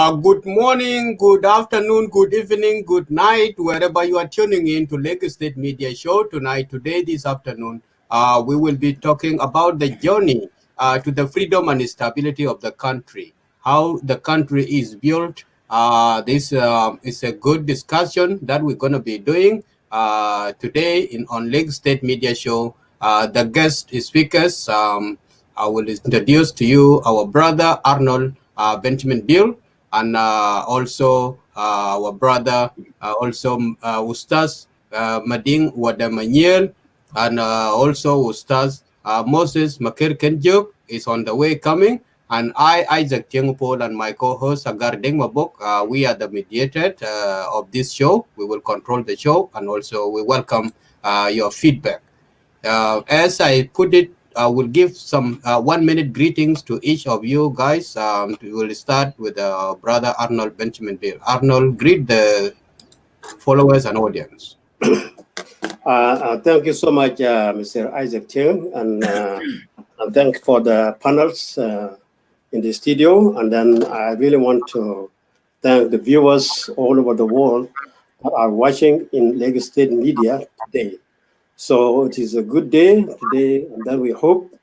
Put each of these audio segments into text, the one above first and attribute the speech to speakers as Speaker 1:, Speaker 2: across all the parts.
Speaker 1: Good morning, good afternoon, good evening, good night, wherever you are tuning in to Lagos State Media Show today, this afternoon. We will be talking about the journey to the freedom and stability of the country, how the country is built. This is a good discussion that we're going to be doing today on Lagos State Media Show. The guest speakers, I will introduce to you our brother Arnold Benjamin Bill, and also our brother, Ustaz Mading Wadamaniel, and also Ustaz Moses Makir Kenjuk is on the way coming. And I, Isaac Tiengupol, and my co-host Agar Deng Mabok, we are the mediators of this show. We will control the show, and also we welcome your feedback. As I put it, I will give some 1-minute greetings to each of you guys. We will start with brother Arnold Benjamin Bill. Arnold, greet the followers and audience.
Speaker 2: Thank you so much, Mr. Isaac Tieng, and thank you for the panels in the studio. And then I really want to thank the viewers all over the world that are watching in Lagos State Media today. So it is a good day today, and then we hope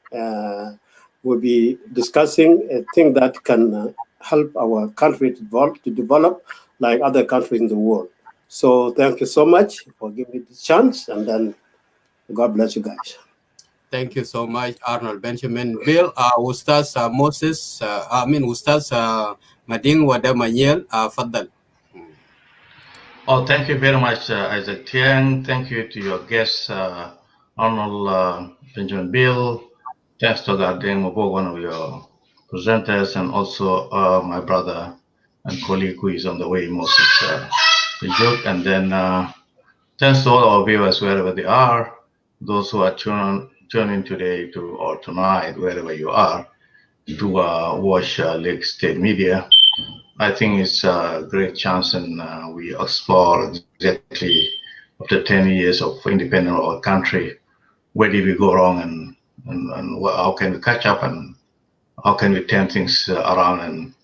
Speaker 2: we'll be discussing a thing that can help our country to develop like other countries in the world. So thank you so much for giving me this chance, and then God bless you guys.
Speaker 1: Thank you so much, Arnold Benjamin Bill. Ustaz Moses, Ustaz Mading Wadamaniel, Faddal.
Speaker 3: Oh, thank you very much, Isaac Tiang. Thank you to your guest, Arnold Benjamin Bill. Thanks to Gardeng Mobo, one of your presenters, and also my brother and colleague who is on the way, Moses Juk. And then thanks to all our viewers, wherever they are, those who are tuning today or tonight, wherever you are, to watch Lake State Media. I think it's a great chance, and we explore exactly after 10 years of independence of our country, where did we go wrong, and how can we catch up, and how can we turn things around and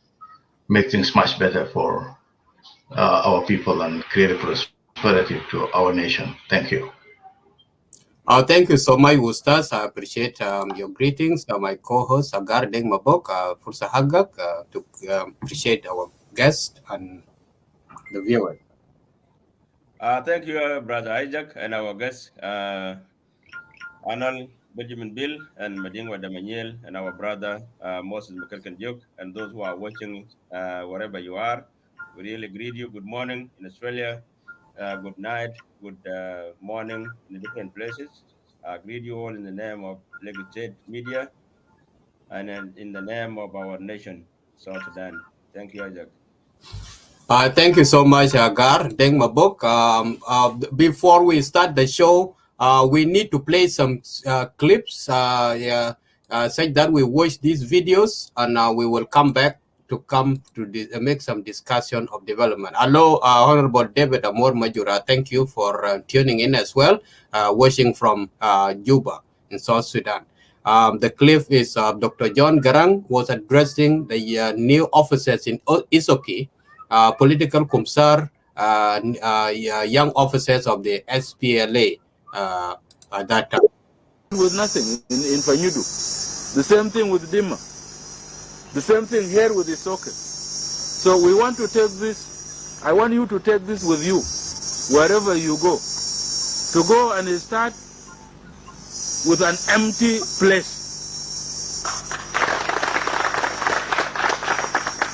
Speaker 3: make things much better for our people and create a prosperity to our nation. Thank you.
Speaker 1: Thank you so much, Ustaz. I appreciate your greetings. My co-host, Agar Deng Mabok, Fursa Hagak, to appreciate our guest and the viewer.
Speaker 4: Thank you, Brother Isaac, and our guest, Arnold Benjamin Bill, and Mading Wadamaniel, and our brother, Moses Mukelkenjuk, and those who are watching wherever you are. We really greet you. Good morning in Australia. Good night, good morning in the different places. I greet you all in the name of Lagos State Media and in the name of our nation, South Sudan. Thank you, Isaac.
Speaker 1: Thank you so much, Agar Deng Mabok. Before we start the show, we need to play some clips such that we watch these videos, and we will come back to make some discussion of development. Hello, Honorable David Amor Majura. Thank you for tuning in as well, watching from Juba in South Sudan. The clip is Dr. John Garang was addressing the new officers in Isoki, political Kumsar, young officers of the SPLA at that time.
Speaker 5: With nothing in Fanyudu. The same thing with Dima. The same thing here with Isoke. So we want to take this, I want you to take this with you, wherever you go. To go and start with an empty place.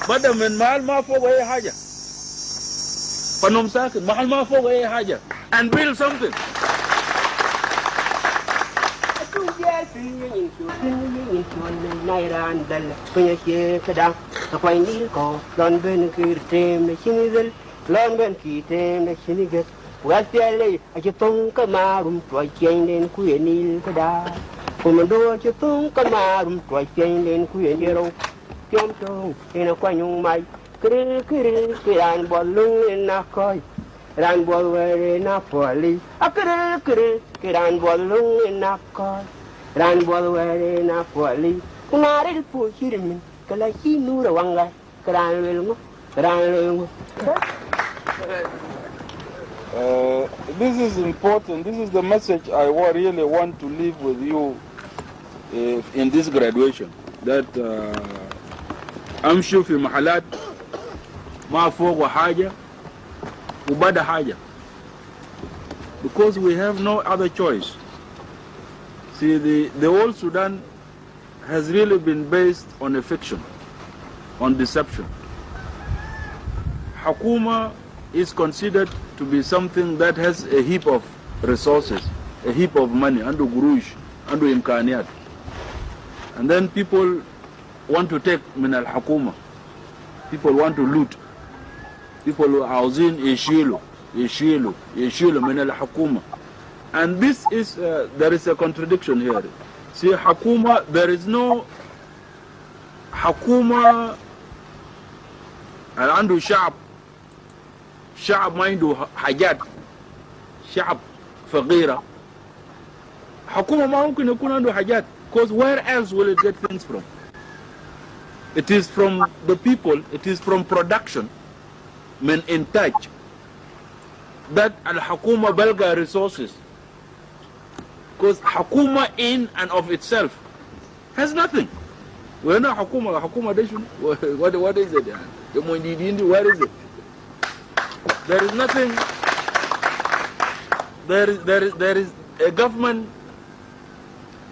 Speaker 5: But من محل ما فوق أي حاجة. فنوم ساكن محل ما فوق أي حاجة. And build something.
Speaker 6: Ran bol were na poli, akere kiran bolung na koi. Ran bol were na poli, kunare pu hirmin, kala hi nura wanga, kran wilmo,
Speaker 5: This is important. This is the message I really want to leave with you in this graduation. That أمشوا في محلات ما فوق حاجة وبعد حاجة. Because we have no other choice. See, the whole Sudan has really been based on a fiction, on deception. Hakuma is considered to be something that has a heap of resources, a heap of money, under gurush, under imkaniyat. And then people want to take min al-Hakuma. People want to loot. People are using yeshilu min al-Hakuma. And this is, there is a contradiction here. See, Hakuma, there is no Hakuma al-Andu Sha'ab. شعب ما عنده حاجات شعب فقيرة حكومة ما ممكن يكون عنده حاجات because where else will it get things from? It is from the people, it is from production من إنتاج that الحكومة بلغى resources because حكومة in and of itself has nothing. وهنا حكومة ده شنو؟ what is it يعني؟ where is it? There is nothing. There is a government.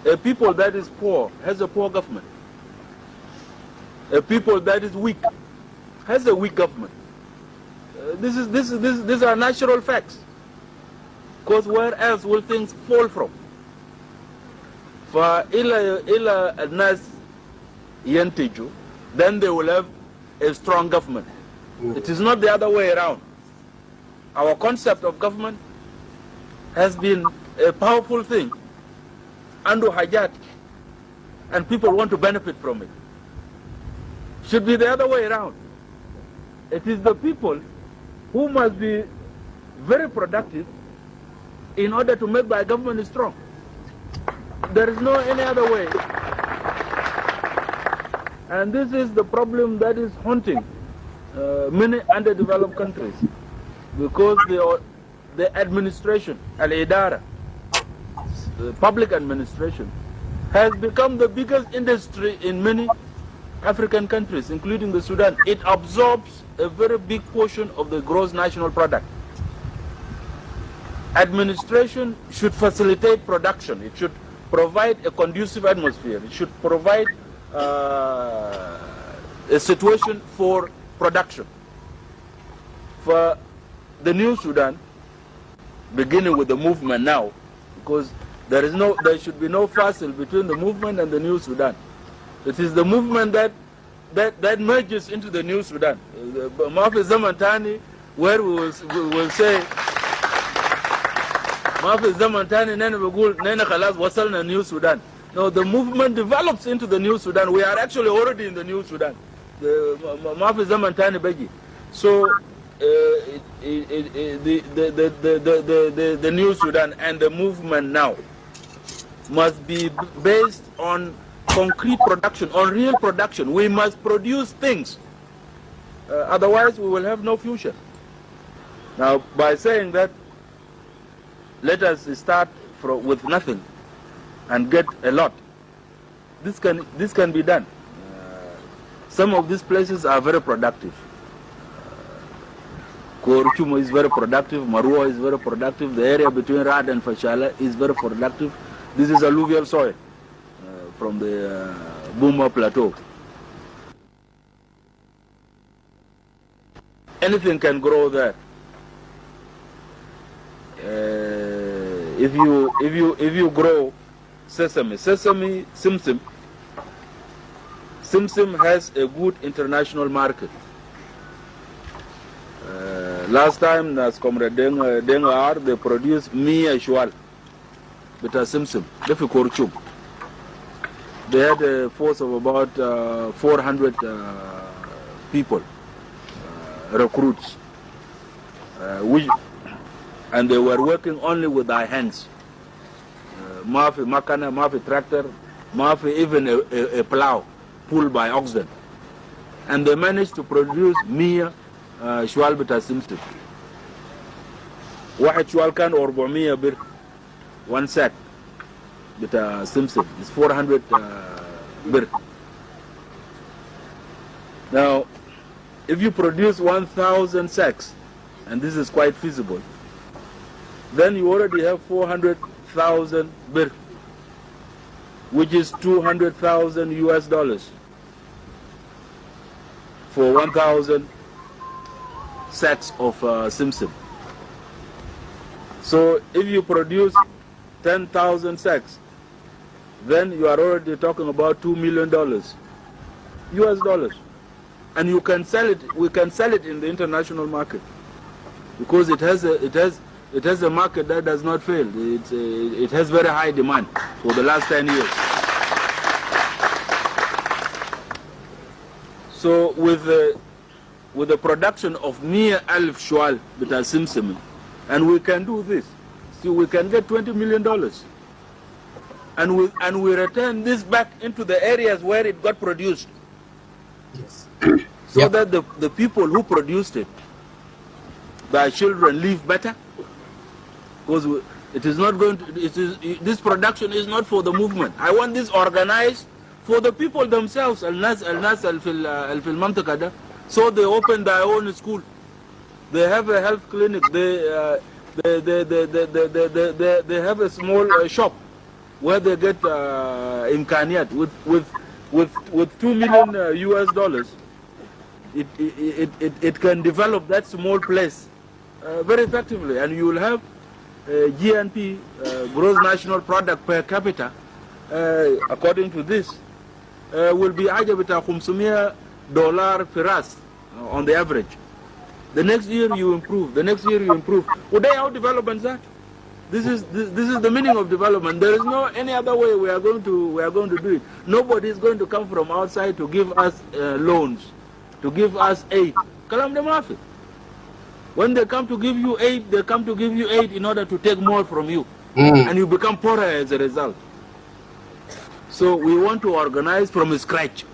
Speaker 5: A people that is poor has a poor government. A people that is weak has a weak government. These are natural facts. Because where else will things fall from? فإلى الناس ينتجوا, then they will have a strong government. It is not the other way around. Our concept of government has been a powerful thing, under hajat, and people want to benefit from it. Should be the other way around. It is the people who must be very productive in order to make my government strong. There is no any other way. And this is the problem that is haunting many underdeveloped countries. Because the administration, al-idara, the public administration, has become the biggest industry in many African countries, including the Sudan. It absorbs a very big portion of the gross national product. Administration should facilitate production. It should provide a conducive atmosphere. It should provide a situation for production. For the new Sudan, beginning with the movement now, because there should be no fussle between the movement and the new Sudan. It is the movement that merges into the new Sudan. Mafi Zamantani, where we will say, Mafi Zamantani, Nena Khalas, Wasalna New Sudan. No, the movement develops into the new Sudan. We are actually already in the new Sudan. Mafi Zamantani Begi. So, the new Sudan and the movement now must be based on concrete production, on real production. We must produce things. Otherwise, we will have no future. Now, by saying that, let us start with nothing and get a lot. This can be done. Some of these places are very productive. Koruchumo is very productive, Marua is very productive, the area between Rad and Fashala is very productive. This is alluvial soil from the Buma Plateau. Anything can grow there. If you grow sesame, simsim has a good international market. Last time, as Comrade Dengar, they produced Mia Shual, but a Simsim, they had a force of about 400 people, recruits, and they were working only with their hands. Mafi Makana, Mafi tractor, Mafi even a plow pulled by oxen. and they managed to produce 100 شوال بتاع سمسم. واحد شوال كان 400 بر. One sack بتاع سمسم is 400 بر. Now, if you produce 1,000 sacks, and this is quite feasible, then you already have 400,000 bir, which is 200,000 US dollars for 1,000 sacks of simsim. So if you produce 10,000 sacks, then you are already talking about $2 million US dollars. And you can sell it, we can sell it in the international market, because it has a market that does not fail. It has very high demand for the last 10 years. So with the production of 100,000 شوال بتاع سمسم, and we can do this, so we can get $20 million, and we return this back into the areas where it got produced.
Speaker 1: Yes.
Speaker 5: So that the people who produced it, their children live better, because it is not going to, this production is not for the movement. I want this organized for the people themselves. الناس في المنطقة ده. So they open their own school, they have a health clinic, they have a small shop where they get imkaniyat with $2 million US dollars. It can develop that small place very effectively, and you will have GNP, gross national product per capita, according to this, will be $500 per ras on the average. The next year you improve. The next year you improve. What how development that? This is the meaning of development. There is no any other way we are going to do it. Nobody is going to come from outside to give us loans, to give us aid. Kalam de mafi. When they come to give you aid, they come to give you aid in order to take more from you, and you become poorer as a result. So we want to organize from scratch,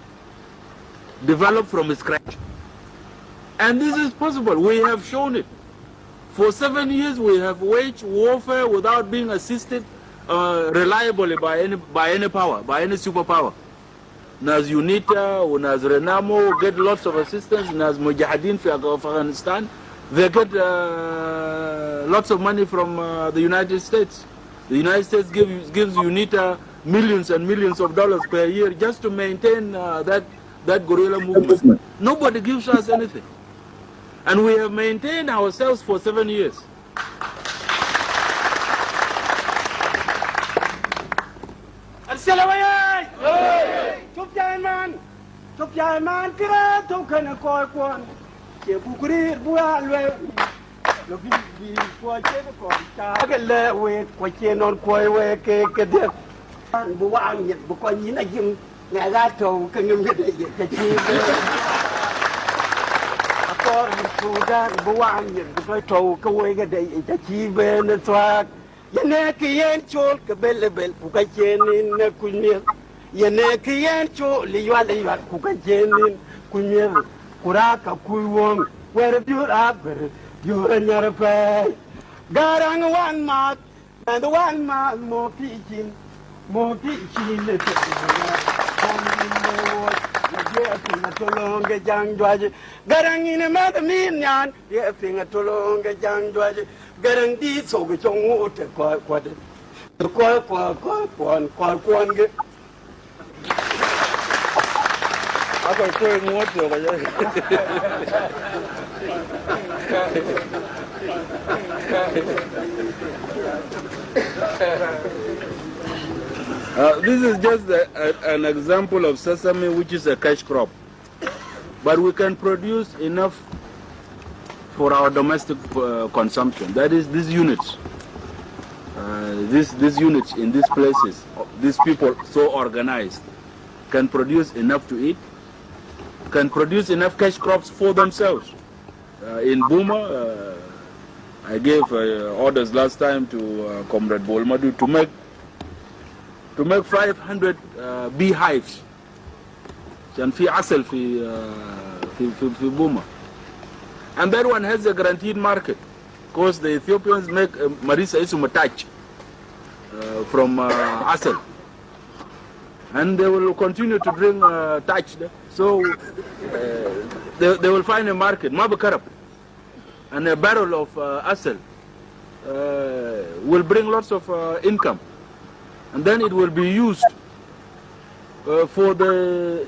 Speaker 5: develop from scratch, and this is possible. We have shown it. For 7 years, we have waged warfare without being assisted reliably by any power, by any superpower. Nas UNITA, Nas Renamo get lots of assistance. Nas Mujahideen for Afghanistan, they get lots of money from the United States. The United States gives UNITA millions and millions of dollars per year just to maintain that guerrilla movement. Nobody gives us anything. And we have maintained ourselves for 7 years.
Speaker 6: Sudan, buang yin, because to go away the chief and the track. Yanaki and chol, Kabelabel, Pukachen in Kunil. Yanaki and chol, Liwali, Pukachen in Kunil, Kuraka, Kuwong, where you're up, you're in your pay. Garang 1 month, and 1 month more teaching, Garang in a mother mean yan, the finger to long a young dodge. Garang did so with your water, quite the quite get.
Speaker 5: I got pouring water over there. This is just an example of sesame, which is a cash crop. But we can produce enough for our domestic consumption. That is, these units, these units in these places, these people so organized, can produce enough to eat, can produce enough cash crops for themselves. In Buma, I gave orders last time to Comrade Bolmadu to make 500 beehives. عشان في عسل في في بوما. And that one has a guaranteed market because the Ethiopians make marisa isum attach from asal, and they will continue to bring touch there. So they will find a market. Mabakarab, and a barrel of asal will bring lots of income, and then it will be used for the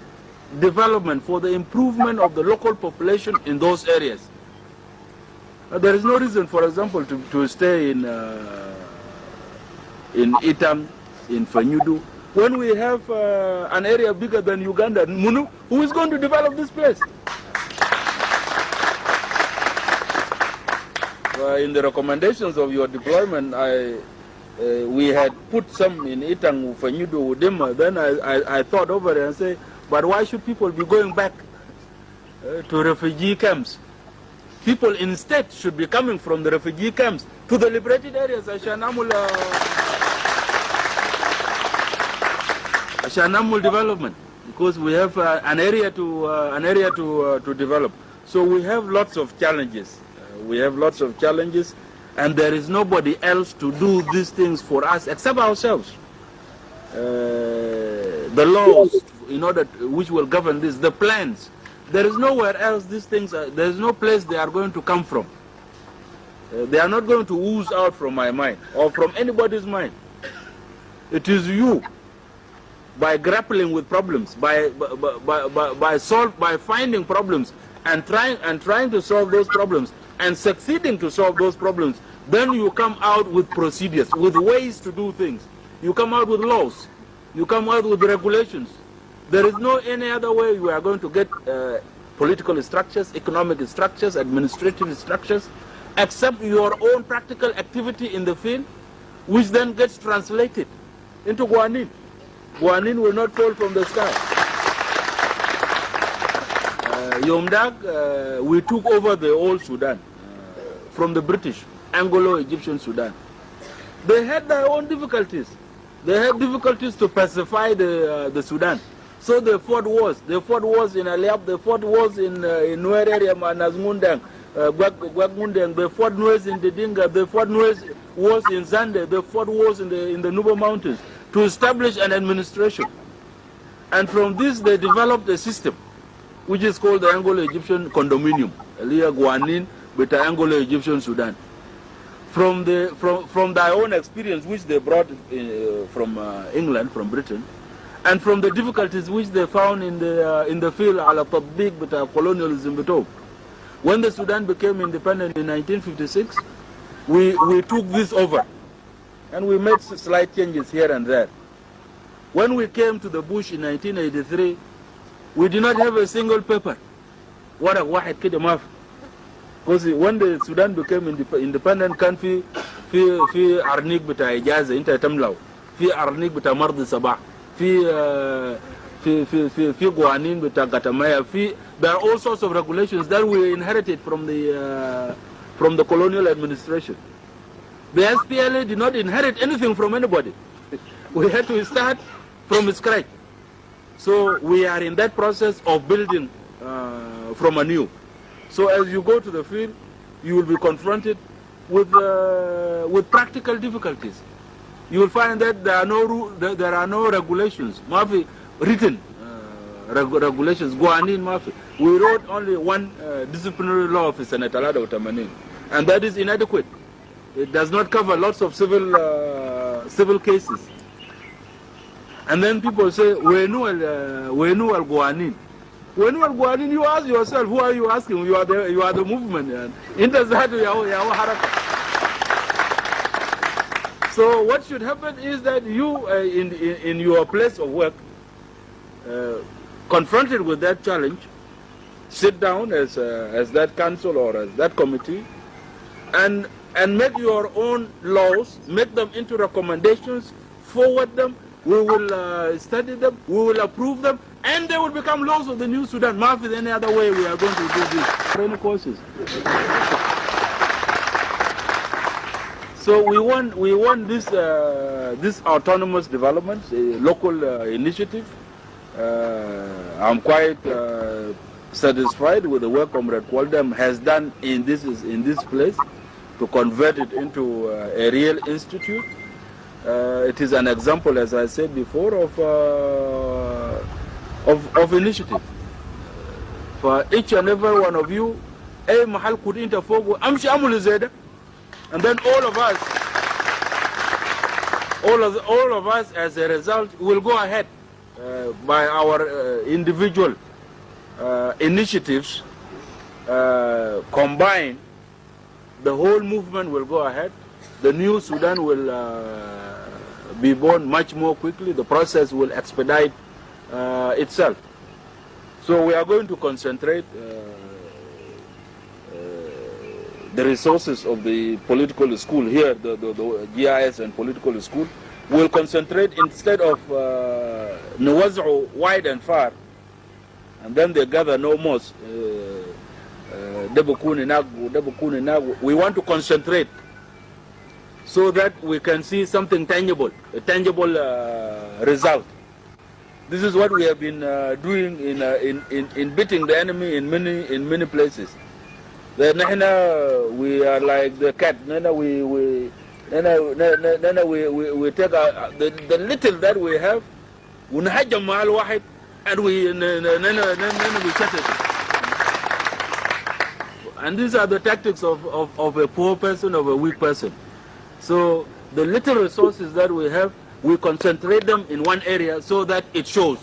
Speaker 5: development, for the improvement of the local population in those areas. There is no reason, for example, to stay in Itang, in Fanyudu, when we have an area bigger than Uganda, Munu, who is going to develop this place? In the recommendations of your deployment, we had put some in Itang, Fanyudu, Udima. Then I thought over it and say, but why should people be going back to refugee camps? People instead should be coming from the refugee camps to the liberated areas. Ashanamul development, because we have an area to develop. So we have lots of challenges. And there is nobody else to do these things for us except ourselves. The laws, in order which will govern this, the plans. There is nowhere else these things are, there is no place they are going to come from. They are not going to ooze out from my mind or from anybody's mind. It is you, by grappling with problems, by finding problems and trying to solve those problems and succeeding to solve those problems, then you come out with procedures, with ways to do things. You come out with laws. You come out with regulations. There is no any other way we are going to get political structures, economic structures, administrative structures, except your own practical activity in the field, which then gets translated into guanin. Guanin will not fall from the sky. Yomdag, we took over the old Sudan from the British, Anglo-Egyptian Sudan. They had their own difficulties. They had difficulties to pacify the Sudan. So they fought wars. They fought wars in Aliab. They fought wars in Nuer area, Nazmundang, Gwagmundang. They fought wars in Dedinga. They fought wars in Zande. They fought wars in the Nuba Mountains to establish an administration. And from this, they developed a system, which is called the Anglo-Egyptian Condominium, Elia Guanin, with the Anglo-Egyptian Sudan. From their own experience, which they brought from England, from Britain, and from the difficulties which they found in the field ala tatbiq bita colonialism bito. When the Sudan became independent in 1956, we took this over, and we made slight changes here and there. When we came to the bush in 1983, we did not have a single paper. Wara wahid kida maf. Because when the Sudan became independent country, fi arnik bita ijaza inta tamlaw, fi arnik bita mardi sabah. There are all sorts of regulations that we inherited from the colonial administration. The SPLA did not inherit anything from anybody. We had to start from scratch. So we are in that process of building from anew. So as you go to the field, you will be confronted with practical difficulties. You will find that there are no regulations, Mafi, written regulations. Guanin Mafi. We wrote only one disciplinary law of Senate Alada Utamanin, and that is inadequate. It does not cover lots of civil cases. And then people say, we know al Guanin. When you are Guanin, you ask yourself, who are you asking? You are the movement. So what should happen is that you, in your place of work, confronted with that challenge, sit down as that council or as that committee, and make your own laws, make them into recommendations, forward them. We will study them, we will approve them, and they will become laws of the new Sudan. Not with any other way we are going to do this. Any courses. So we want this autonomous development, a local initiative, I'm quite satisfied with the work Comrade Kwaldam has done in this place to convert it into a real institute. It is an example, as I said before, of initiative. For each and every one of you, mahal could interfere, amshi amul zeda, and then all of us as a result will go ahead by our individual initiatives combined. The whole movement will go ahead. The new Sudan will be born much more quickly. The process will expedite itself. So we are going to concentrate the resources of the political school here, the GIS and political school. We'll concentrate instead of Nawaz'u wide and far, and then they gather no more. We want to concentrate so that we can see something tangible, a tangible result. This is what we have been doing in beating the enemy in many places. Then we are like the cat. We take the little that we have, and we cut it. And these are the tactics of a poor person, of a weak person. So the little resources that we have, we concentrate them in one area so that it shows.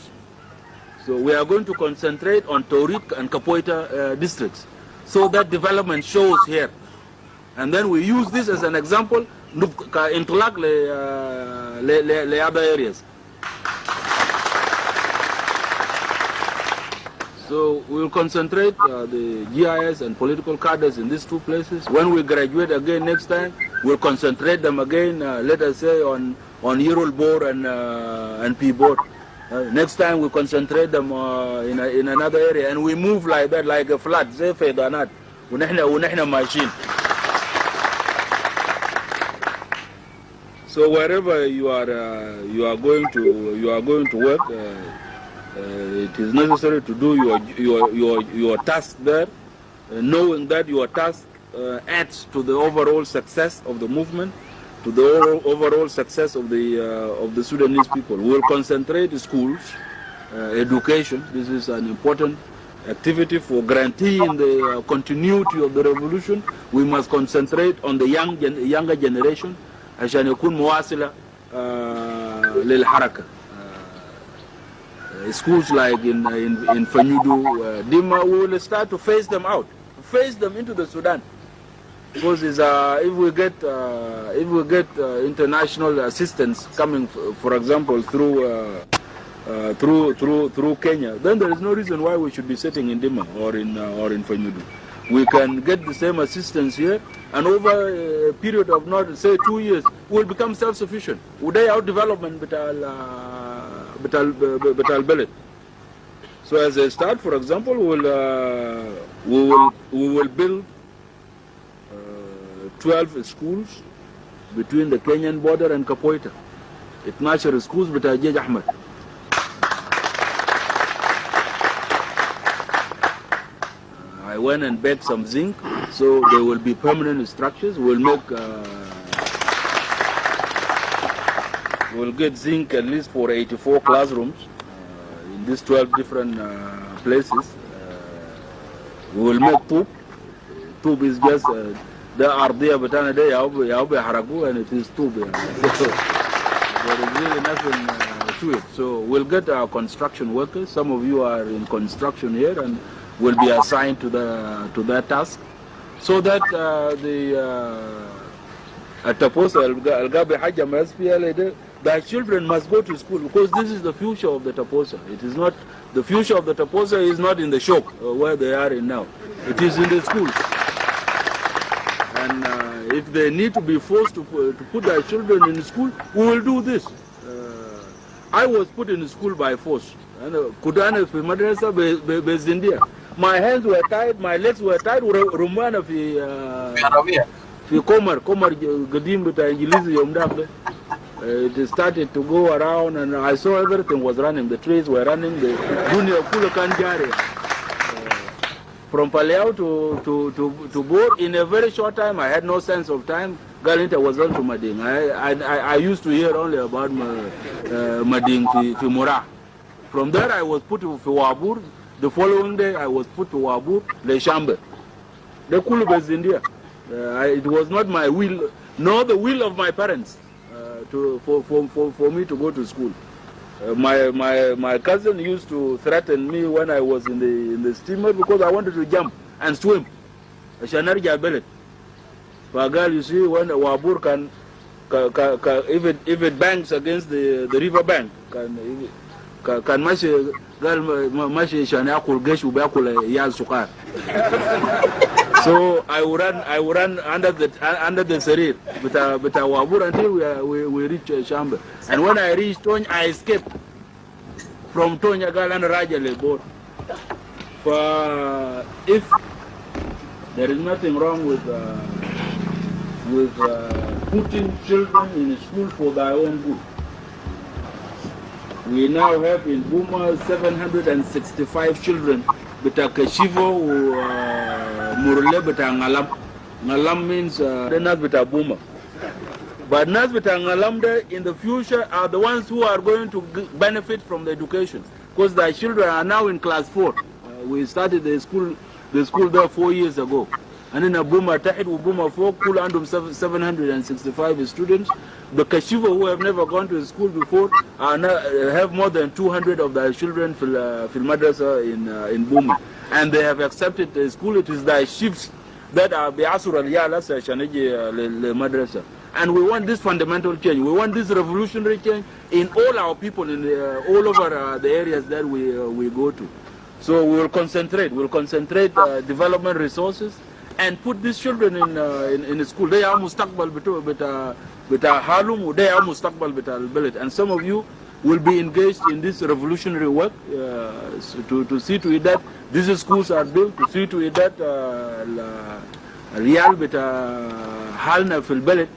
Speaker 5: So we are going to concentrate on Taurit and Kapoita districts so that development shows here. And then we use this as an example in the other areas. So we will concentrate the GIS and political cadres in these two places. When we graduate again next time, we'll concentrate them again, let us say, on Yerul Bor and P-Bor. Next time we concentrate them in another area, and we move like that, like a flood. Zay faydanat, ونحن ماشيين. So wherever you are going to work, it is necessary to do your task there, knowing that your task adds to the overall success of the movement, to the overall success of the Sudanese people. We will concentrate schools, education. This is an important activity for guaranteeing the continuity of the revolution. We must concentrate on the younger generation عشان يكون مواصلة للحركة. Schools like in Fanyudu, Dima, we will start to phase them out, phase them into the Sudan. Because if we get international assistance coming, for example, through Kenya, then there is no reason why we should be sitting in Dima or in Fanyudu. We can get the same assistance here, and over a period of not say 2 years, we will become self-sufficient. Uday our development betal billet. So as a start, for example, we will build 12 schools between the Kenyan border and Kapoita. 12 schools بتاع جيج أحمد. I went and begged some zinc, so there will be permanent structures. We'll get zinc at least for 84 classrooms in these 12 different places. We will make tube. Tube is just the ardea betana de yaube haragu, and it is tube. So there is really nothing to it. So we'll get our construction workers. Some of you are in construction here and will be assigned to that task, so that the children must go to school, because this is the future of the Taposa. It is not the future of the Taposa is not in the shop where they are in now. It is in the schools. And if they need to be forced to put their children in school, we will do this. I was put in school by force. Kudana fi madrasa bezindia. My hands were tied, my legs were tied. Rumana fi komar gadim bita Ingilizi yom dafle. It started to go around, and I saw everything was running. The trees were running. The junior Kulukanjari. From Paleau to Bor, in a very short time, I had no sense of time. Galinta was on to Mading. I used to hear only about Mading Fimura. From there, I was put to Wabur. The following day, I was put to Wabur, Le Chambre. The Kulubes India. It was not my will, nor the will of my parents, for me to go to school. My cousin used to threaten me when I was in the steamer because I wanted to jump and swim. Shanarja Bellet. Pagal, you see, when Wabur can if it banks against the river bank, can mashi shanakul geshu bakul yal sukar. So I would run under the Serir, but Wabur until we reach Shamba. And when I reached Tonya, I escaped from Tonya Galan Raja Lebor. If there is nothing wrong with putting children in school for their own good. We now have in Buma 765 children. Bita Kashivo Murle Bita Ngalam. Ngalam means the Nas Bita Buma. But Nas Bita Ngalam in the future are the ones who are going to benefit from the education. Because their children are now in class 4. We started the school there 4 years ago. And in Buma Tahid Buma 4, Kul Andum 765 students. The Kashiva who have never gone to school before have more than 200 of their children fil madrasa in Buma. And they have accepted the school. It is their shifts that are Biasur al-Yala le madrasa. And we want this fundamental change. We want this revolutionary change in all our people, all over the areas that we go to. So we will concentrate. We'll concentrate development resources and put these children in school. They are mustaqbal bita halum, they are mustaqbal bita al-balad. And some of you will be engaged in this revolutionary work to see to it that these schools are built, to see to it that Riyal bita halna fil balad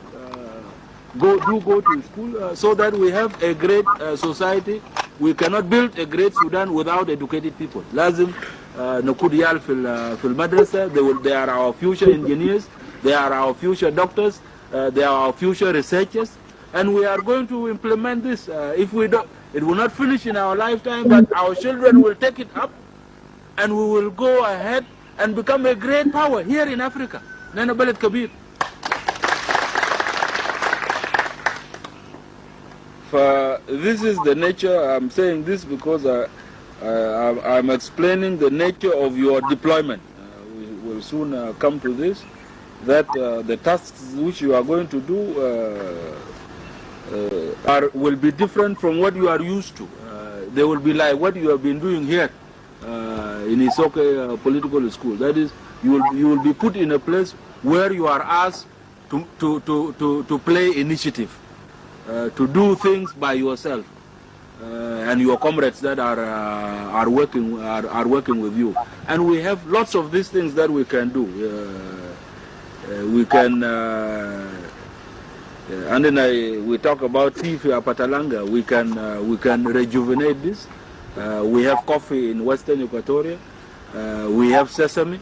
Speaker 5: go to school so that we have a great society. We cannot build a great Sudan without educated people. Lazim Nakudial fil madrasa. They are our future engineers. They are our future doctors. They are our future researchers. And we are going to implement this. If we don't, it will not finish in our lifetime, but our children will take it up, and we will go ahead and become a great power here in Africa. Nana Balad Kabir. This is the nature. I'm saying this because I'm explaining the nature of your deployment. We will soon come to this. That the tasks which you are going to do will be different from what you are used to. They will be like what you have been doing here in Isoke political school. That is, you will be put in a place where you are asked to play initiative. To do things by yourself and your comrades that are working with you, and we have lots of these things that we can do. We can, and then we talk about Tifi Patalanga. We can rejuvenate this. We have coffee in Western Equatoria. We have sesame.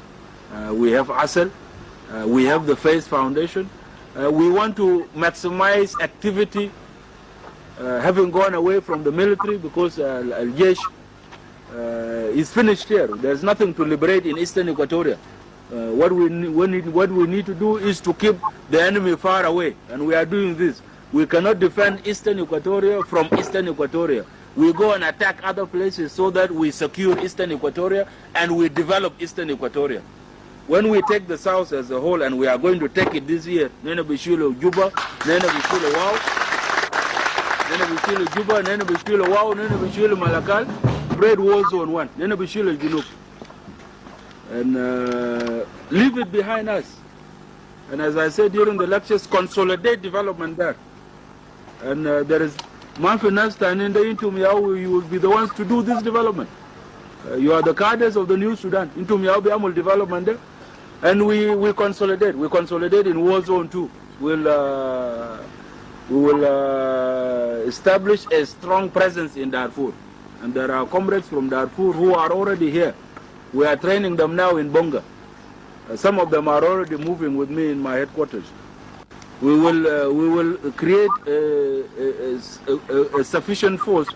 Speaker 5: We have asal. We have the Face Foundation. We want to maximize activity, having gone away from the military because Al-Jesh is finished here. There's nothing to liberate in Eastern Equatoria. What we need to do is to keep the enemy far away, and we are doing this. We cannot defend Eastern Equatoria from Eastern Equatoria. We go and attack other places so that we secure Eastern Equatoria and we develop Eastern Equatoria. When we take the South as a whole, and we are going to take it this year, Nena Bishilo Juba, Nena Bishilo Wow, Nena Bishilo Juba, Nena Bishilo Wow, Nena Bishilo Malakal, Bread War Zone 1, Nena Bishilo Junub. And leave it behind us. And as I said during the lectures, consolidate development there. And there is Manfinasta and in the Intumiao, you will be the ones to do this development. You are the cadres of the new Sudan. Intumiao Biamul development there. And we consolidate. We consolidate in War Zone 2. We will establish a strong presence in Darfur. And there are comrades from Darfur who are already here. We are training them now in Bonga. Some of them are already moving with me in my headquarters. We will create a sufficient force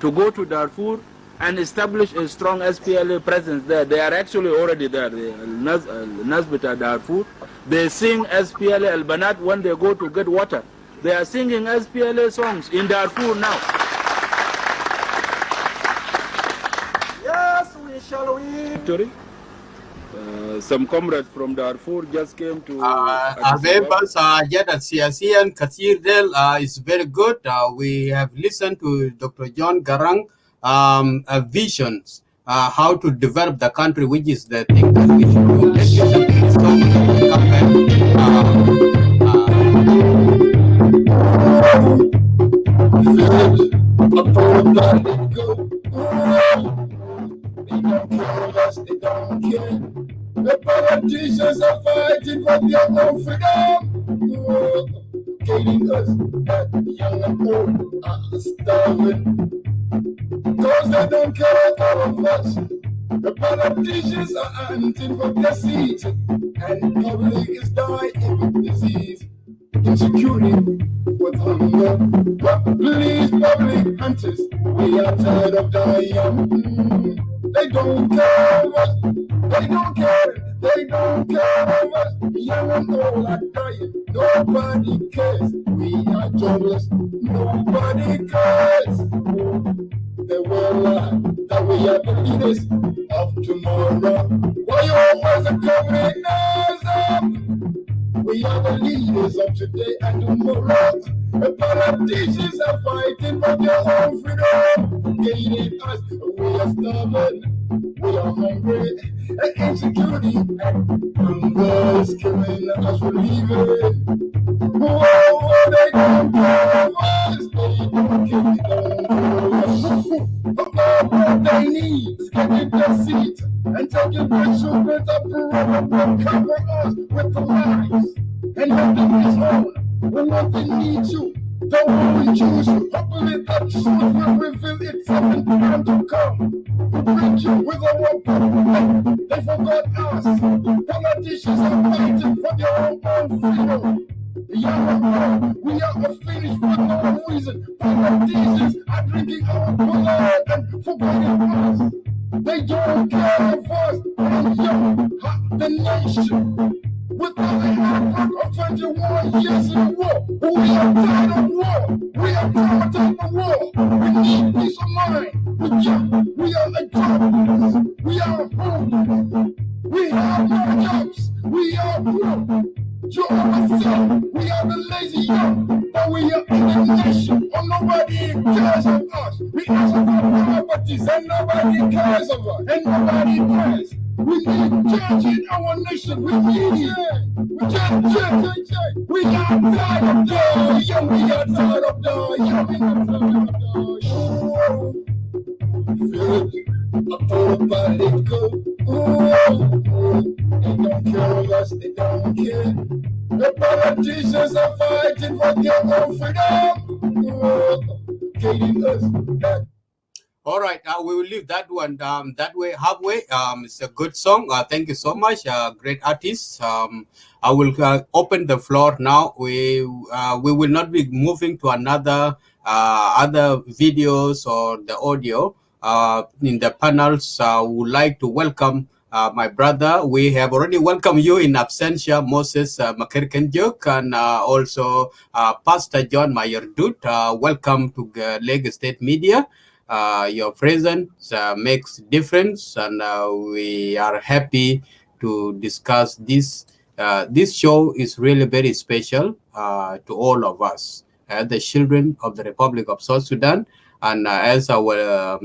Speaker 5: to go to Darfur and establish a strong SPLA presence there. They are actually already there. Nazbita Darfur. They sing SPLA Al-Banat when they go to get water. They are singing SPLA songs in Darfur now.
Speaker 6: Yes, we shall win.
Speaker 5: Victory. Some comrades from Darfur just came to
Speaker 1: Bebas Jada Siasian Kathir Del is very good. We have listened to Dr. John Garang visions how to develop the country, which is the thing that we should do. Let's listen to this song and we'll come back.
Speaker 7: They don't care us, they don't care. The politicians are fighting for their own freedom. Killing us, that young and old are starving. Because they don't care about us. The politicians are hunting for their seats. And public is dying with disease. Insecurity with hunger. Please, public hunters, we are tired of dying. They don't care of us. They don't care. They don't care of us. Young and old are dying. Nobody cares. We are jobless. Nobody cares. They will lie that we are the leaders of tomorrow. Why you always are coming up? We are the leaders of today and tomorrow. The politicians are fighting for their own freedom. Hating us, we are starving, we are hungry. Insecurity and hunger is killing us. We're leaving. Whoa, they don't care of us. They don't care, they don't care of us. What they need is getting their seat and taking their children to cover us with the lies. And nothing is on when nothing needs you. Don't worry, choose you. Hopefully that truth will reveal itself in time to come. We bring you with a weapon. They forgot us. Politicians are fighting for their own freedom. Young, we are finished for no reason. Politicians are drinking our blood and forgetting us. They don't care of us. And young, the nation. With all the hard work of 21 years in war, we are tired of war. We are traumatized by war. We need peace of mind. We are a jobless. We are homeless. We have no jobs. We are poor. You understand? We are the lazy young, but we are in the nation. Oh, nobody cares of us. We ask for properties and nobody cares of us. And nobody cares. We need change in our nation. We need change. We change. We are tired of dying. We are tired of dying. We are tired of dying. Feel it. I thought about it go. They don't care of us. They don't care. The politicians are fighting for their own freedom. Hating us back.
Speaker 1: All right, we will leave that one that way halfway. It's a good song. Thank you so much, great artist. I will open the floor now. We will not be moving to another other videos or the audio in the panels. Would like to welcome my brother. We have already welcomed you in absentia, Moses Makerkenjuk, and also Pastor John Mayerdut. Welcome to Lagos State Media. Your presence makes difference, and we are happy to discuss this. This show is really very special to all of us, the children of the Republic of South Sudan. And as our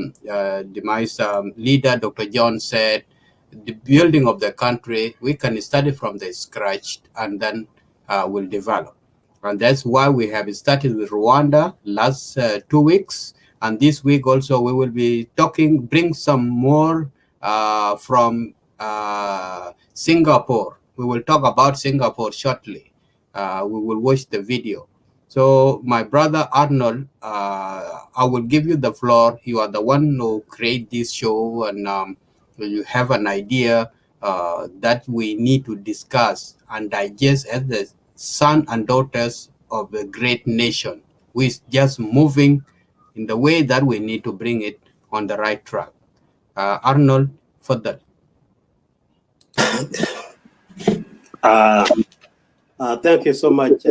Speaker 1: demise leader, Dr. John, said, the building of the country, we can start it from the scratch and then we'll develop. And that's why we have started with Rwanda last 2 weeks. And this week also we will be bring some more from Singapore. We will talk about Singapore shortly. We will watch the video. So, my brother Arnold, I will give you the floor. You are the one who create this show, and you have an idea that we need to discuss and digest as the son and daughters of a great nation, who is just moving in the way that we need to bring it on the right track. Arnold, for that.
Speaker 2: Thank you so much,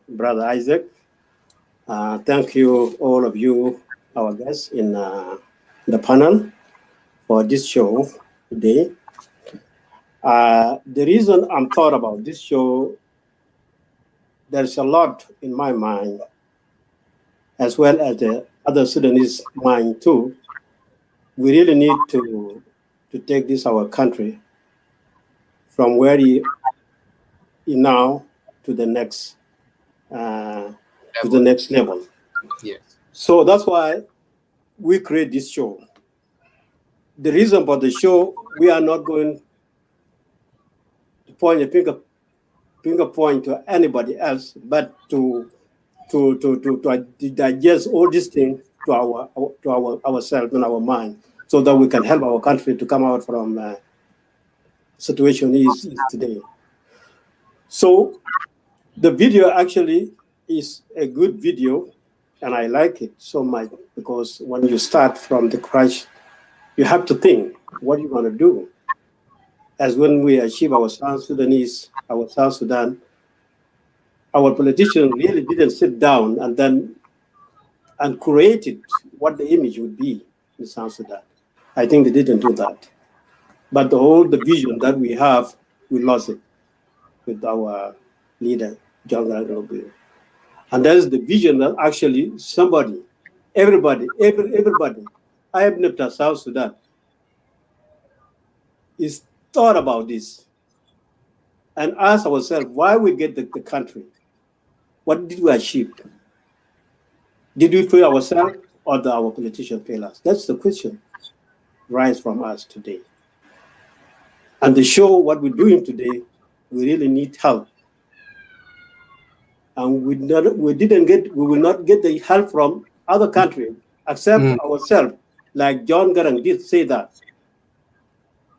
Speaker 2: Brother Isaac. Thank you, all of you, our guests in the panel for this show today. The reason I'm thought about this show, there's a lot in my mind, as well as the other Sudanese mind too. We really need to take this our country from where you now to the next level.
Speaker 1: Yes.
Speaker 2: So that's why we create this show. The reason for the show, we are not going to point a finger point to anybody else, but to digest all these things to ourselves and our mind, so that we can help our country to come out from situation is today. So the video actually is a good video, and I like it so much, because when you start from the crash, you have to think what you're going to do. As when we achieve our South Sudan, our politicians really didn't sit down and created what the image would be in South Sudan. I think they didn't do that. But the vision that we have, we lost it with our leader, John Garang. And that is the vision that actually everybody, I have lived in South Sudan, is thought about this and ask ourselves why we get the country. What did we achieve? Did we fail ourselves, or did our politicians fail us? That's the question rise from us today. And to show what we're doing today, we really need help. And we will not get the help from other countries except ourselves. Like John Garang did say that.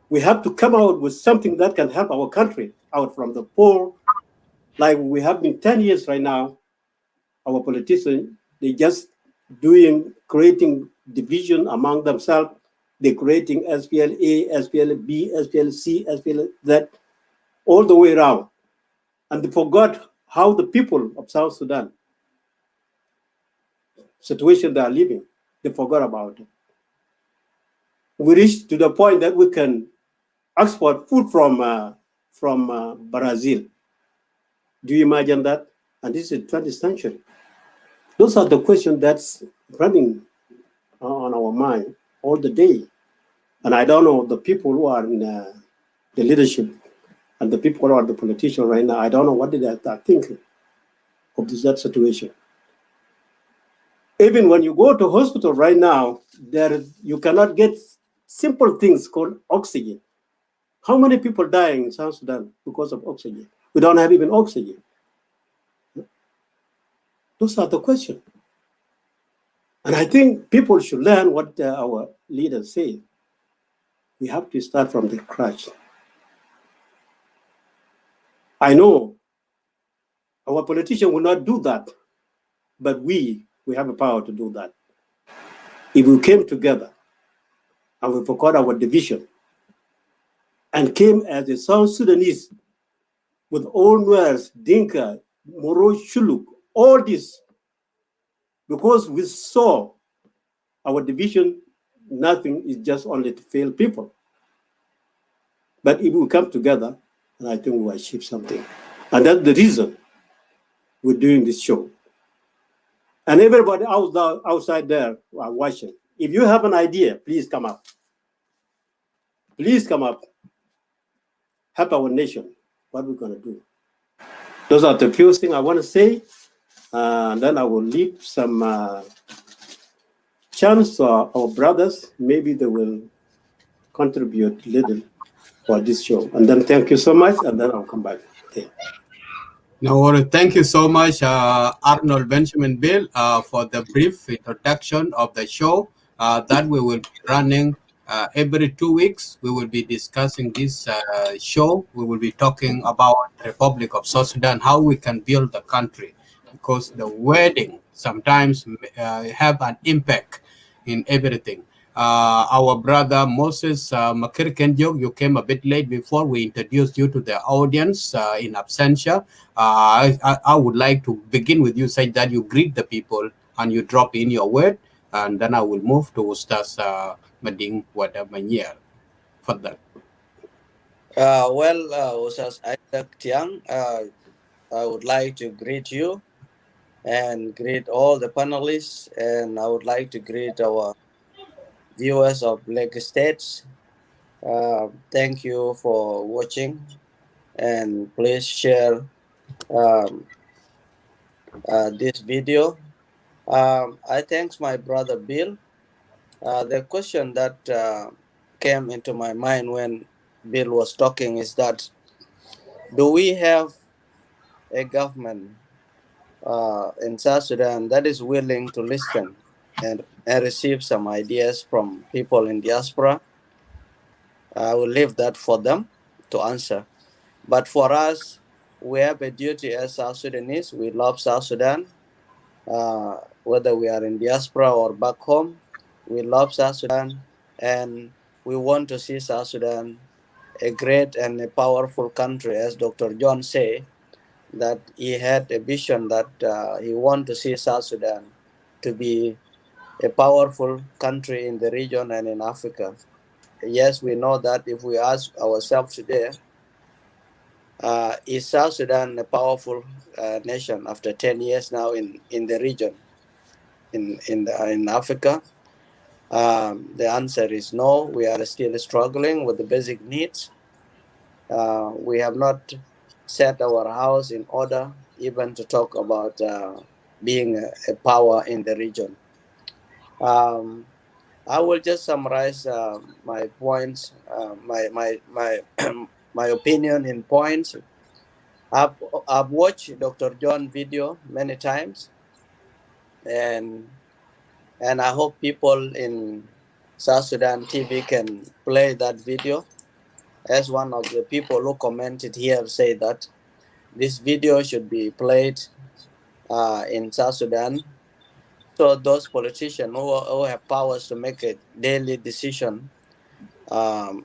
Speaker 2: We have to come out with something that can help our country out from the poor. Like we have been 10 years right now, our politicians, they just creating division among themselves. They're creating SPLA, SPLB, SPLC, SPLZ, all the way around. And they forgot how the people of South Sudan, situation they are living, they forgot about it. We reached to the point that we can export food from Brazil. Do you imagine that? And this is 20th century. Those are the questions that's running on our mind all the day. And I don't know the people who are in the leadership and the people who are the politicians right now, I don't know what they are thinking of that situation. Even when you go to hospital right now, you cannot get simple things called oxygen. How many people dying in South Sudan because of oxygen? We don't have even oxygen. Those are the questions. And I think people should learn what our leaders say. We have to start from the crash. I know our politicians will not do that, but we have the power to do that. If we came together and we forgot our division and came as a South Sudanese with all Nuers, Dinka, Moro, Shuluk, all this, because we saw our division, nothing is just only to fail people. But if we come together, and I think we will achieve something. And that's the reason we're doing this show. And everybody outside there are watching. If you have an idea, please come up. Please come up. Help our nation. What we're going to do. Those are the few things I want to say. And then I will leave some chance to our brothers. Maybe they will contribute a little for this show. And then thank you so much. And then I'll come back. Okay.
Speaker 1: No worries. Thank you so much, Arnold Benjamin Bill, for the brief introduction of the show that we will be running every 2 weeks. We will be discussing this show. We will be talking about Republic of South Sudan, how we can build the country, because the wedding sometimes have an impact in everything. Our brother Moses Makirkenjog, you came a bit late before we introduced you to the audience in absentia. I would like to begin with you, say that you greet the people and you drop in your word, and then I will move to Ustaz Mading Wadamanyel for that.
Speaker 8: Ustaz Isaac Tiang, I would like to greet you and greet all the panelists, and I would like to greet our viewers of Lake States. Thank you for watching, and please share um, this video. I thanks my brother Bill. The question that came into my mind when Bill was talking is that, do we have a government in South Sudan that is willing to listen and receive some ideas from people in diaspora? I will leave that for them to answer. But for us, we have a duty as South Sudanese. We love South Sudan, whether we are in diaspora or back home. We love South Sudan, and we want to see South Sudan a great and a powerful country, as Dr. John say, that he had a vision that he want to see South Sudan to be a powerful country in the region and in Africa. Yes, we know that if we ask ourselves today, is South Sudan a powerful nation after 10 years now in the region, in Africa? The answer is no. We are still struggling with the basic needs. We have not set our house in order even to talk about being a power in the region. I will just summarize my points, my my opinion in points. I've watched Dr. John video many times, and I hope people in South Sudan TV can play that video. As one of the people who commented here say that this video should be played in South Sudan, so those politicians who have powers to make a daily decision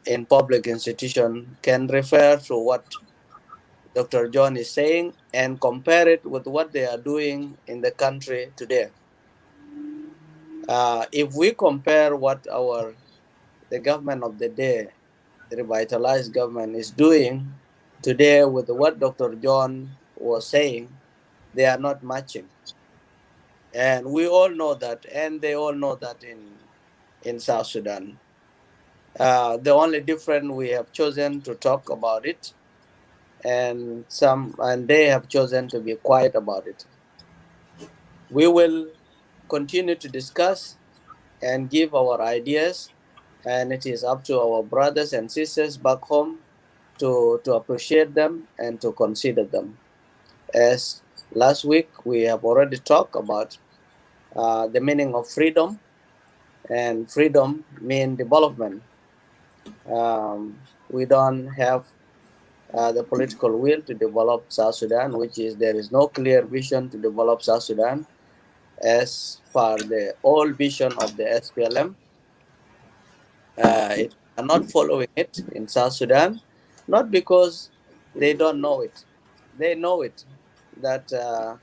Speaker 8: in public institution can refer to what Dr. John is saying and compare it with what they are doing in the country today. If we compare what the government of the day, the revitalized government, is doing today with what Dr. John was saying, they are not matching. And we all know that, and they all know that in South Sudan. The only difference, we have chosen to talk about it, and they have chosen to be quiet about it. We will continue to discuss and give our ideas, and it is up to our brothers and sisters back home to appreciate them and to consider them. As last week we have already talked about the meaning of freedom, and freedom means development. We don't have the political will to develop South Sudan, which is there is no clear vision to develop South Sudan as per the old vision of the SPLM. It are not following it in South Sudan, not because they don't know it. They know it, that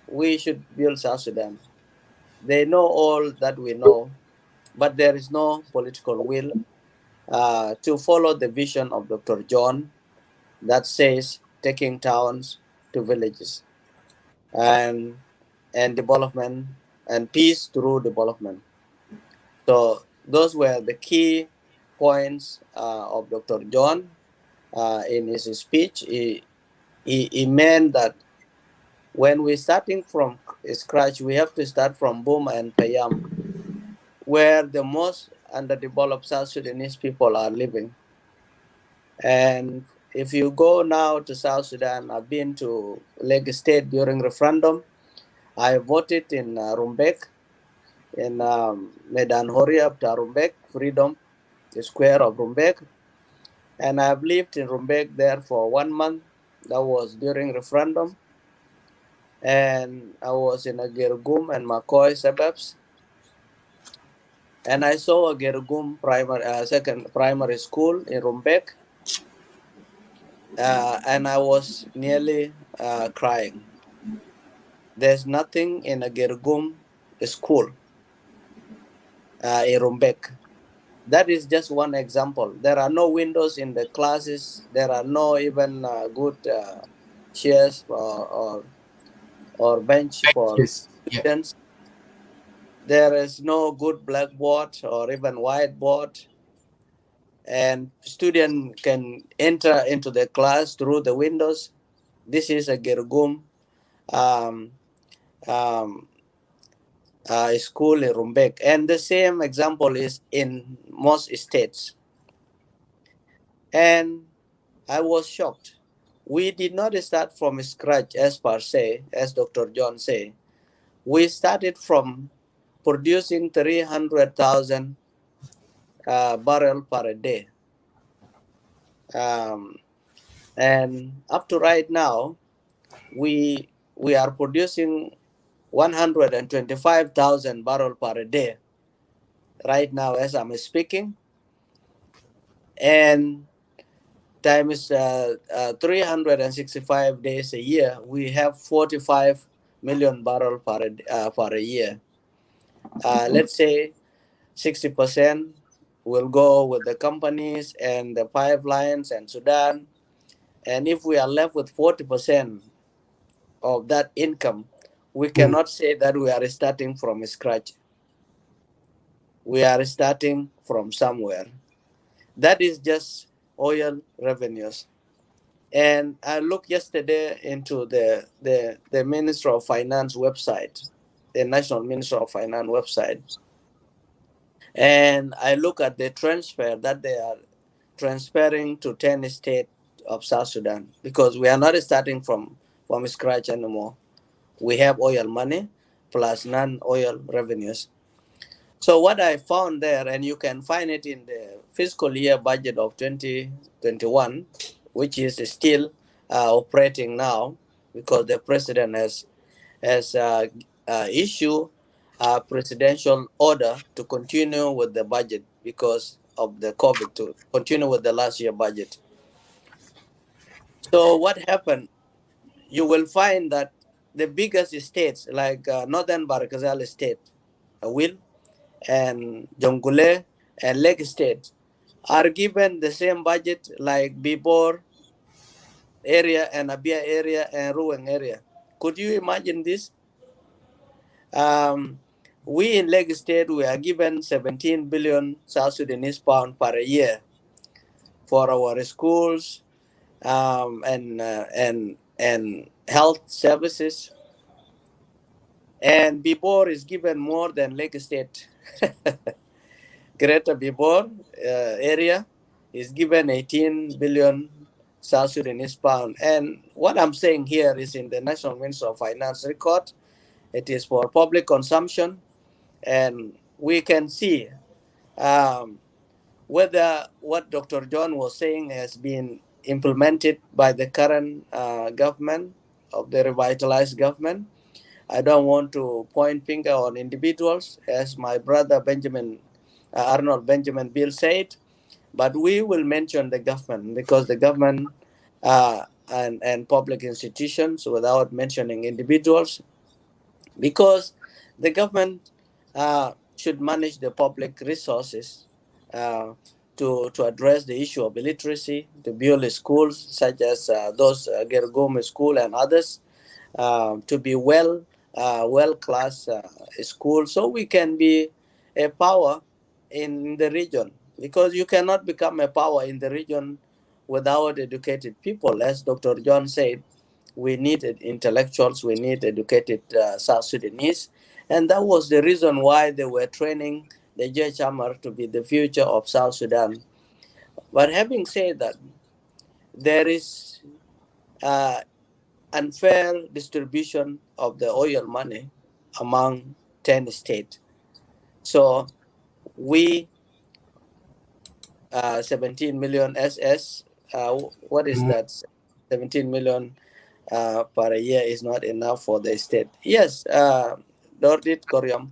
Speaker 8: we should build South Sudan. They know all that we know, but there is no political will to follow the vision of Dr. John that says taking towns to villages and development and peace through development. So those were the key points of Dr. John in his speech. He meant that when we're starting from scratch, we have to start from Boma and Payam, where the most underdeveloped South Sudanese people are living. And if you go now to South Sudan, I've been to Lake State during referendum. I voted in Rumbek, in Medan Horia of Rumbek, Freedom, the square of Rumbek. And I've lived in Rumbek there for 1 month. That was during referendum. And I was in a Gergum and McCoy suburbs. And I saw a Gergum second primary school in Rumbek. And I was nearly crying. There's nothing in a Gergum school in Rumbek. That is just one example. There are no windows in the classes. There are no even good chairs or bench for
Speaker 1: Yes. Yeah.
Speaker 8: students. There is no good blackboard or even whiteboard. And student can enter into the class through the windows. This is a Gergum um, um, school in Rumbek. And the same example is in most states. And I was shocked. We did not start from scratch as per se, as Dr. John said. We started from producing 300,000 barrel per day. And up to right now, we are producing 125,000 barrel per day right now as I'm speaking. And times 365 days a year, we have 45 million barrel per year. Let's say 60% will go with the companies and the pipelines and Sudan. And if we are left with 40% of that income, we cannot say that we are starting from scratch. We are starting from somewhere. That is just oil revenues. And I looked yesterday into the Minister of Finance website, the National Minister of Finance website. And I look at the transfer that they are transferring to 10 states of South Sudan, because we are not starting from scratch anymore. We have oil money plus non-oil revenues. So what I found there, and you can find it in the fiscal year budget of 2021, which is still operating now, because the president has issued a presidential order to continue with the budget because of the COVID, to continue with the last year budget. So what happened? You will find that the biggest states like Northern Barakazal State, Will, and Jongule and Lake State are given the same budget like Bibor area and Abia area and Ruang area. Could you imagine this? We in Lake State, we are given 17 billion South Sudanese pound per year for our schools and health services. And Bibor is given more than Lake State. Greater Bibor area is given 18 billion South Sudanese pound. And what I'm saying here is in the National Ministry of Finance record. It is for public consumption. And we can see whether what Dr. John was saying has been implemented by the current government of the revitalized government. I don't want to point finger on individuals, as my brother Arnold Benjamin Bill said, but we will mention the government, because the government and public institutions, without mentioning individuals, because the government should manage the public resources to address the issue of illiteracy, to build schools such as those Gergome School and others, to be well-class school, so we can be a power in the region, because you cannot become a power in the region without educated people. As Dr. John said, we need intellectuals, we need educated South Sudanese, and that was the reason why they were training the JHMR to be the future of South Sudan. But having said that, there is unfair distribution of the oil money among 10 states. So we 17 million SS. What is that? 17 million per year is not enough for the state. Yes, Dordit Koryam,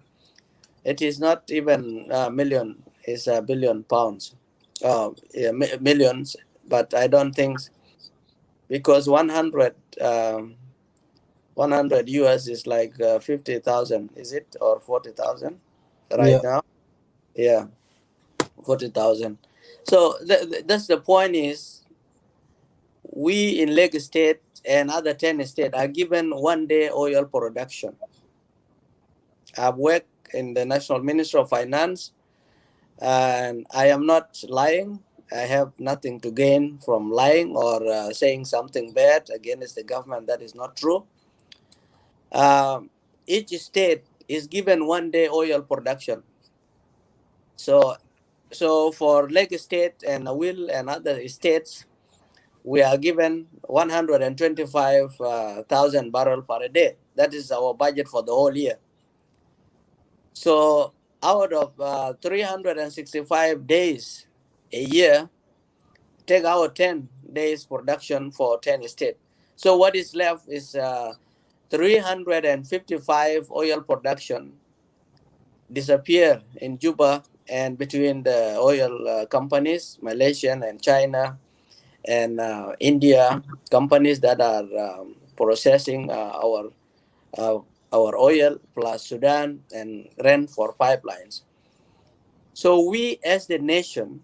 Speaker 8: it is not even a million, it's a billion pounds, yeah, millions, but I don't think, because 100 US is like 50,000, is it, or 40,000 right
Speaker 1: Yeah.
Speaker 8: now? Yeah, 40,000. So that's the point is, we in Lake State and other 10 states are given 1 day oil production. I've worked in the National Ministry of Finance, and I am not lying. I have nothing to gain from lying or saying something bad against the government. That is not true. Each state is given 1 day oil production. So for Lake State and Will and other states, we are given 125,000 barrels per day. That is our budget for the whole year. So out of 365 days a year, take out 10 days production for 10 states. So what is left is 355 oil production disappear in Juba and between the oil companies, Malaysian and China and India companies that are processing uh, our oil, plus Sudan and rent for pipelines. So we as the nation,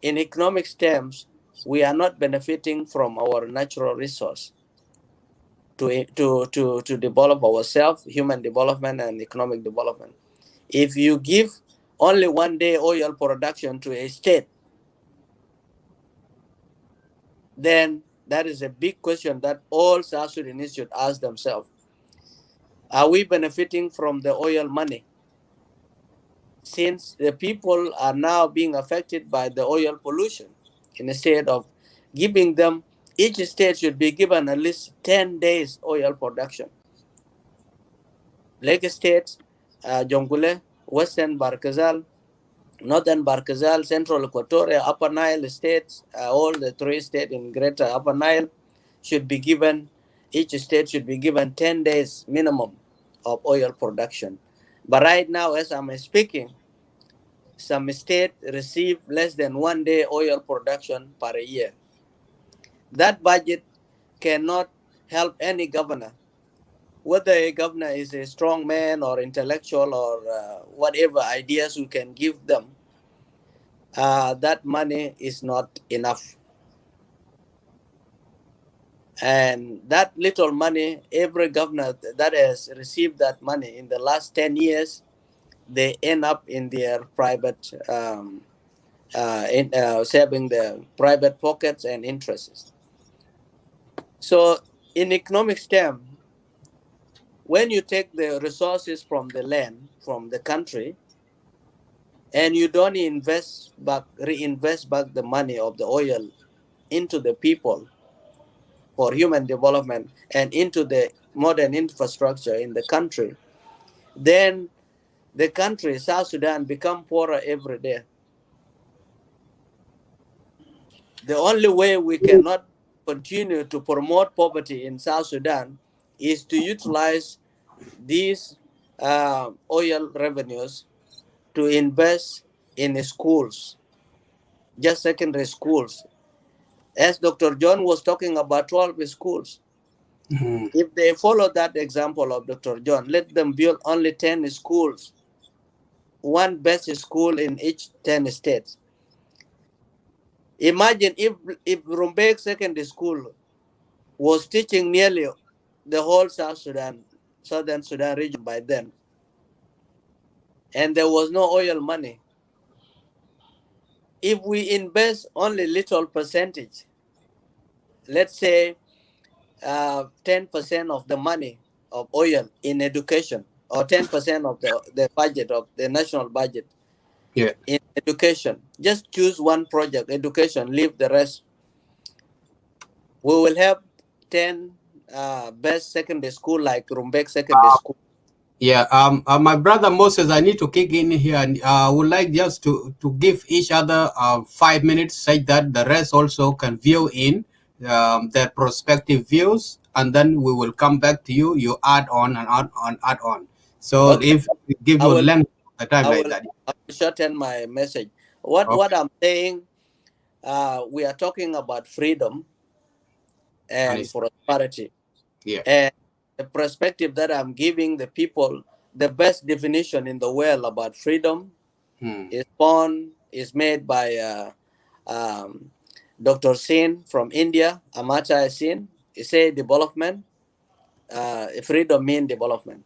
Speaker 8: in economic terms, we are not benefiting from our natural resource to develop ourselves, human development and economic development. If you give only 1 day oil production to a state, then that is a big question that all South Sudanese should ask themselves. Are we benefiting from the oil money? Since the people are now being affected by the oil pollution, instead of giving them, each state should be given at least 10 days oil production. Lake State, Jongule, Western Barkazal, Northern Barkazal, Central Equatoria, Upper Nile states, all the 3 states in Greater Upper Nile should be given, each state should be given 10 days minimum of oil production. But right now, as I'm speaking, some states receive less than 1 day oil production per year. That budget cannot help any governor, whether a governor is a strong man or intellectual or whatever ideas we can give them. That money is not enough. And that little money, every governor that has received that money in the last 10 years, they end up in their private, saving the private pockets and interests. So in economic terms, when you take the resources from the land, from the country, and you don't reinvest back the money of the oil into the people for human development and into the modern infrastructure in the country, then the country, South Sudan, become poorer every day. The only way we cannot continue to promote poverty in South Sudan is to utilize these oil revenues to invest in schools, just secondary schools. As Dr. John was talking about 12 schools, if they follow that example of Dr. John, let them build only 10 schools, one best school in each 10 states. Imagine if Rumbek Secondary School was teaching nearly the whole Southern Sudan region by then, and there was no oil money. If we invest only little percentage, let's say 10% of the money of oil in education, or 10% of the budget of the national budget
Speaker 1: Yeah.
Speaker 8: in education, just choose one project, education, leave the rest. We will have 10 best secondary school like Rumbek Secondary School.
Speaker 1: Yeah, my brother Moses, I need to kick in here, and I would like just to give each other 5 minutes, such that the rest also can view in their prospective views, and then we will come back to you. You add on and add on. So
Speaker 8: Okay,
Speaker 1: if we give
Speaker 8: I
Speaker 1: you
Speaker 8: will
Speaker 1: length of the time
Speaker 8: I
Speaker 1: like
Speaker 8: will,
Speaker 1: that.
Speaker 8: I will shorten my message. What
Speaker 1: Okay,
Speaker 8: I'm saying, we are talking about freedom
Speaker 1: and
Speaker 8: and
Speaker 1: it's
Speaker 8: prosperity.
Speaker 1: yeah.
Speaker 8: And the perspective that I'm giving the people, the best definition in the world about freedom
Speaker 1: Hmm.
Speaker 8: is made by um, Dr. Sin from India, Amartya Sin. He said development, freedom means development.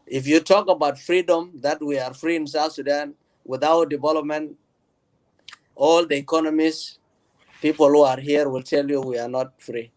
Speaker 8: If you talk about freedom, that we are free in South Sudan, without development, all the economists, people who are here will tell you we are not free.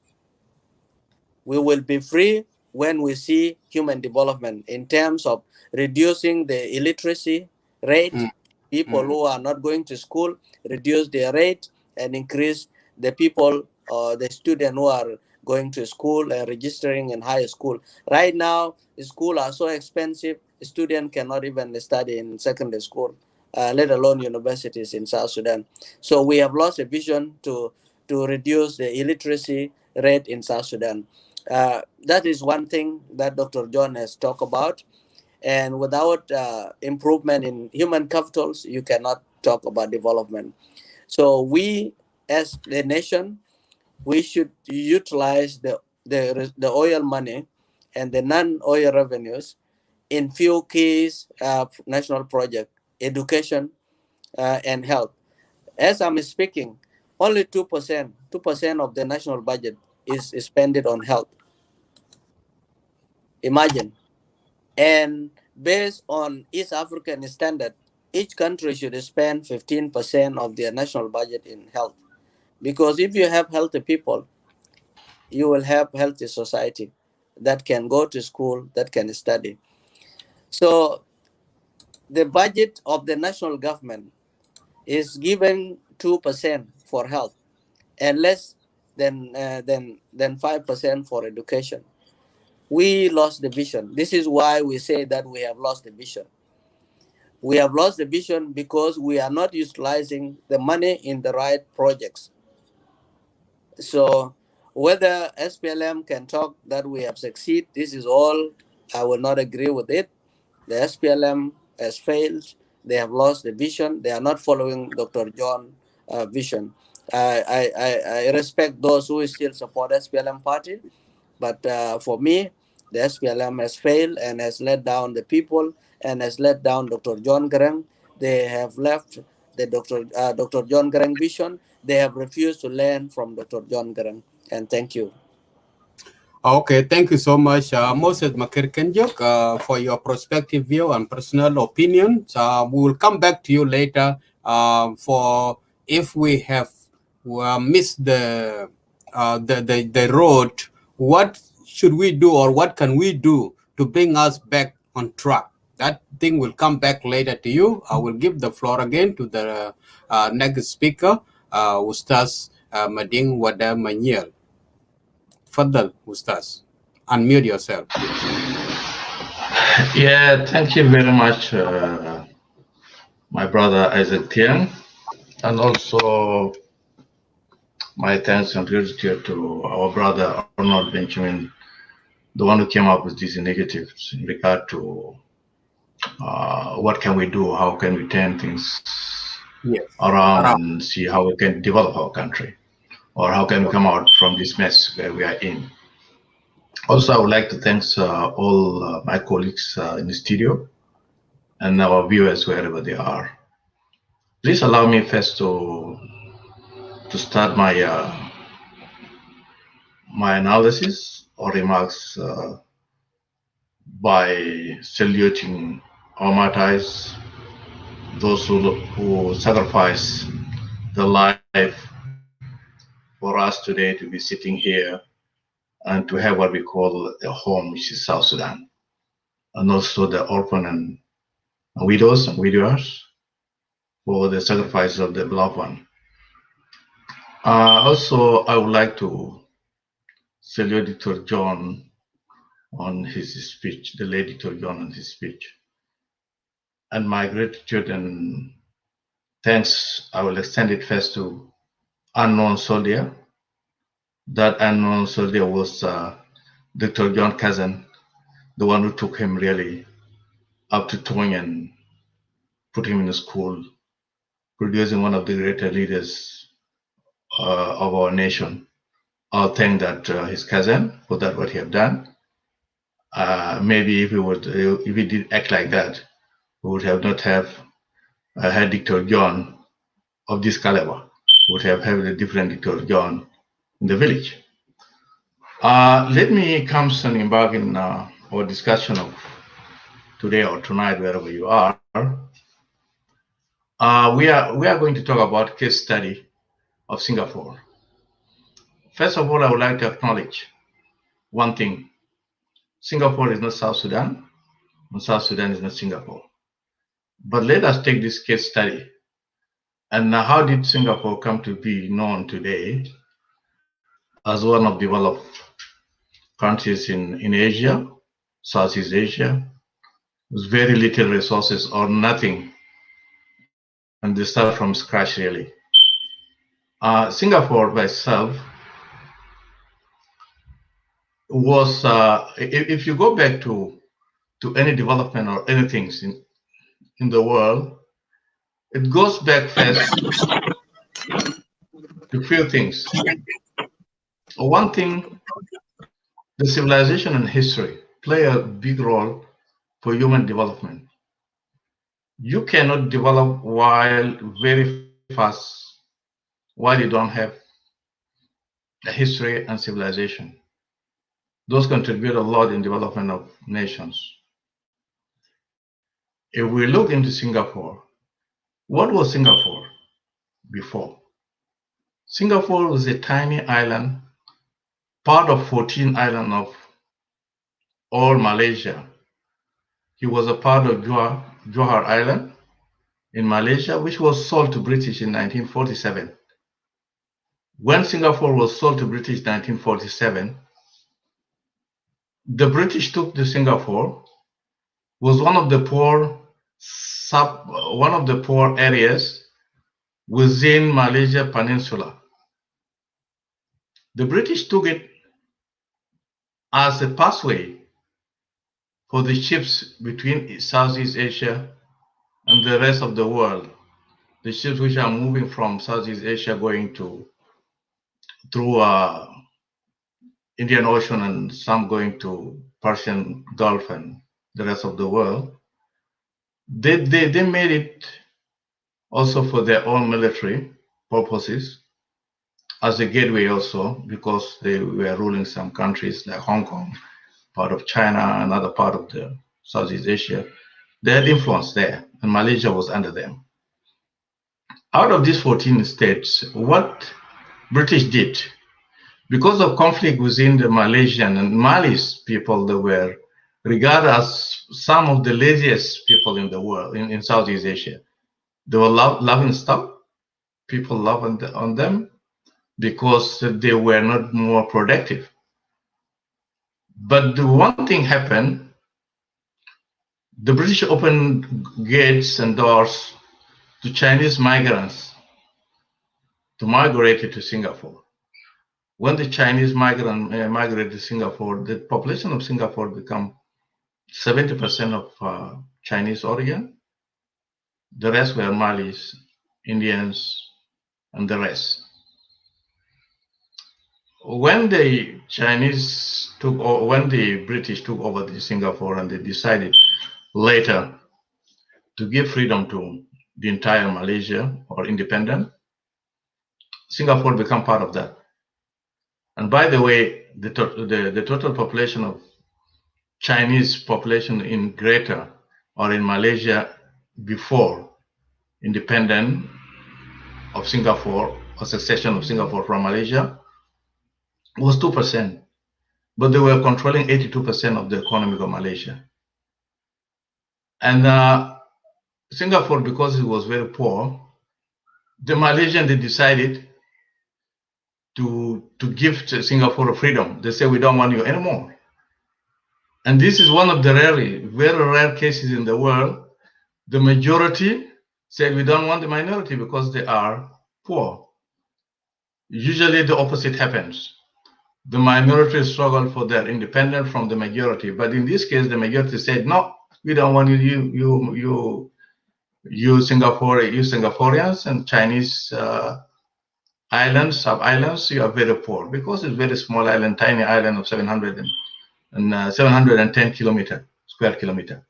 Speaker 8: We will be free when we see human development in terms of reducing the illiteracy rate.
Speaker 1: Hmm.
Speaker 8: People
Speaker 1: Hmm.
Speaker 8: who are not going to school, reduce their rate and increase the people, the students who are going to school and registering in high school. Right now, schools are so expensive, students cannot even study in secondary school, let alone universities in South Sudan. So we have lost a vision to reduce the illiteracy rate in South Sudan. That is one thing that Dr. John has talked about. And without improvement in human capitals, you cannot talk about development. So we, as a nation, we should utilize the oil money and the non-oil revenues in few keys national project: education and health. As I'm speaking, only 2% of the national budget is spent on health. Imagine. And based on East African standard, each country should spend 15% of their national budget in health. Because if you have healthy people, you will have healthy society that can go to school, that can study. So the budget of the national government is given 2% for health and less than 5% for education. We lost the vision. This is why we say that we have lost the vision. We have lost the vision because we are not utilizing the money in the right projects. So whether SPLM can talk that we have succeeded, this is all, I will not agree with it. The SPLM has failed. They have lost the vision. They are not following Dr. John vision. I respect those who still support SPLM party, but for me, the SPLM has failed and has let down the people and has let down Dr. John Garang. They have left the Dr. John Garang vision. They have refused to learn from Dr. John Garang. And thank you.
Speaker 1: Okay, thank you so much, Moses Makirkenjuk, for your perspective view and personal opinions. We will come back to you later for if we have missed the road. What should we do, or what can we do to bring us back on track? That thing will come back later to you. I will give the floor again to the next speaker, Ustaz Mading Wada Manyel. Fadal, Ustaz. Unmute yourself, please.
Speaker 3: Yeah, thank you very much, my brother Isaac Tiang, and also my thanks and gratitude to our brother Arnold Benjamin, the one who came up with these initiatives in regard to what can we do, how can we turn things
Speaker 1: Yes.
Speaker 3: around
Speaker 1: Around.
Speaker 3: and see how we can develop our country, or how can we come out from this mess where we are in. Also, I would like to thank all my colleagues in the studio and our viewers wherever they are. Please allow me first to start my analysis or remarks by saluting our martyrs, those who sacrifice their life for us today to be sitting here and to have what we call a home, which is South Sudan, and also the orphan and widows and widowers for the sacrifice of the beloved one. Also, I would like to salute Dr. John on his speech, the late Dr. John on his speech. And my gratitude and thanks, I will extend it first to Unknown Soldier. That Unknown Soldier was Dr. John Cousin, the one who took him really up to Tong and put him in a school, producing one of the greater leaders of our nation. I'll thank that his cousin for that what he have done. Maybe if he did act like that, we would have not have had Dr. John of this caliber. We would have had a different Dr. John in the village. Let me come and embark in our discussion of today or tonight, wherever you are. We are going to talk about case study of Singapore. First of all, I would like to acknowledge one thing. Singapore is not South Sudan, and South Sudan is not Singapore. But let us take this case study. And how did Singapore come to be known today as one of developed countries in Asia, Southeast Asia, with very little resources or nothing, and they start from scratch really. Singapore by itself was, if you go back to any development or anything in the world, it goes back first to few things. One thing, the civilization and history play a big role for human development. You cannot develop while very fast, while you don't have a history and civilization. Those contribute a lot in development of nations. If we look into Singapore, what was Singapore before? Singapore was a tiny island, part of 14 islands of all Malaysia. It was a part of Johor Island in Malaysia, which was sold to British in 1947. When Singapore was sold to British in 1947, the British took to Singapore was one of the poor areas within Malaysia Peninsula. The British took it as a pathway for the ships between Southeast Asia and the rest of the world. The ships which are moving from Southeast Asia going through Indian Ocean and some going to Persian Gulf and the rest of the world. They made it also for their own military purposes as a gateway also, because they were ruling some countries like Hong Kong, part of China, another part of the Southeast Asia. They had influence there, and Malaysia was under them. Out of these 14 states, what British did, because of conflict within the Malaysian and Malis people, they were regarded as some of the laziest people in the world, in Southeast Asia. They were loving stuff. People loved on them because they were not more productive. But the one thing happened, the British opened gates and doors to Chinese migrants to migrate to Singapore. When the Chinese migrated to Singapore, the population of Singapore became 70% of Chinese origin. The rest were Malis, Indians, and the rest. When the British took over the Singapore, and they decided later to give freedom to the entire Malaysia or independent, Singapore became part of that. And by the way, the total population of Chinese population in Greater or in Malaysia before independence of Singapore or secession of Singapore from Malaysia was 2%, but they were controlling 82% of the economy of Malaysia. And Singapore, because it was very poor, the Malaysians, they decided to give to Singapore freedom. They say we don't want you anymore. And this is one of the very rare cases in the world. The majority said we don't want the minority because they are poor. Usually the opposite happens. The minority struggle for their independence from the majority. But in this case, the majority said, no, we don't want you Singaporeans and Chinese islands, sub-islands, you are very poor because it's very small island, tiny island of 710 square kilometer.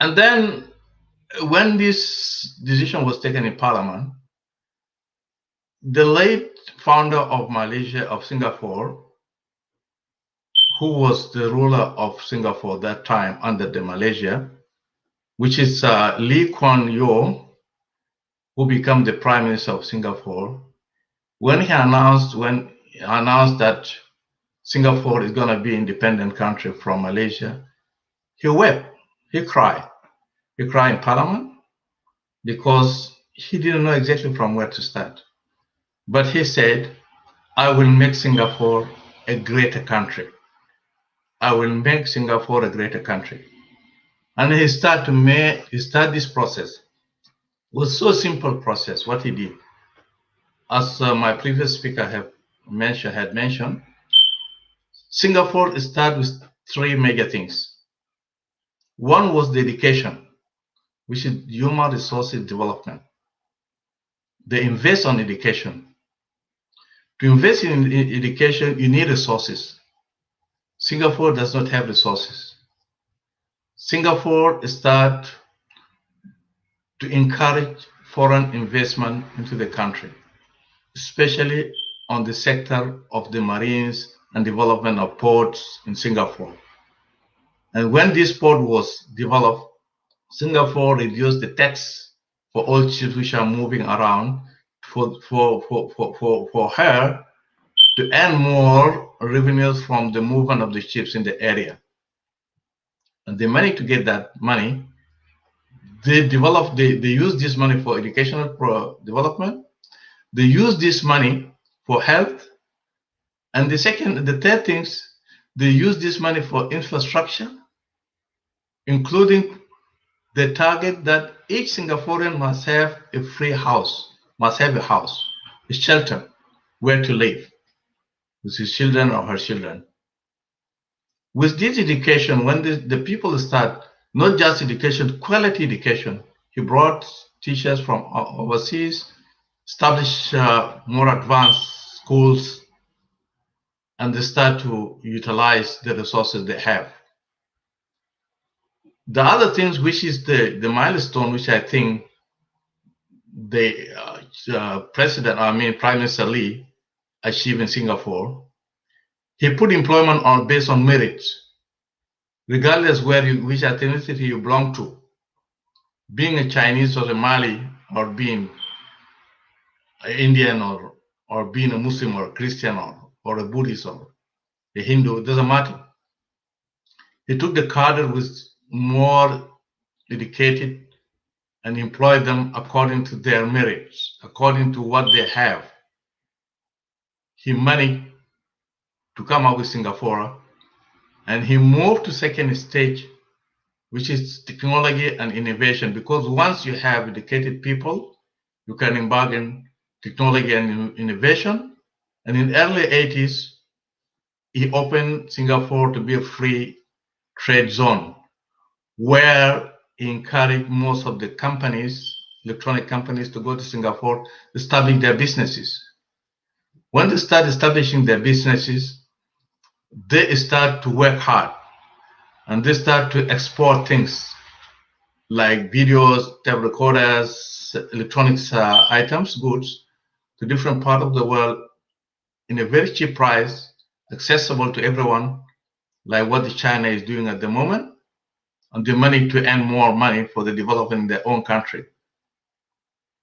Speaker 3: And then when this decision was taken in Parliament, the late founder of Singapore, who was the ruler of Singapore that time under the Malaysia, which is Lee Kuan Yew, who became the Prime Minister of Singapore, when he announced that Singapore is going to be an independent country from Malaysia, he wept, he cried. He cried in Parliament because he didn't know exactly from where to start. But he said, I will make Singapore a greater country. I will make Singapore a greater country. And he started this process. It was so simple process, what he did. As my previous speaker had mentioned, Singapore started with three major things. One was the education, which is human resources development. They invest on education. To invest in education, you need resources. Singapore does not have resources. Singapore started to encourage foreign investment into the country, especially on the sector of the marines and development of ports in Singapore. And when this port was developed, Singapore reduced the tax for all ships which are moving around for her to earn more revenues from the movement of the ships in the area. And they managed to get that money. They use this money for educational development. They use this money for health. And the third things, they use this money for infrastructure, including the target that each Singaporean must have a free house, must have a house, a shelter, where to live with his children or her children. With this education, when the people start, not just education, quality education, he brought teachers from overseas, established more advanced schools, and they start to utilize the resources they have. The other things, which is the milestone, which I think the Prime Minister Lee achieved in Singapore, he put employment based on merit, regardless which ethnicity you belong to, being a Chinese or a Mali, or being an Indian, or being a Muslim or a Christian, or a Buddhist or a Hindu, it doesn't matter. He took the cadre with more educated and employed them according to their merits, according to what they have. He managed to come up with Singapore, and he moved to second stage, which is technology and innovation, because once you have educated people, you can embark in technology and innovation. And in the early 80s, he opened Singapore to be a free trade zone, where he encouraged most of the companies, electronic companies, to go to Singapore, establish their businesses. When they start establishing their businesses, they start to work hard, and they start to export things like videos, tape recorders, electronics items, goods, to different parts of the world in a very cheap price, accessible to everyone, like what China is doing at the moment, and the money to earn more money for the development in their own country.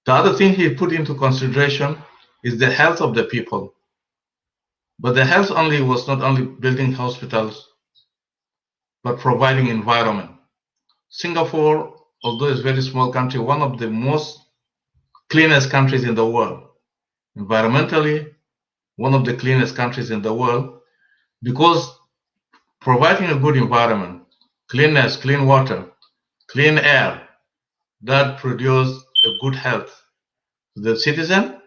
Speaker 3: The other thing he put into consideration is the health of the people. But the health was not only building hospitals, but providing environment. Singapore, although it's a very small country, one of the most cleanest countries in the world. environmentally, one of the cleanest countries in the world, because providing a good environment, cleanness, clean water, clean air, that produce a good health to the citizen,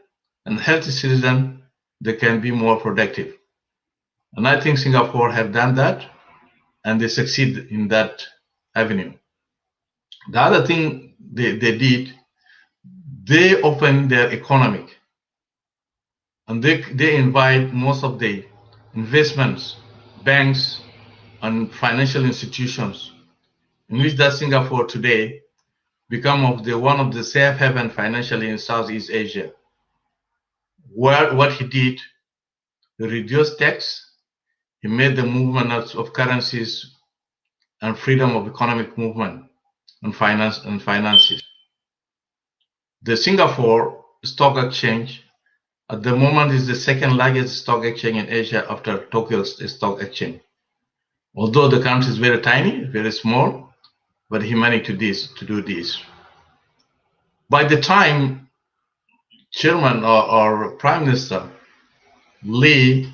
Speaker 3: and healthy citizen, they can be more productive. And I think Singapore have done that, and they succeed in that avenue. The other thing they did, they opened their economic, and they invite most of the investments, banks, and financial institutions, in which that Singapore today become one of the safe haven financially in Southeast Asia. Where what he did, he reduced tax, he made the movement of currencies and freedom of economic movement and finances. The Singapore Stock Exchange at the moment is the second largest stock exchange in Asia after Tokyo Stock Exchange. Although the country is very tiny, very small, but he managed to do this. By the time Chairman or Prime Minister Lee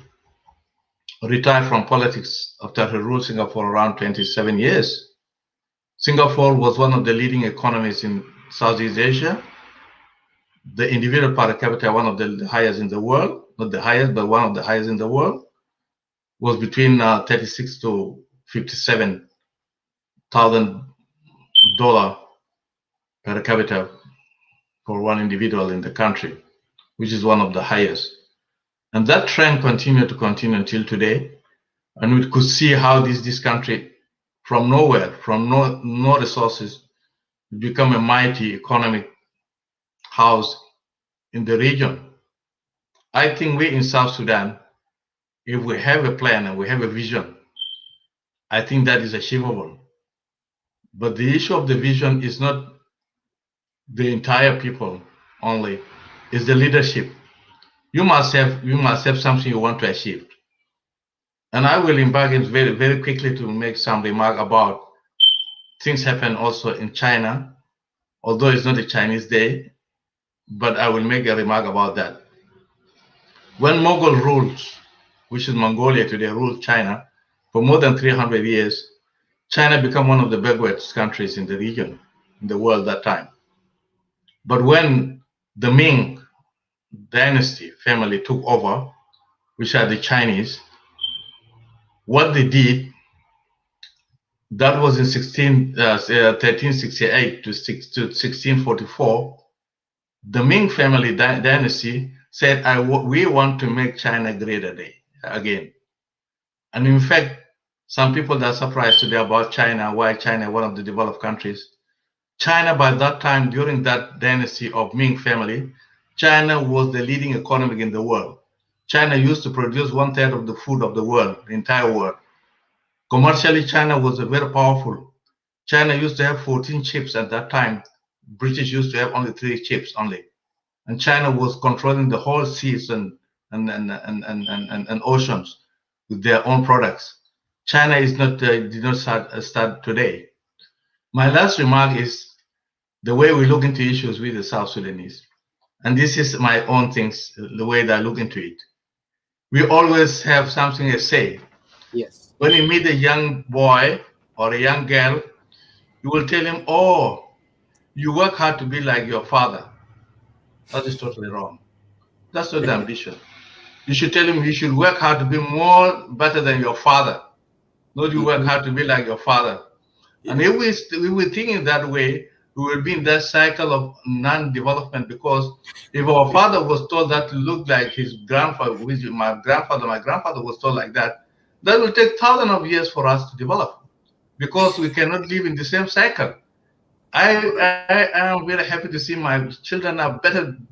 Speaker 3: retired from politics after he ruled Singapore around 27 years, Singapore was one of the leading economies in Southeast Asia. The individual per capita, one of the highest in the world, not the highest, but one of the highest in the world, was between 36 to $57,000 per capita for one individual in the country, which is one of the highest. And that trend continued until today. And we could see how this country, from nowhere, from no resources, become a mighty economic house in the region. I think we in South Sudan, if we have a plan and we have a vision, I think that is achievable. But the issue of the vision is not the entire people only, it's the leadership. You must have something you want to achieve. And I will embark very, very quickly to make some remark about things happen also in China, although it's not a Chinese day, but I will make a remark about that. When Mughal rules, which is Mongolia today, ruled China for more than 300 years, China became one of the backward countries in the region, in the world that time. But when the Ming dynasty family took over, which are the Chinese, what they did, that was in 1368 to 1644, the Ming family dynasty said, we want to make China great again. And in fact, some people that are surprised today about China, why China, one of the developed countries. China, by that time, during that dynasty of Ming family, China was the leading economy in the world. China used to produce 1/3 of the food of the world, the entire world. Commercially, China was very powerful. China used to have 14 ships at that time. British used to have only 3 ships only. And China was controlling the whole seas and oceans with their own products. China did not start today. My last remark is the way we look into issues with the South Sudanese. And this is my own things, the way that I look into it. We always have something to say.
Speaker 1: Yes.
Speaker 3: When you meet a young boy or a young girl, you will tell him, oh, you work hard to be like your father. That is totally wrong. That's not the ambition. You should tell him you should work hard to be better than your father. Not you work hard to be like your father. Yes. And if we think in that way, we will be in that cycle of non-development, because if our father was told that to look like his grandfather, my grandfather was told like that will take thousands of years for us to develop, because we cannot live in the same cycle. I am very happy to see my children are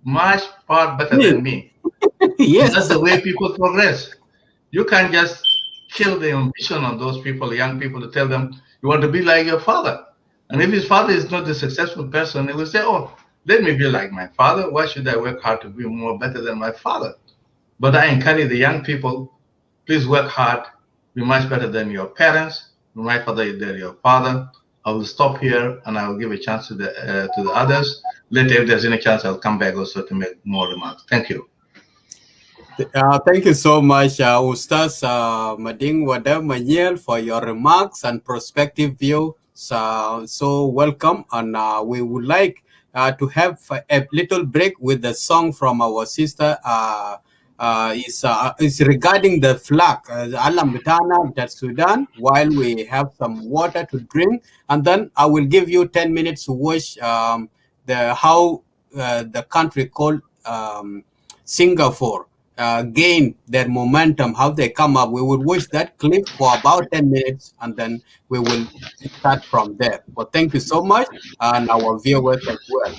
Speaker 3: much far better than me. Yes. And that's the way people progress. You can't just kill the ambition on those people, young people, to tell them you want to be like your father. And if his father is not a successful person, they will say, oh, let me be like my father. Why should I work hard to be better than my father? But I encourage the young people, please work hard, be much better than your parents, be much better than your father. I will stop here and I will give a chance to the others. Later, if there's any chance, I'll come back also to make more remarks. Thank you.
Speaker 1: Thank you so much, Ustaz Mading Wada Manyel, for your remarks and prospective view. So welcome, and we would like to have a little break with the song from our sister. Is regarding the flag, Alam Bitana, that Sudan, while we have some water to drink, and then I will give you 10 minutes to watch the how the country called Singapore gain their momentum, how they come up. We will watch that clip for about 10 minutes and then we will start from there. Well, thank you so much, and our viewers as well.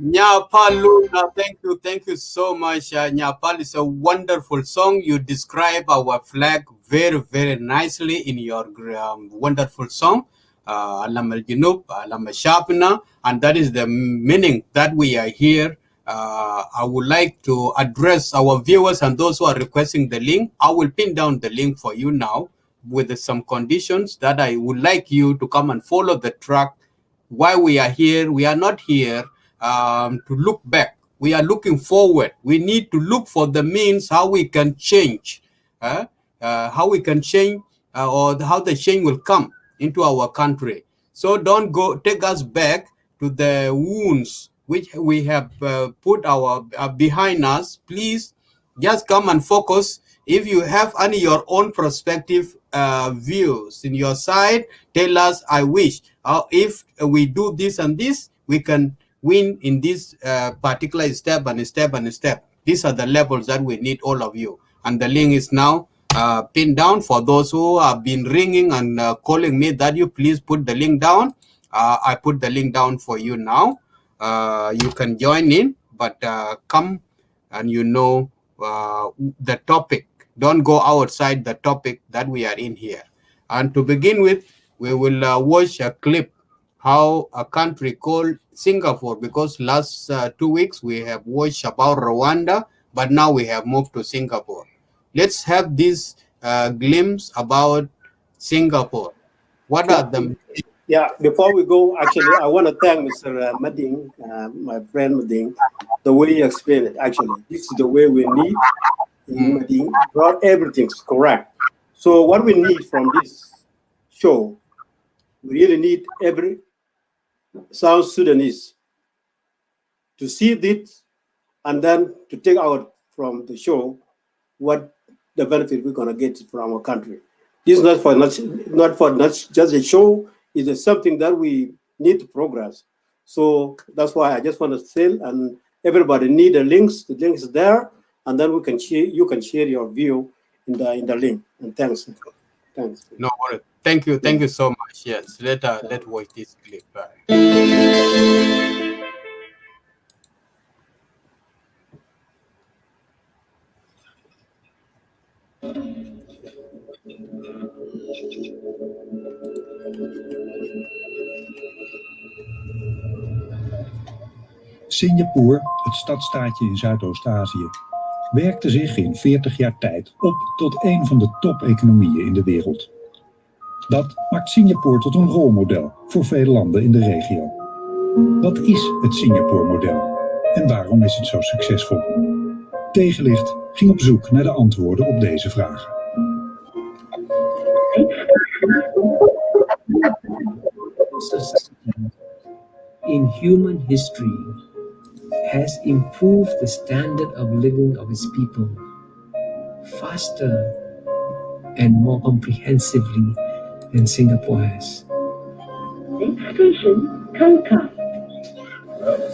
Speaker 1: Nyapal Luna, thank you so much. Nyapal is a wonderful song. You describe our flag very, very nicely in your wonderful song. Alam al Junub, Alam al Shabna, and that is the meaning that we are here. I would like to address our viewers and those who are requesting the link. I will pin down the link for you now with some conditions that I would like you to come and follow the track. Why we are here? We are not here to look back. We are looking forward. We need to look for the means how we can change, how we can change, or how the change will come into our country. So don't go take us back to the wounds which we have put our behind us, please just come and focus. If you have any your own perspective views in your side, tell us. I wish if we do this and this, we can win in this particular step and step and step. These are the levels that we need all of you. And the link is now pinned down. For those who have been ringing and calling me that you please put the link down. I put the link down for you now. You can join in, but come and the topic. Don't go outside the topic that we are in here. And to begin with, we will watch a clip how a country called Singapore, because last 2 weeks we have watched about Rwanda, but now we have moved to Singapore. Let's have this glimpse about Singapore. What are the...
Speaker 2: Yeah, before we go, actually, I want to thank Mr. Mading, my friend Mading, the way he explained it. Actually, this is the way we need. Mading brought everything correct. So what we need from this show, we really need every South Sudanese to see this and then to take out from the show what the benefit we're going to get from our country. This is not just a show. It's something that we need to progress. So that's why I just want to say, and everybody need the links. The links is there, and then we can share. You can share your view in the link. And thanks.
Speaker 1: No worries. Thank you so much. Yes, let's watch this clip.
Speaker 9: Singapore, het stadstaatje in Zuidoost-Azië, werkte zich in 40 jaar tijd op tot een van de top-economieën in de wereld. Dat maakt Singapore tot een rolmodel voor veel landen in de regio. Wat is het Singapore-model en waarom is het zo succesvol? Tegenlicht ging op zoek naar de antwoorden op deze vragen.
Speaker 10: In human history has improved the standard of living of its people faster and more comprehensively than Singapore has.
Speaker 11: Next station, Kangkar.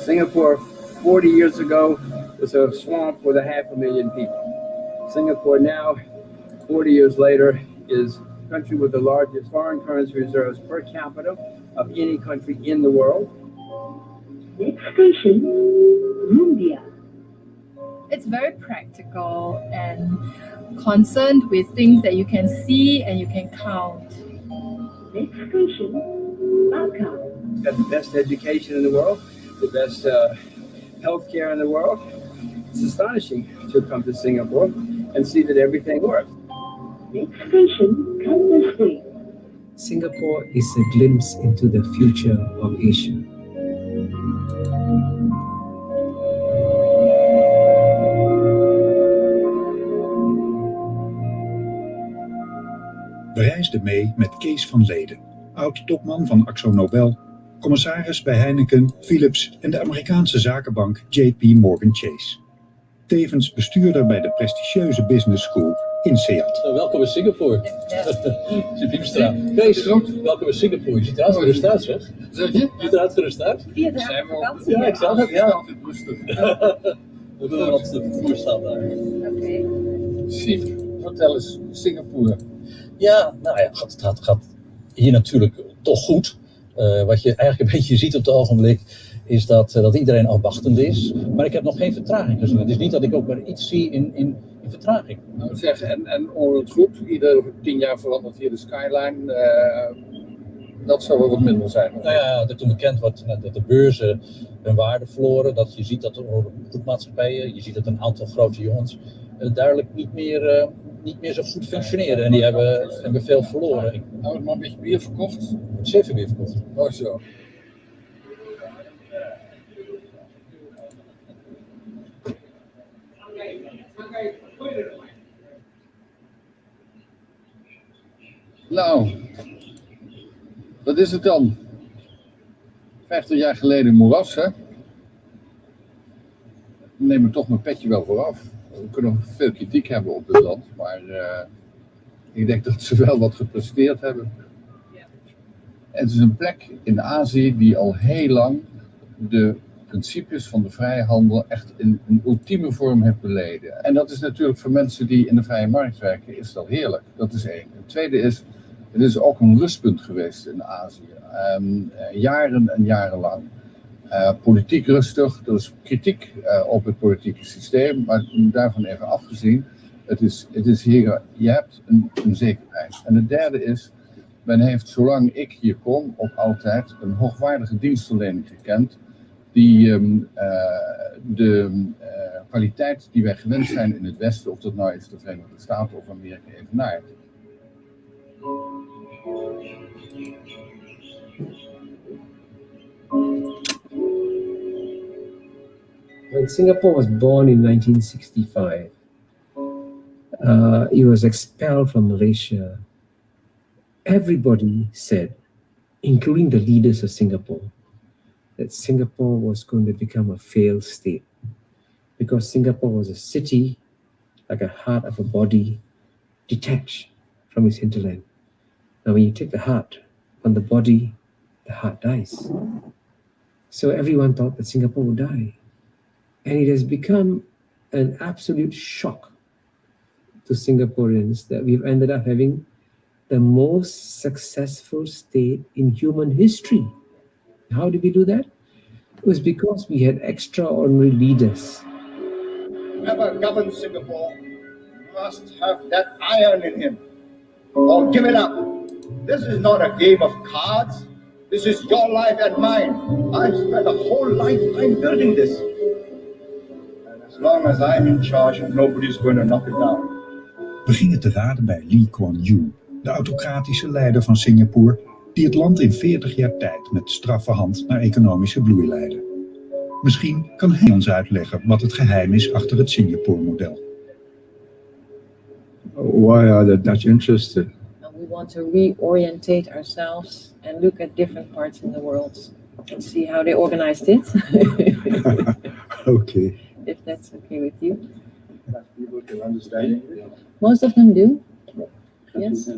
Speaker 12: Singapore 40 years ago was a swamp with 500,000 people. Singapore now, 40 years later, is the country with the largest foreign currency reserves per capita of any country in the world.
Speaker 11: Next station, Rumbia.
Speaker 13: It's very practical and concerned with things that you can see and you can count.
Speaker 11: Next station, Bangkok.
Speaker 12: It's got the best education in the world, the best healthcare in the world. It's astonishing to come to Singapore and see that everything works.
Speaker 11: Next station, Kandahar State.
Speaker 10: Singapore is a glimpse into the future of Asia.
Speaker 9: We reisden mee met Kees van Leden, oud-topman van Akzo Nobel, commissaris bij Heineken, Philips en de Amerikaanse zakenbank JP Morgan Chase. Tevens bestuurder bij de prestigieuze Business School in Seattle.
Speaker 14: Welkom in Singapore. Sint Piemstra. Kees, welkom in Singapore. Je ziet eruit gerust uit, zeg. Zeg je? Je ziet eruit gerust uit.
Speaker 13: Ja, vakantie.
Speaker 14: Ja, ik zag het, ja. We doen wat de vervoer staat daar.
Speaker 13: Oké.
Speaker 14: Siem, vertel eens, Singapore. Ja, nou ja, het gaat hier natuurlijk toch goed. Wat je eigenlijk een beetje ziet op het ogenblik is dat iedereen afwachtend is. Maar ik heb nog geen vertraging gezien. Het is niet dat ik ook maar iets zie in vertraging.
Speaker 12: Nou zeg, en onroerend goed, ieder 10 jaar verandert hier de skyline. Dat zou wel wat minder zijn.
Speaker 14: Nou ja, dat toen bekend wordt dat de beurzen hun waarde verloren. Dat je ziet dat de goedmaatschappijen, je ziet dat een aantal grote jongens duidelijk niet meer zo goed functioneren. En die hebben veel verloren.
Speaker 12: Nou, het maar een beetje bier verkocht.
Speaker 14: 7 bier verkocht.
Speaker 12: Oh zo. Nou, wat is het dan?
Speaker 15: 50 jaar geleden moeras, hè? Neem ik toch mijn petje wel vooraf. We kunnen nog veel kritiek hebben op het land, maar ik denk dat ze wel wat gepresteerd hebben. Het is een plek in Azië die al heel lang de principes van de vrije handel echt in een ultieme vorm heeft beleden. En dat is natuurlijk voor mensen die in de vrije markt werken, is dat heerlijk. Dat is één. Het tweede is, het is ook een rustpunt geweest in Azië. Jaren en jarenlang. Politiek rustig, er is kritiek op het politieke systeem, maar daarvan even afgezien, het is hier, je hebt een zekerheid. En het derde is, men heeft zolang ik hier kom ook altijd een hoogwaardige dienstverlening gekend, die de kwaliteit die wij gewend zijn in het Westen, of dat nou is de Verenigde Staten of Amerika, evenaart.
Speaker 10: When Singapore was born in 1965, it was expelled from Malaysia. Everybody said, including the leaders of Singapore, that Singapore was going to become a failed state because Singapore was a city, like a heart of a body, detached from its hinterland. Now, when you take the heart from the body, the heart dies. So everyone thought that Singapore would die. And it has become an absolute shock to Singaporeans that we've ended up having the most successful state in human history. How did we do that? It was because we had extraordinary leaders.
Speaker 16: Whoever governs Singapore must have that iron in him, or give it up. This is not a game of cards. This is your life and mine. I've spent a whole lifetime building this. And as long as I'm in charge, nobody's going to knock it down.
Speaker 9: We gingen te raden bij Lee Kuan Yew, de autocratische leider van Singapore, die het land in 40 jaar tijd met straffe hand naar economische bloei leidde. Misschien kan hij ons uitleggen wat het geheim is achter het Singapore-model.
Speaker 17: Why are the Dutch interested?
Speaker 18: We want to reorientate ourselves and look at different parts in the world and see how they organized it.
Speaker 17: Okay.
Speaker 18: If that's okay with you.
Speaker 16: People can understand English.
Speaker 18: Most of them do. Yes.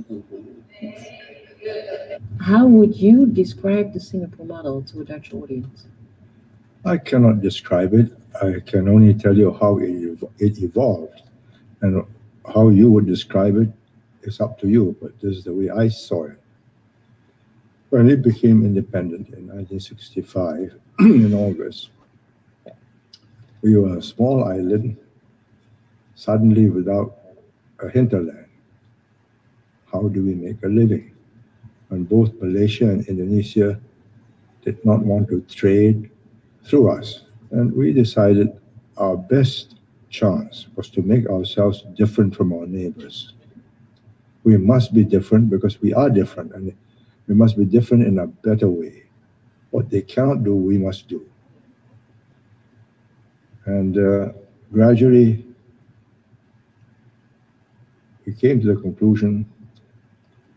Speaker 18: How would you describe the Singapore model to a Dutch audience?
Speaker 17: I cannot describe it. I can only tell you how it evolved. And how you would describe it is up to you, but this is the way I saw it. When it became independent in 1965, in August, we were a small island, suddenly without a hinterland. How do we make a living? When both Malaysia and Indonesia did not want to trade through us. And we decided our best chance was to make ourselves different from our neighbors. We must be different because we are different, and we must be different in a better way. What they cannot do, we must do. And gradually, we came to the conclusion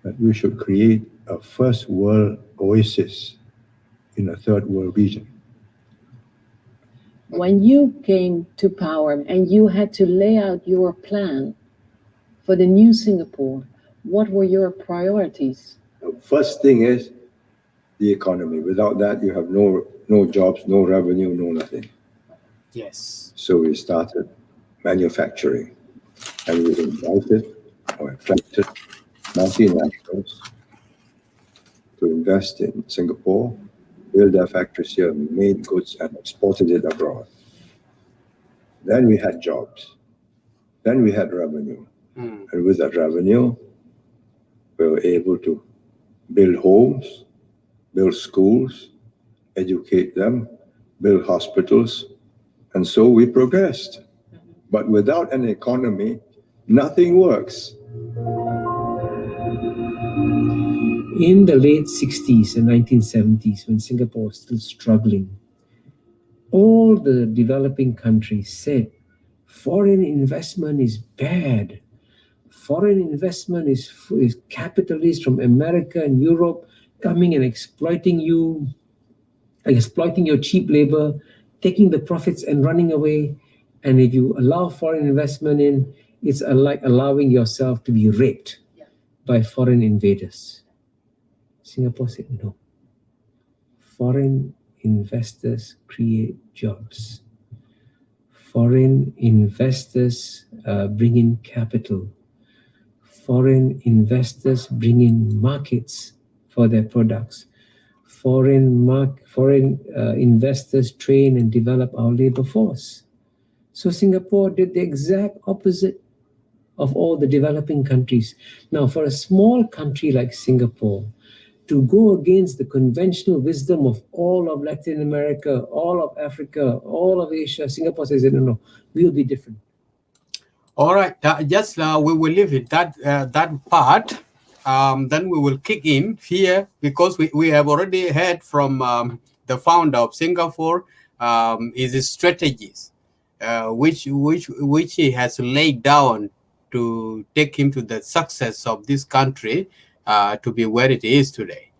Speaker 17: that we should create a first world oasis in a third world region.
Speaker 18: When you came to power and you had to lay out your plan for the new Singapore, what were your priorities?
Speaker 17: The first thing is the economy. Without that, you have no jobs, no revenue, no nothing.
Speaker 1: Yes.
Speaker 17: So we started manufacturing, and we invited or attracted multinationals to invest in Singapore, build their factories here, made goods and exported it abroad. Then we had jobs. Then we had revenue. And with that revenue, we were able to build homes, build schools, educate them, build hospitals, and so we progressed. But without an economy, nothing works.
Speaker 10: In the late 60s and 1970s, when Singapore was still struggling, all the developing countries said, foreign investment is bad. Foreign investment is capitalists from America and Europe coming and exploiting you. exploiting your cheap labor, taking the profits and running away. And if you allow foreign investment in, it's like allowing yourself to be raped by foreign invaders. Singapore said no. Foreign investors create jobs. Foreign investors bring in capital. Foreign investors bring in markets for their products. Foreign investors train and develop our labor force. So Singapore did the exact opposite of all the developing countries. Now, for a small country like Singapore, to go against the conventional wisdom of all of Latin America, all of Africa, all of Asia, Singapore says, no, we'll be different.
Speaker 1: All right, just we will leave it that part. Then we will kick in here because we have already heard from the founder of Singapore his strategies, which he has laid down to take him to the success of this country to be where it is today.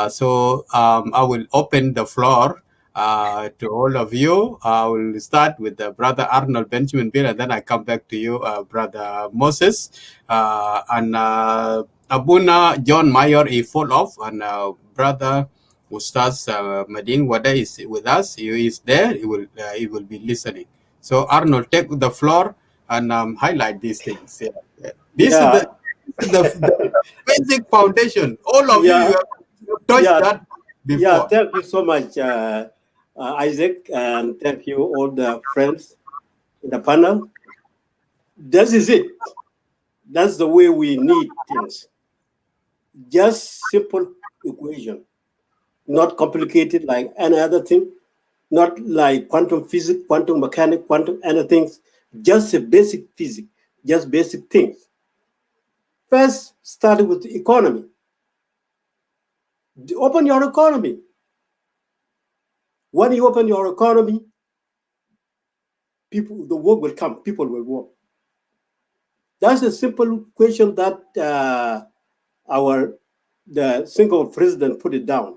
Speaker 1: So I will open the floor to all of you. I will start with Brother Arnold Benjamin Bill, and then I come back to you, Brother Moses. And Abuna John Mayor, he fall off, and Brother Ustaz Madin Wada is with us. He is there. He will be listening. So Arnold, take the floor and highlight these things. Yeah. This is the basic foundation. All of you have touched that before.
Speaker 2: Yeah, thank you so much, Isaac, and thank you all the friends in the panel. This is it. That's the way we need things. Just simple equation, not complicated like any other thing, not like quantum physics, quantum mechanics, quantum anything. Just a basic physics, just basic things. First, start with the economy. Open your economy. When you open your economy, the work will come, people will work. That's a simple question that the Singapore president put it down.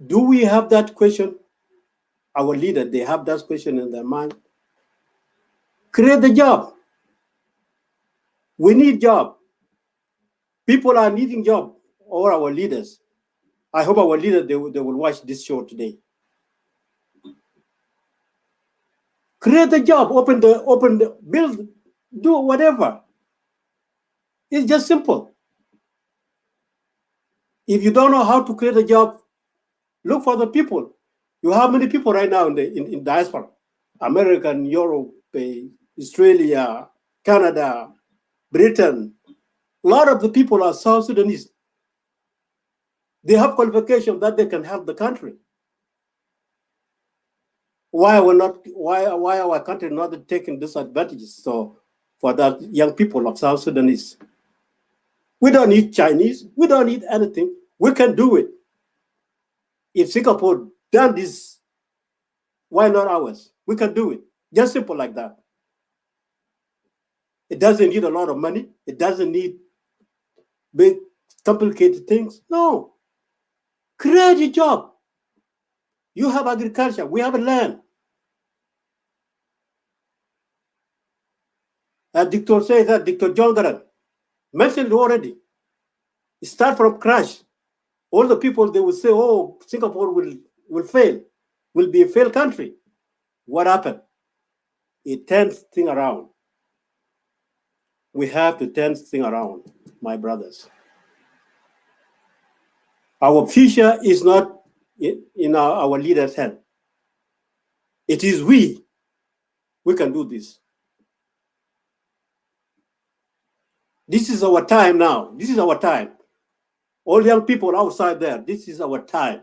Speaker 2: Do we have that question? Our leader, they have that question in their mind. Create the job. We need job. People are needing job, all our leaders. I hope our leaders, they will watch this show today. Create the job, open the build, do whatever. It's just simple. If you don't know how to create a job, look for the people. You have many people right now in diaspora. American, Europe, Australia, Canada, Britain. A lot of the people are South Sudanese. They have qualification that they can help the country. Why our country not taking disadvantages? So for that young people of South Sudanese, we don't need Chinese. We don't need anything. We can do it. If Singapore done this, why not ours? We can do it. Just simple like that. It doesn't need a lot of money. It doesn't need big, complicated things. No. Create a job. You have agriculture. We have a land. Dictor says that, Dictor John Garang mentioned it already. Start from crash. All the people, they will say, oh, Singapore will fail, will be a failed country. What happened? It turns things around. We have to turn things around, my brothers. Our future is not in our leaders' hand. It is we. We can do this. This is our time now. This is our time. All young people outside there, this is our time.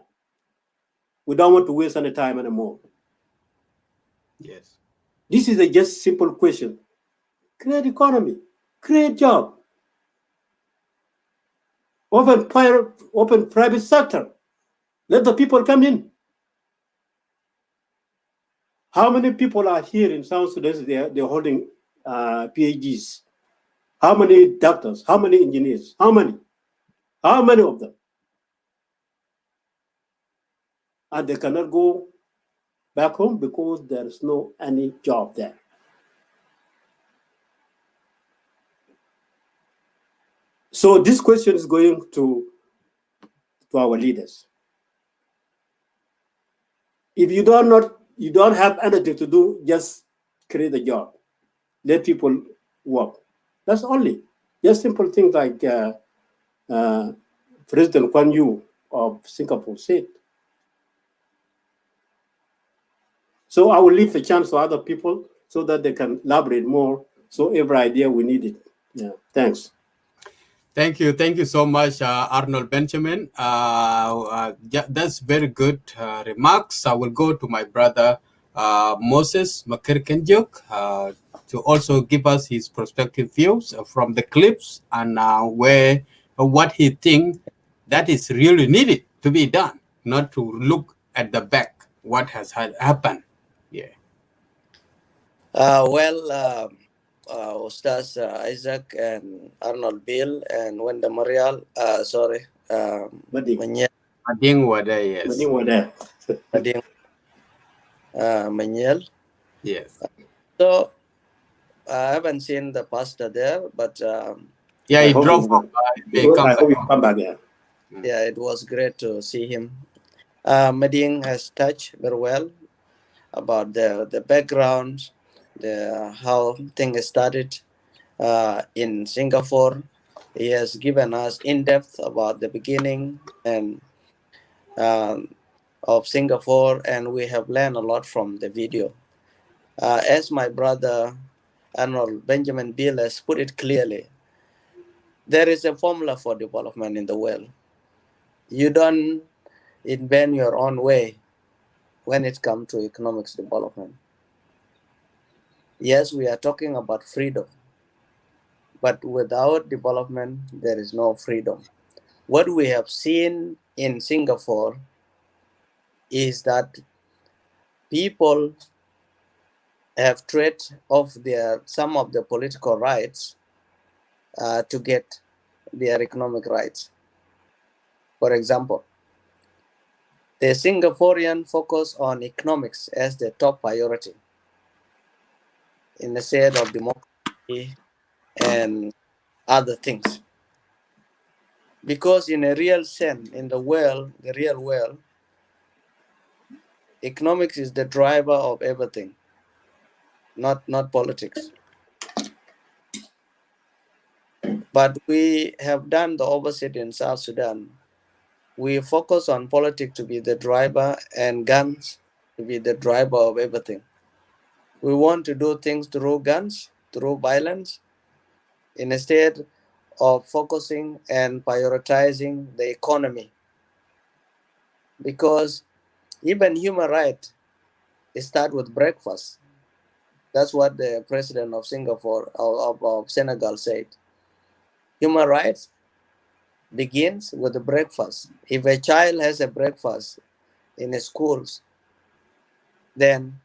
Speaker 2: We don't want to waste any time anymore.
Speaker 1: Yes.
Speaker 2: This is a just simple question. Create economy, create job. Open private sector. Let the people come in. How many people are here in South Sudan? They're holding PhDs. How many doctors? How many engineers? How many? How many of them? and they cannot go back home because there is no any job there. So this question is going to our leaders. If you don't have anything to do, just create a job. Let people work. That's only. Just simple things like President Kwan Yu of Singapore said. So I will leave a chance to other people so that they can elaborate more. So every idea we need it. Yeah, thanks.
Speaker 1: Thank you so much, Arnold Benjamin. That's very good remarks. I will go to my brother Moses Makirkenjuk to also give us his perspective views from the clips and what he thinks that is really needed to be done, not to look at the back what has happened. Yeah.
Speaker 8: Ustaz Isaac and Arnold Bill and Wenda Marial,
Speaker 1: Mading Wada, yes.
Speaker 2: Mading Wada.
Speaker 8: Mading Manyel.
Speaker 1: Yes.
Speaker 8: So I haven't seen the pastor there, but
Speaker 1: yeah, he drove off.
Speaker 2: I hope he come back there.
Speaker 8: Yeah, it was great to see him. Mading has touched very well about the background, how things started in Singapore. He has given us in-depth about the beginning and of Singapore, and we have learned a lot from the video. As my brother Arnold Benjamin Bill has put it clearly, there is a formula for development in the world. You don't invent your own way when it comes to economics development. Yes, we are talking about freedom, but without development, there is no freedom. What we have seen in Singapore is that people have traded off some of the political rights to get their economic rights. For example, the Singaporean focus on economics as the top priority in the state of democracy and other things. Because in a real sense, in the world, the real world, economics is the driver of everything, not politics. But we have done the opposite in South Sudan. We focus on politics to be the driver and guns to be the driver of everything. We want to do things through guns, through violence, instead of focusing and prioritizing the economy. Because even human rights start with breakfast. That's what the president of Singapore, of Senegal said. Human rights begins with the breakfast. If a child has a breakfast in the schools, then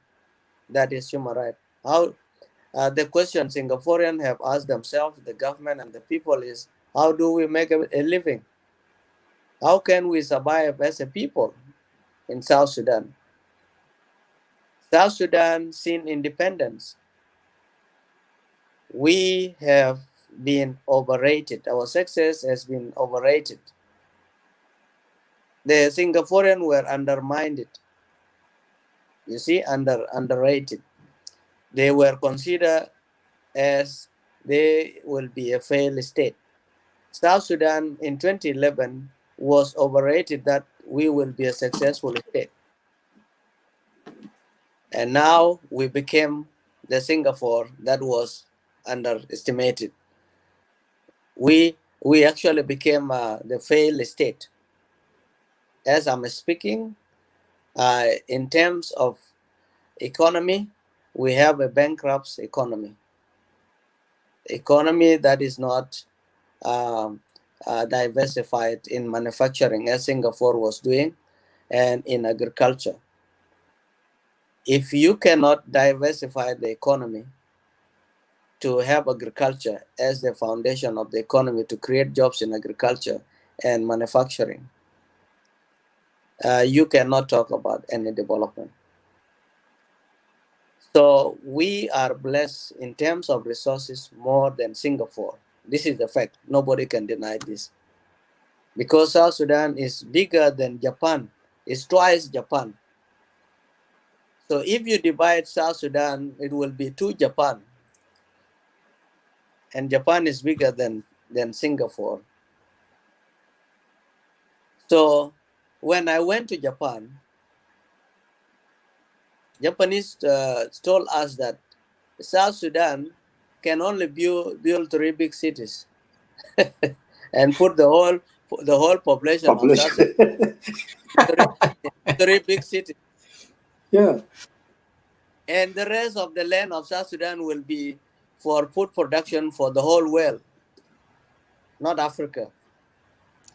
Speaker 8: that is human right. How the question Singaporeans have asked themselves, the government and the people, is how do we make a living? How can we survive as a people in South Sudan? South Sudan, since independence, we have been overrated. Our success has been overrated. The Singaporeans were undermined. You see, underrated. They were considered as they will be a failed state. South Sudan in 2011 was overrated that we will be a successful state. And now we became the Singapore that was underestimated. We actually became the failed state. As I'm speaking, in terms of economy, we have a bankrupt economy. Economy that is not diversified in manufacturing as Singapore was doing, and in agriculture. If you cannot diversify the economy to have agriculture as the foundation of the economy to create jobs in agriculture and manufacturing, you cannot talk about any development. So we are blessed in terms of resources more than Singapore. This is the fact. Nobody can deny this. Because South Sudan is bigger than Japan. It's twice Japan. So if you divide South Sudan, it will be 2 Japan. And Japan is bigger than Singapore. So when I went to Japan, Japanese told us that South Sudan can only build 3 big cities and put the whole population of South Sudan 3 big cities.
Speaker 2: Yeah.
Speaker 8: And the rest of the land of South Sudan will be for food production for the whole world, not Africa.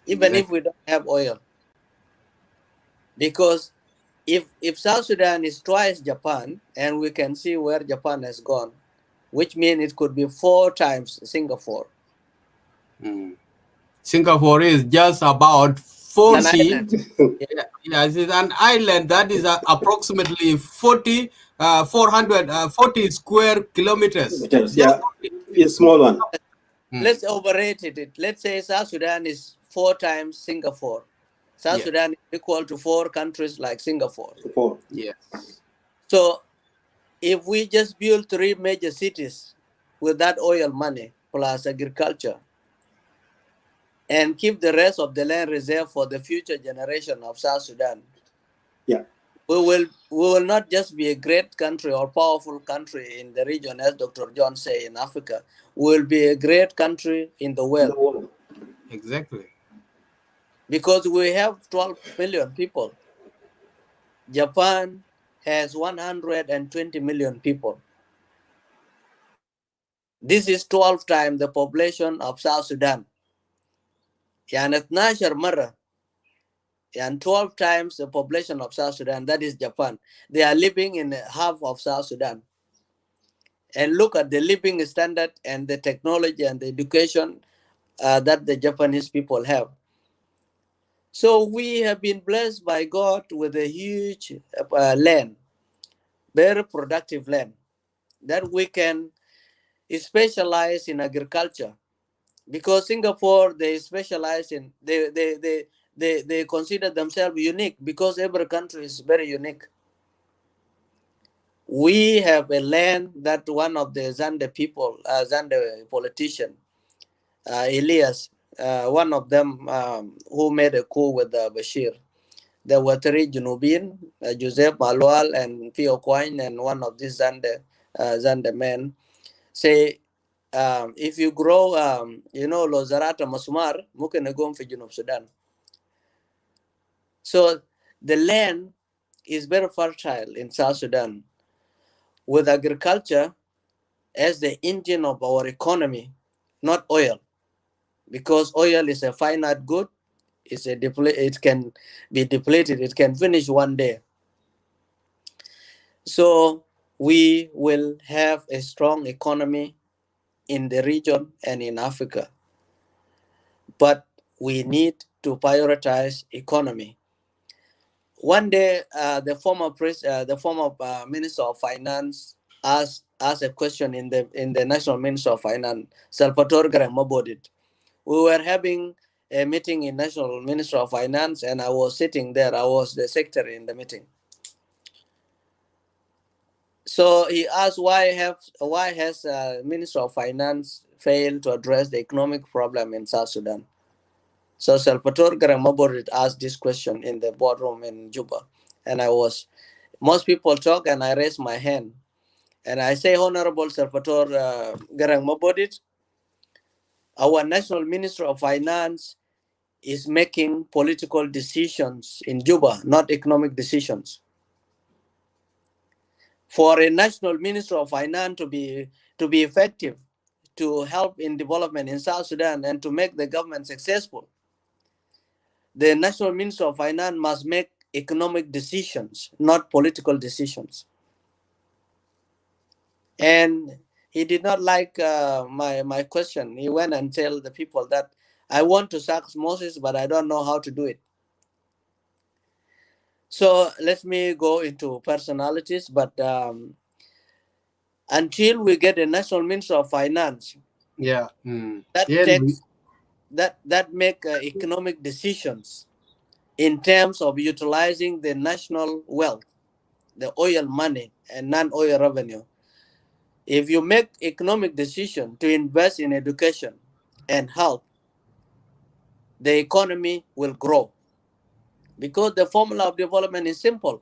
Speaker 8: Even if we don't have oil. Because if South Sudan is twice Japan, and we can see where Japan has gone, which means it could be 4 times Singapore.
Speaker 1: Singapore is just about 40.
Speaker 8: An island.
Speaker 1: Yes, it's an island that is approximately 40 square kilometers.
Speaker 2: Yeah, it's small one.
Speaker 8: Let's overrate it. Let's say South Sudan is 4 times Singapore. South Sudan is equal to 4 countries like Singapore.
Speaker 1: Yes.
Speaker 8: So if we just build 3 major cities with that oil money plus agriculture and keep the rest of the land reserved for the future generation of South Sudan, we will not just be a great country or powerful country in the region, as Dr. John say in Africa. We will be a great country in the world.
Speaker 1: Exactly.
Speaker 8: Because we have 12 million people. Japan has 120 million people. This is 12 times the population of South Sudan. يعني 12 مرة. And 12 times the population of South Sudan, that is Japan. They are living in half of South Sudan. And look at the living standard and the technology and the education that the Japanese people have. So we have been blessed by God with a huge land, very productive land, that we can specialize in agriculture. Because Singapore, they specialize in, they consider themselves unique because every country is very unique. We have a land that one of the Zande people, Zande politician, Elias, one of them who made a coup with Bashir. There were 3 Junubin, Joseph Malwal and Pio Kwany, and one of these Zande men say, if you grow, Lozarata Masumar, mungkin nagum fi Junub Sudan. So the land is very fertile in South Sudan, with agriculture as the engine of our economy, not oil, because oil is a finite good. It can be depleted. It can finish one day. So we will have a strong economy in the region and in Africa. But we need to prioritize economy. One day, the former Minister of Finance asked a question in the National Minister of Finance, Salvatore Garemabodit. We were having a meeting in National Minister of Finance, and I was sitting there. I was the secretary in the meeting. So he asked, why has Minister of Finance failed to address the economic problem in South Sudan? So Salvatore Garemabodit asked this question in the boardroom in Juba, and most people talk, and I raised my hand, and I say, Honorable Salvatore Garemabodit, our National Minister of Finance is making political decisions in Juba, not economic decisions. For a National Minister of Finance to be effective, to help in development in South Sudan and to make the government successful, the National Minister of Finance must make economic decisions, not political decisions. And he did not like my question. He went and tell the people that I want to sack Moses, but I don't know how to do it. So let me go into personalities, but until we get a national minister of finance,
Speaker 1: Yeah.
Speaker 8: that
Speaker 1: Yeah.
Speaker 8: takes that make economic decisions in terms of utilizing the national wealth, the oil money and non-oil revenue. If you make economic decision to invest in education and health, the economy will grow, because the formula of development is simple.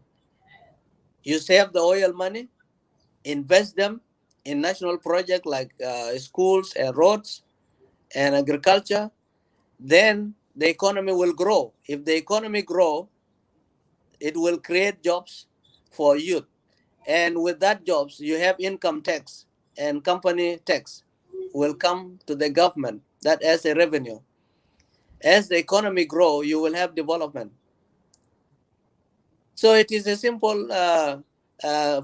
Speaker 8: You save the oil money, invest them in national projects like schools and roads and agriculture, then the economy will grow. If the economy grow, it will create jobs for youth. And with that jobs, you have income tax and company tax will come to the government, that as a revenue. As the economy grow, you will have development. So it is a simple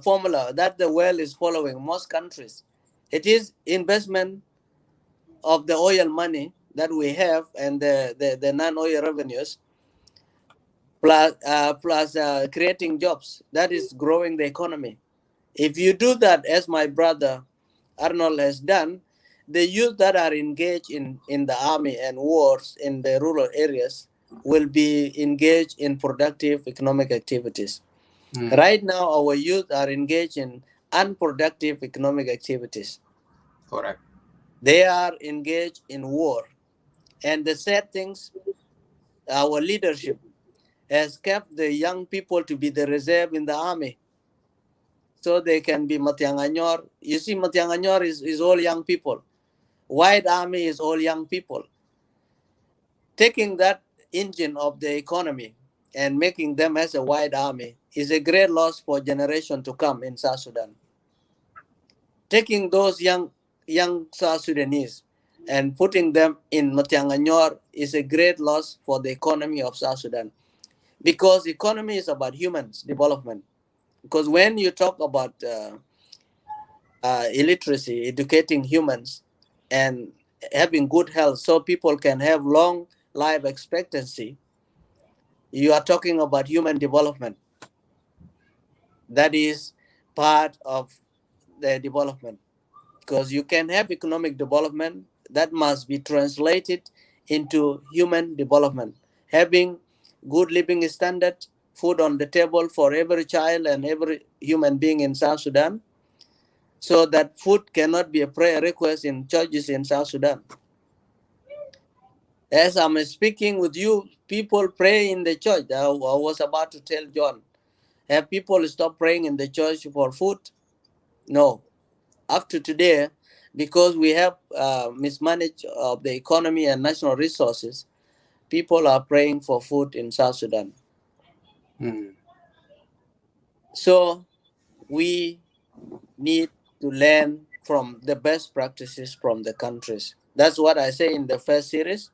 Speaker 8: formula that the world is following, most countries. It is investment of the oil money that we have and the non-oil revenues, plus creating jobs. That is growing the economy. If you do that, as my brother Arnold has done, the youth that are engaged in the army and wars in the rural areas will be engaged in productive economic activities. Right now, our youth are engaged in unproductive economic activities.
Speaker 1: Correct.
Speaker 8: They are engaged in war. And the sad things, our leadership has kept the young people to be the reserve in the army, so they can be Matianganyor. You see, Matianganyor is all young people. White army is all young people. Taking that engine of the economy and making them as a white army is a great loss for generation to come in South Sudan. Taking those young South Sudanese and putting them in Matianganyor is a great loss for the economy of South Sudan, because economy is about humans development. Because when you talk about illiteracy, educating humans, and having good health so people can have long life expectancy, you are talking about human development. That is part of the development, because you can have economic development that must be translated into human development, having good living standard, food on the table for every child and every human being in South Sudan, so that food cannot be a prayer request in churches in South Sudan. As I'm speaking with you, people pray in the church. I was about to tell John, have people stopped praying in the church for food? No. Up to today, because we have mismanaged of the economy and national resources, people are praying for food in South Sudan. So we need to learn from the best practices from the countries. That's what I say in the first series,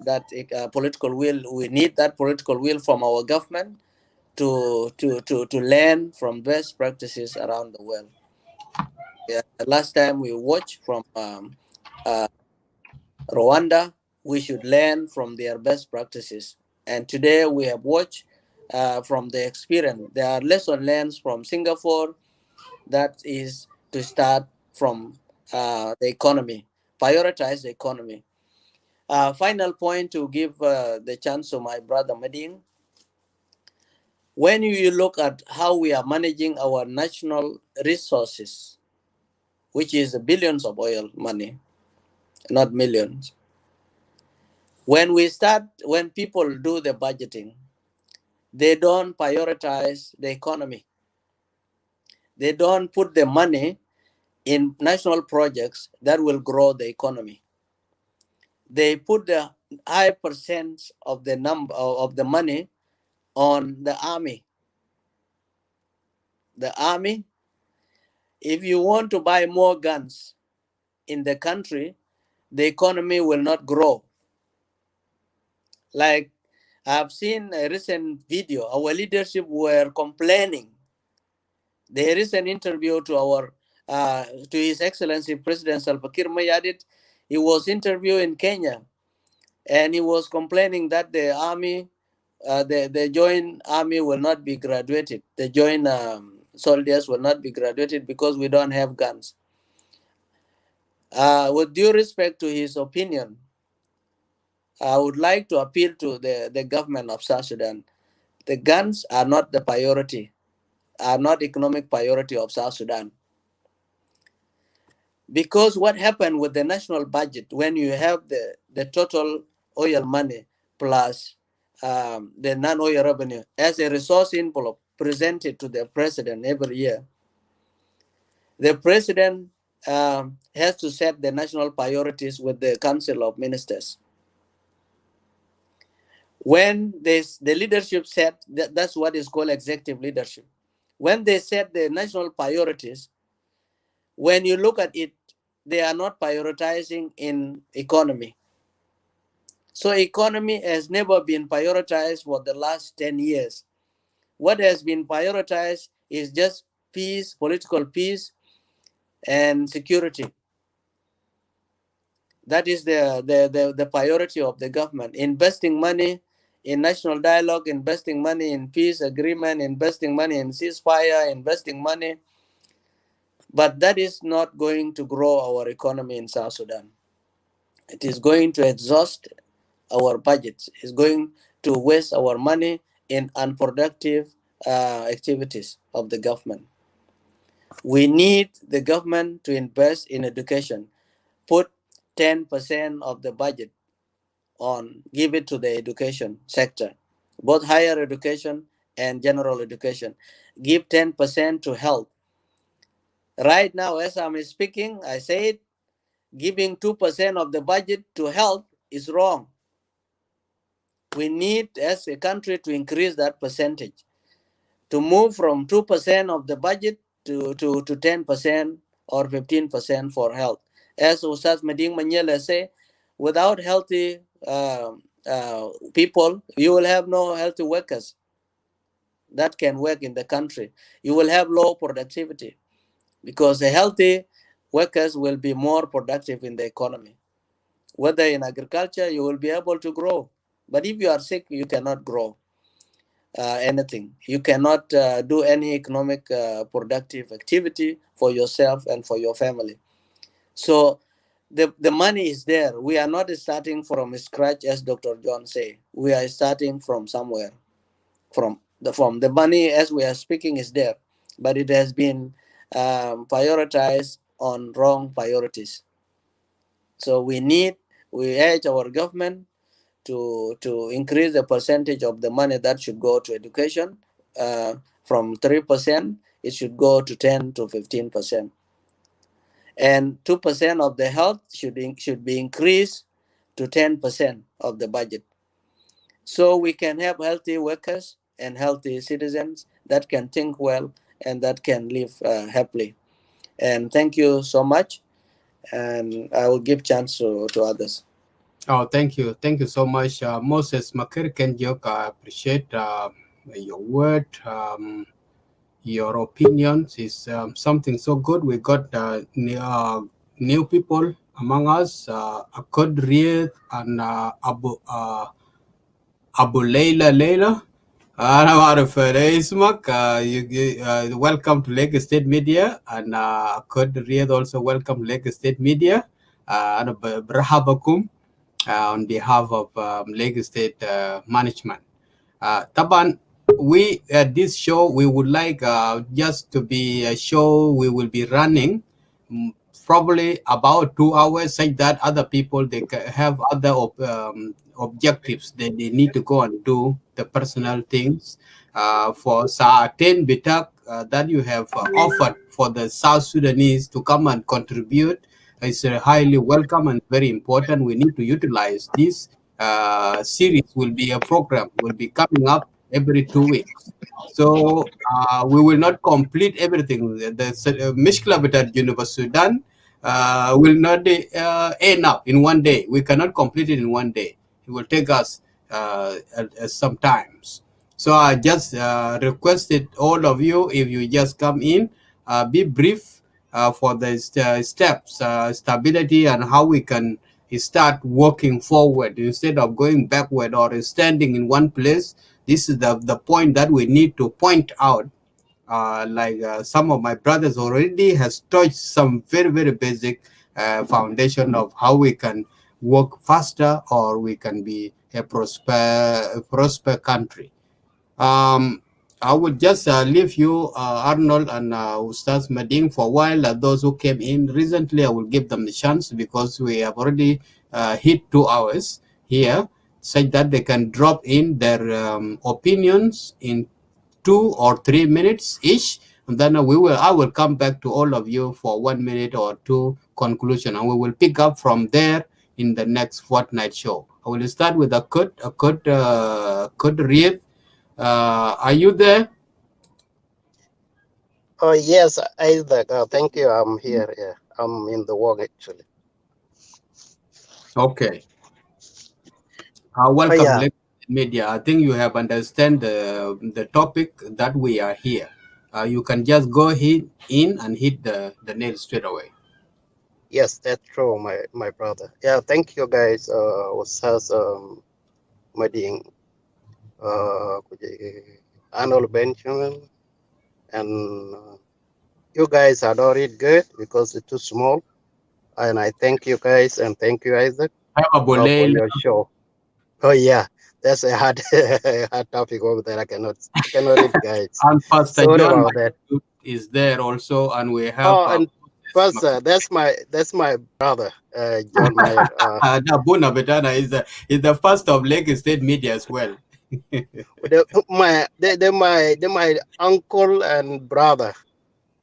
Speaker 8: that political will, we need that political will from our government to learn from best practices around the world. Yeah, last time we watched from Rwanda, we should learn from their best practices. And today we have watched from the experience. There are lessons learned from Singapore, that is to start from the economy, prioritize the economy. Final point to give the chance to my brother Meding. When you look at how we are managing our national resources, which is the billions of oil money, not millions. When people do the budgeting, they don't prioritize the economy. They don't put the money in national projects that will grow the economy. They put the high percent of the number of the money on the army. The army, if you want to buy more guns in the country, the economy will not grow. Like I've seen a recent video, our leadership were complaining. There is an interview to His Excellency President Salva Kiir Mayardit. He was interviewed in Kenya, and he was complaining that the army the joint army will not be graduated. The joint soldiers will not be graduated because we don't have guns. With due respect to his opinion, I would like to appeal to the government of South Sudan. The guns are not the priority, are not economic priority of South Sudan. Because what happened with the national budget, when you have the total oil money plus the non-oil revenue as a resource envelope presented to the president every year, the president has to set the national priorities with the Council of Ministers. When the leadership set, that's what is called executive leadership. When they set the national priorities, when you look at it, they are not prioritizing in economy. So economy has never been prioritized for the last 10 years. What has been prioritized is just peace, political peace, and security. That is the priority of the government. Investing money in national dialogue, investing money in peace agreement, investing money in ceasefire, investing money. But that is not going to grow our economy in South Sudan. It is going to exhaust our budgets. It's going to waste our money in unproductive activities of the government. We need the government to invest in education. Put 10% of the budget on, give it to the education sector, both higher education and general education. Give 10% to health. Right now, as I'm speaking, I said giving 2% of the budget to health is wrong. We need, as a country, to increase that percentage, to move from 2% of the budget to 10% or 15% for health. As Ustaz Meding Manyela say, without healthy people, you will have no healthy workers that can work in the country. You will have low productivity because the healthy workers will be more productive in the economy. Whether in agriculture, you will be able to grow. But if you are sick, you cannot grow anything. You cannot do any economic productive activity for yourself and for your family. So the money is there. We are not starting from scratch, as Dr. John say. We are starting from somewhere. From the money, as we are speaking, is there, but it has been prioritized on wrong priorities. So we urge our government to increase the percentage of the money that should go to education from 3%, it should go to 10 to 15%. And 2% of the health should be increased to 10% of the budget. So we can have healthy workers and healthy citizens that can think well and that can live happily. And thank you so much. And I will give chance to others.
Speaker 1: Oh, thank you. Thank you so much. Moses Makirkenjok, I appreciate your word. Your opinions is something so good. We got new people among us, Akud Riyad and Abu Leila. أنا ما أعرف اسمك. Welcome to Lagos State Media, and Akud Riyad also welcome Lagos State Media. أنا برحب بكم on behalf of Lagos State management. Taban, we at this show, we would like just to be a show we will be running probably about 2 hours, such that other people, they have other objectives that they need to go and do the personal things. For certain bitak that you have offered for the South Sudanese to come and contribute is highly welcome and very important. We need to utilize this series. Will be a program, will be coming up every 2 weeks. So we will not complete everything. The Mishkla at University of Sudan will not end up in one day. We cannot complete it in one day. It will take us some times. So I just requested all of you, if you just come in, be brief for the steps, stability, and how we can start working forward instead of going backward or standing in one place. This is the point that we need to point out. Some of my brothers already has touched some very, very basic foundation of how we can work faster or we can be a prosper country. Um, I would just leave you, Arnold and Ustaz Mading, for a while. Those who came in recently, I will give them the chance because we have already hit 2 hours here, such that they can drop in their opinions in 2 or 3 minutes each, and then I will come back to all of you for 1 minute or two conclusion, and we will pick up from there in the next fortnight show. I will start with a good read. Are you there?
Speaker 19: Oh, yes, Isaac. Thank you. I'm here. Yeah, I'm in the work actually.
Speaker 1: Okay.
Speaker 19: Oh,
Speaker 1: Welcome,
Speaker 19: yeah.
Speaker 1: media. I think you have understand the topic that we are here. You can just go in and hit the nail straight away.
Speaker 19: Yes, that's true, my brother. Yeah, thank you guys. Was Mading, Arnold Benjamin, and you guys are not it good because it's too small. And I thank you guys and thank you, Isaac, for your show. Oh yeah, that's a hard hard topic over there. I cannot read, guys.
Speaker 1: And Pastor
Speaker 19: Sorry
Speaker 1: John
Speaker 19: about that.
Speaker 1: is there also, and we have
Speaker 19: Oh, and first, that's my brother, John Mayer.
Speaker 1: Buna Betana is the first of Lake State media as well.
Speaker 19: They're my uncle and brother.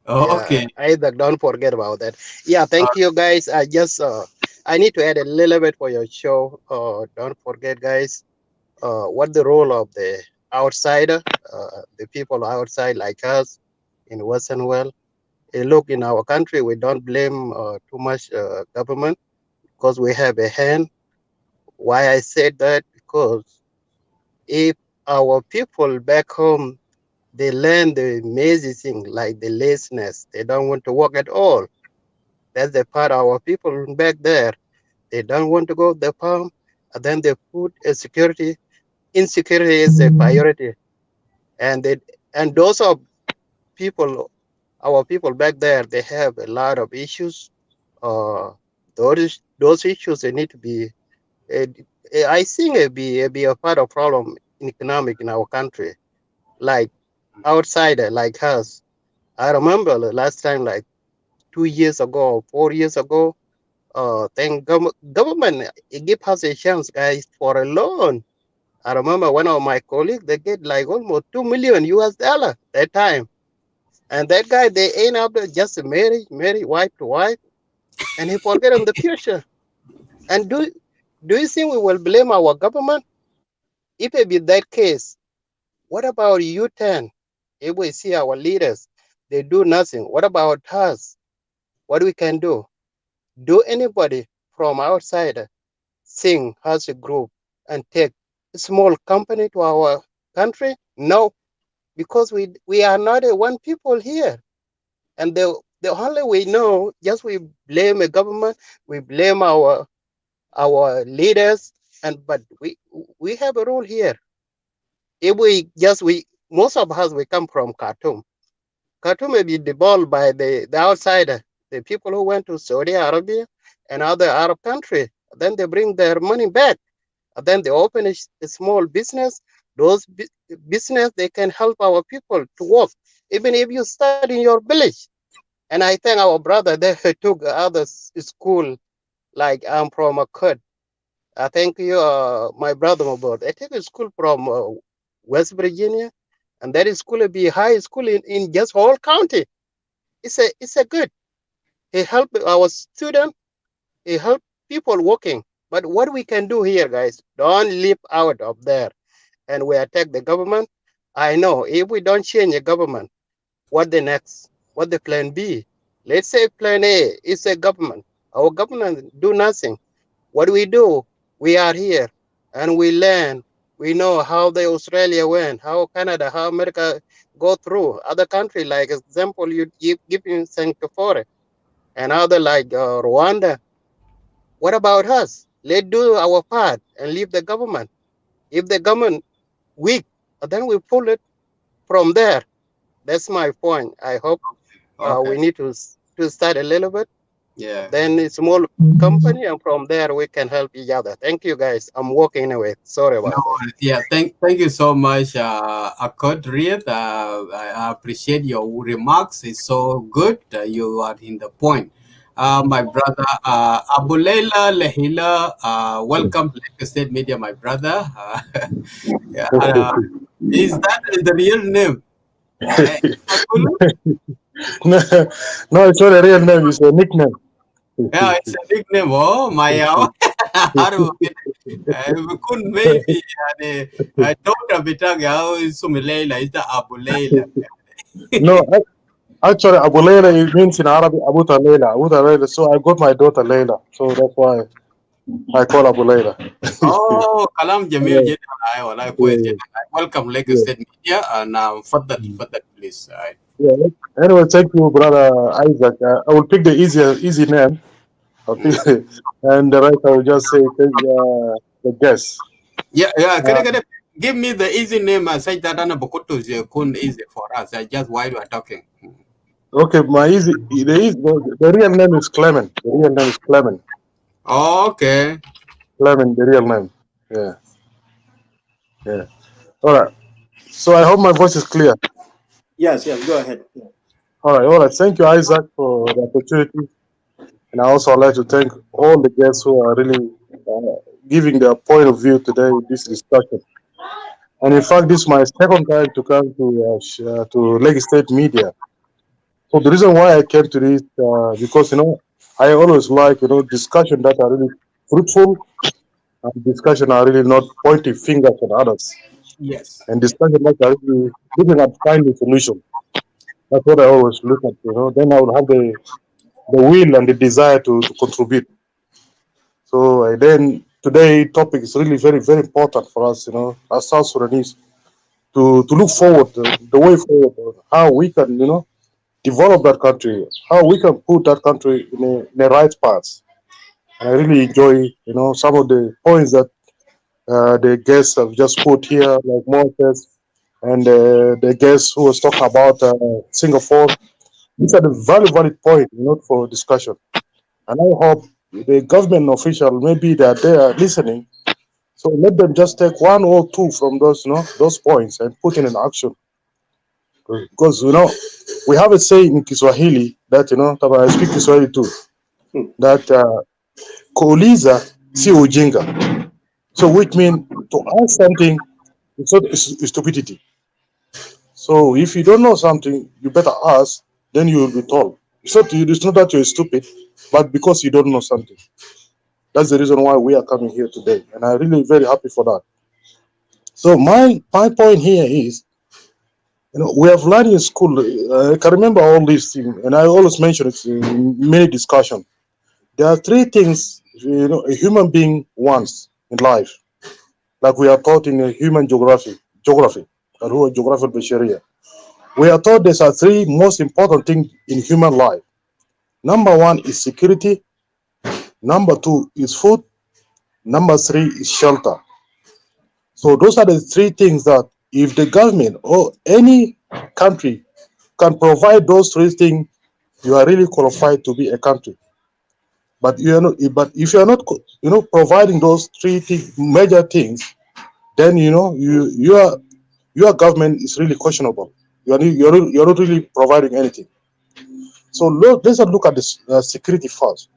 Speaker 1: Oh,
Speaker 19: Yeah,
Speaker 1: okay.
Speaker 19: Isaac, don't forget about that. Yeah, thank you, guys. I need to add a little bit for your show. Don't forget, guys. What the role of the outsider, the people outside like us in Western world. Look, in our country, we don't blame too much government because we have a hand. Why I said that? Because if our people back home, they learn the amazing thing like the laziness, they don't want to work at all. That's the part our people back there. They don't want to go to the farm, and then they put a security. Insecurity is a priority, and those are people, our people back there. They have a lot of issues. Uh, those issues they need to be. Uh, I think it be a part of problem in economic in our country, like outsider like us. I remember the last time, like 2 years ago, 4 years ago. Then government give us a chance, guys, for a loan. I remember one of my colleagues, they get like almost 2 million US dollar that time. And that guy, they end up just marry wife to wife, and he forget on the future. And do you think we will blame our government? If it be that case, what about U10? If we see our leaders, they do nothing. What about us? What we can do? Do anybody from outside sing as a group and take a small company to our country? No, because we are not a one people here. And the only we know, just we blame the government, we blame our leaders, and but we have a rule here. If we most of us we come from Khartoum. Khartoum may be devolved by the outsider, the people who went to Saudi Arabia and other Arab countries. Then they bring their money back. And then they open a small business. Those business they can help our people to work, even if you start in your village. And I think our brother they took other school, like I'm from a Kurd. I think you my brother about. I take a school from West Virginia, and that is school be high school in just whole county. It's a good. It help our student. It help people working. But what we can do here, guys, don't leave out of there, and we attack the government. I know if we don't change the government, what the next? What the plan B? Let's say plan A is a government. Our government do nothing. What do? We are here and we learn. We know how the Australia went, how Canada, how America go through. Other country, like example, you give in Singapore and other like Rwanda. What about us? Let's do our part and leave the government. If the government weak, then we pull it from there. That's my point. I hope
Speaker 1: Okay.
Speaker 19: we need to start a little bit.
Speaker 1: Yeah.
Speaker 19: Then it's small company, and from there we can help each other. Thank you, guys. I'm walking away. Sorry
Speaker 1: No
Speaker 19: about that.
Speaker 1: worries. Yeah, thank you so much, Akot Riet. I appreciate your remarks. It's so good. You are in the point. My brother, Abulela Lehila, welcome to Lagos State Media, my brother. Yeah, is that the real name? Akulu?
Speaker 20: No, no, it's not a real name. It's a nickname.
Speaker 1: Yeah, it's a nickname. Oh, my. بكون maybe يعني الدولة بتاعي أو اسم ليلى is the Abu Layla.
Speaker 20: No, actually, Abu Layla, it means in Arabic Abuta Layla. Abuta Layla. So I got my daughter Layla. So that's why I call Abu Layla.
Speaker 1: Oh, كلام جميل
Speaker 20: Yeah,
Speaker 1: جدا. والله كويس
Speaker 20: yeah,
Speaker 1: جدا. Welcome Lagos
Speaker 20: yeah.
Speaker 1: State Media and تفضل please.
Speaker 20: Yeah. Anyway, thank you, brother Isaac. I will pick the easy name. I'll pick, and the rest I will just say the guess.
Speaker 1: Yeah,
Speaker 20: Uh,
Speaker 1: كده give me the easy name. I say that أنا بكتب يكون easy for us. Just while we are talking.
Speaker 20: okay, the real name is Clement. The real name is Clement.
Speaker 1: Oh, okay.
Speaker 20: Clement, the real name. Yeah, yeah. All right. So I hope my voice is clear.
Speaker 2: Yes, yes, go ahead. Yeah.
Speaker 20: All right. Thank you, Isaac, for the opportunity. And I also like to thank all the guests who are really giving their point of view today in this discussion. And in fact, this is my second time to come to Lake State Media. So the reason why I came to this, because I always like discussion that are really fruitful, and discussion are really not pointing fingers at others,
Speaker 1: Yes.
Speaker 20: and discussion that are really looking at finding solution. That's what I always look at. Then I will have the will and the desire to contribute. So then today topic is really very very important for us, as South Sudanese, to look forward, the way forward, how we can develop that country, how we can put that country in a right path. And I really enjoy some of the points that the guests have just put here, like Moses and the guests who was talking about Singapore. These are the valid point, for discussion. And I hope the government official, maybe they are there listening. So let them just take one or two from those points and put in action. Because we have a saying in Kiswahili that Taba, I speak Kiswahili too. That kuuliza si ujinga. So which means to ask something it's not stupidity. So if you don't know something, you better ask. Then you will be told. It's not that you're stupid, but because you don't know something. That's the reason why we are coming here today, and I'm really very happy for that. So my point here is, we have learned in school. I can remember all these things, and I always mention it in many discussions. There are three things a human being wants in life, like we are taught in human geography, and who are geography Basharia. We are taught there are three most important things in human life. Number one is security. Number two is food. Number three is shelter. So those are the three things that if the government or any country can provide those three things, you are really qualified to be a country. But if you are not, providing those three major things, then your government is really questionable. You're not really providing anything. So let's look at this security first.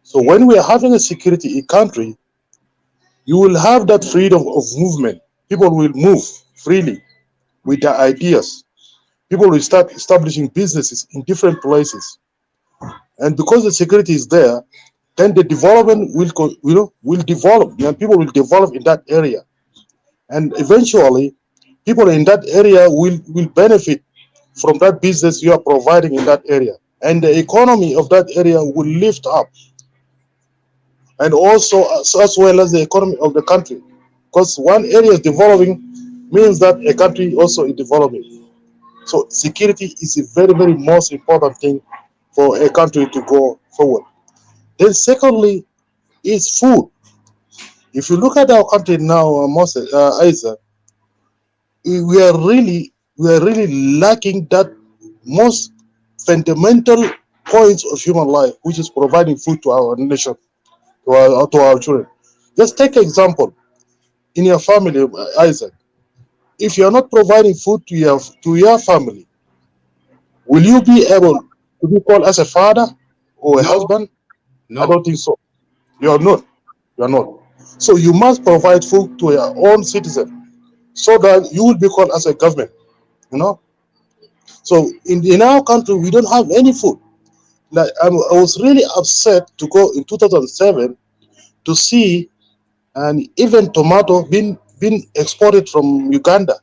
Speaker 20: So when we are having a security in country, you will have that freedom of movement. People will move freely with their ideas. People will start establishing businesses in different places, and because the security is there, then the development will develop. People will develop in that area, and eventually, people in that area will benefit from that business you are providing in that area, and the economy of that area will lift up, and also as well as the economy of the country, because one area is developing means that a country also is developing. So security is a very very most important thing for a country to go forward. Then secondly is food. If you look at our country now, Isaac, we are really lacking that most fundamental points of human life, which is providing food to our nation, to our children. Just take example in your family, Isaac. If you are not providing food to your family, will you be able to be called as a father or a
Speaker 1: No,
Speaker 20: husband? I
Speaker 1: no.
Speaker 20: don't think so. You are not. You are not. So you must provide food to your own citizen so that you will be called as a government. You know. So in our country, we don't have any food. Like I was really upset to go in 2007 to see and even tomato being exported from Uganda,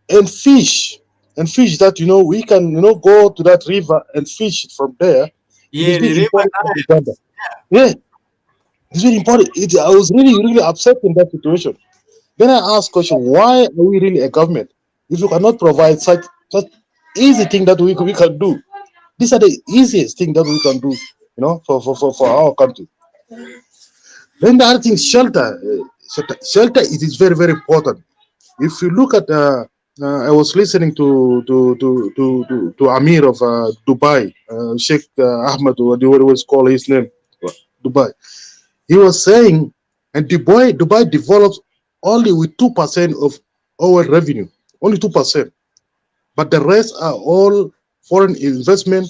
Speaker 20: and fish that we can go to that river and fish it from there. It is
Speaker 1: Yeah, the
Speaker 20: being
Speaker 1: river
Speaker 20: imported from
Speaker 1: Nile.
Speaker 20: Uganda. Yeah, it's very important. I was really upset in that situation. Then I asked question: why are we really a government if you cannot provide such easy thing that we can do? These are the easiest thing that we can do, for our country. Then the other thing, shelter. Shelter it is very important. If you look at, I was listening to Amir of Dubai, Sheikh Ahmed, or what was called his name, Dubai. He was saying, and Dubai develops only with 2% of our revenue, only 2%, but the rest are all foreign investment,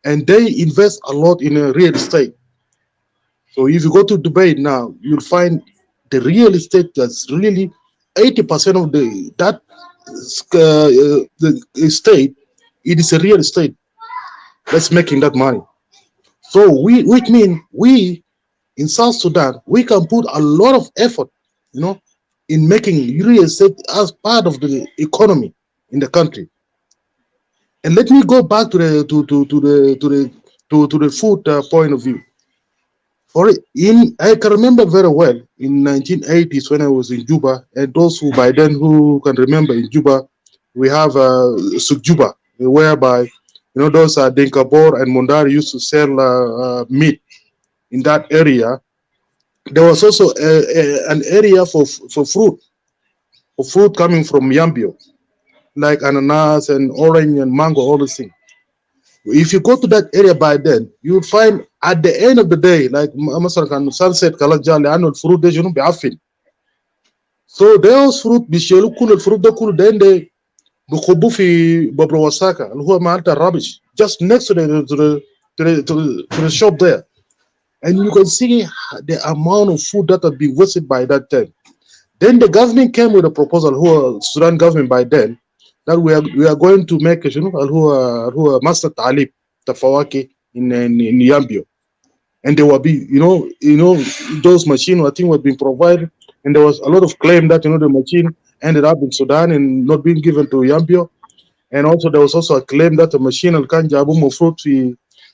Speaker 20: and they invest a lot in real estate. So if you go to Dubai now, you'll find the real estate that's really 80% of the estate. It is a real estate that's making that money. So which mean we in South Sudan, we can put a lot of effort, in making real estate as part of the economy in the country. And let me go back to the food point of view. I can remember very well in 1980s when I was in Juba, and those who by then who can remember in Juba, we have Sukjuba, whereby those Dinkabor and Mundari used to sell meat in that area. There was also an area for fruit coming from Yambio, like ananas and orange and mango, all these things. If you go to that area by then, you will find at the end of the day, like مثلا كان sunset كلا لأنه الفروت ده شنو بيعفن. So those fruit بيشيلوا كل الفروت ده كله then they بيخبوه في ببر وساكا اللي هو معناتها rubbish just next to the shop there, and you can see the amount of food that had been wasted by that time. Then the government came with a proposal, who Sudan government by then, that we are going to make who master talib tafawaki in Yambio, and there will be those machines I think were being provided, and there was a lot of claim that the machine ended up in Sudan and not being given to Yambio, and also there was also a claim that the machine al kan jabu fruit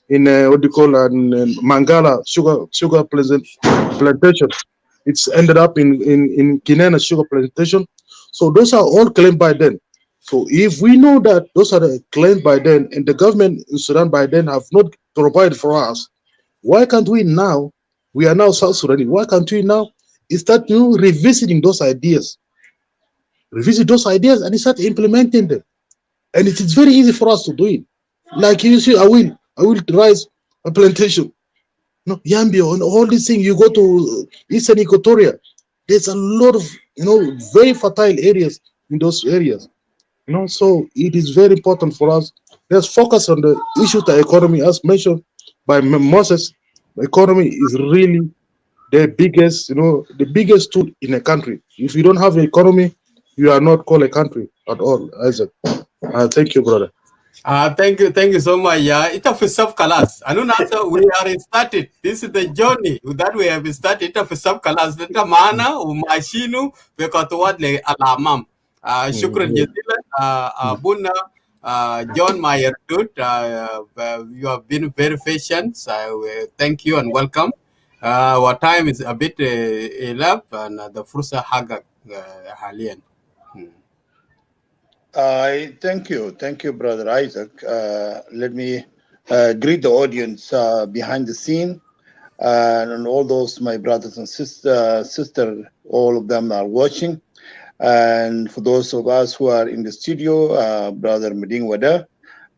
Speaker 20: in what do you call Mangala sugar plantation. It's ended up in Kinena sugar plantation. So those are all claimed by then. So if we know that those are claimed by then, and the government in Sudan by then have not provided for us, why can't we now? We are now South Sudan. Why can't we now start revisiting those ideas, and start implementing them? And it is very easy for us to do it. Like you see, I will rise a plantation, Yambio, and all these things. You go to Eastern Equatoria, there's a lot of very fertile areas in those areas. So it is very important for us. Let's focus on the issue of the economy, as mentioned by Moses. The economy is really the biggest tool in a country. If you don't have an economy, you are not called a country at all, Isaac. Thank you, brother.
Speaker 1: Thank you so much. Yeah, it's a sub class. And also we are started. This is the journey that we have started. It's a sub class. Nta maana umashinu bekatuwad le alamam. Shukran jazilan. Abuna John Mayer Tut. You have been very patient. Thank you and welcome. Our time is a bit elapsed, and the fursa haga halian.
Speaker 21: Thank you, Brother Isaac. Let me greet the audience behind the scene, and all those my brothers and sister, all of them are watching. And for those of us who are in the studio, Brother Meding Wada,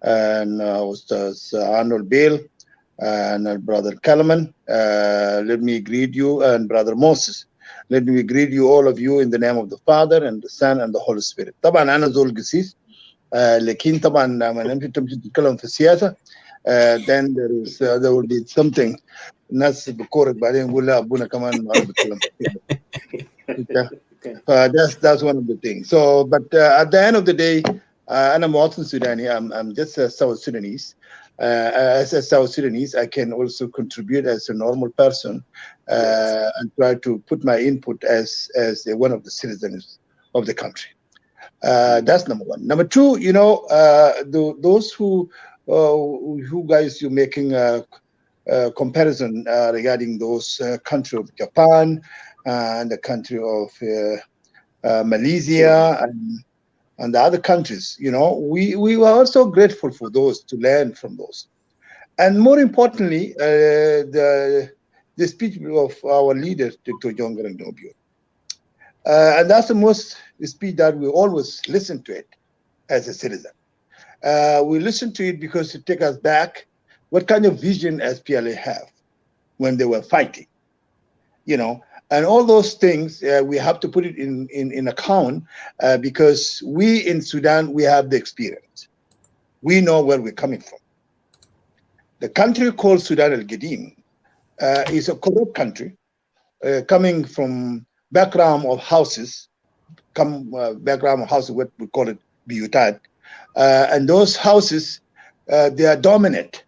Speaker 21: and Ustaz Arnold Bale, and Brother Kalaman, let me greet you, and Brother Moses. Let me greet you, all of you, in the name of the Father, and the Son, and the Holy Spirit. طبعا أنا زول قسيس لكن طبعا لما نمشي تتكلم في السياسة then there will be something الناس بكورك بعدين يقول لا أبونا كمان ما بيتكلم that's one of the things. So, but at the end of the day, I'm also Sudani. I'm just a South Sudanese. As a South Sudanese, I can also contribute as a normal person and try to put my input as one of the citizens of the country. That's number one. Number two, you know, those who guys you're making a comparison regarding those country of Japan and the country of Malaysia and the other countries, you know, we were also grateful for those, to learn from those. And more importantly, the speech of our leader, Dr. John Garang Nobio. And that's the most speech that we always listen to it as a citizen. We listen to it because it takes us back what kind of vision SPLA have when they were fighting, you know. And all those things, we have to put it in account because we in Sudan, we have the experience. We know where we're coming from. The country called Sudan al-Gadim is a corrupt country coming from background of houses, what we call it Biyutat. And those houses, they are dominant,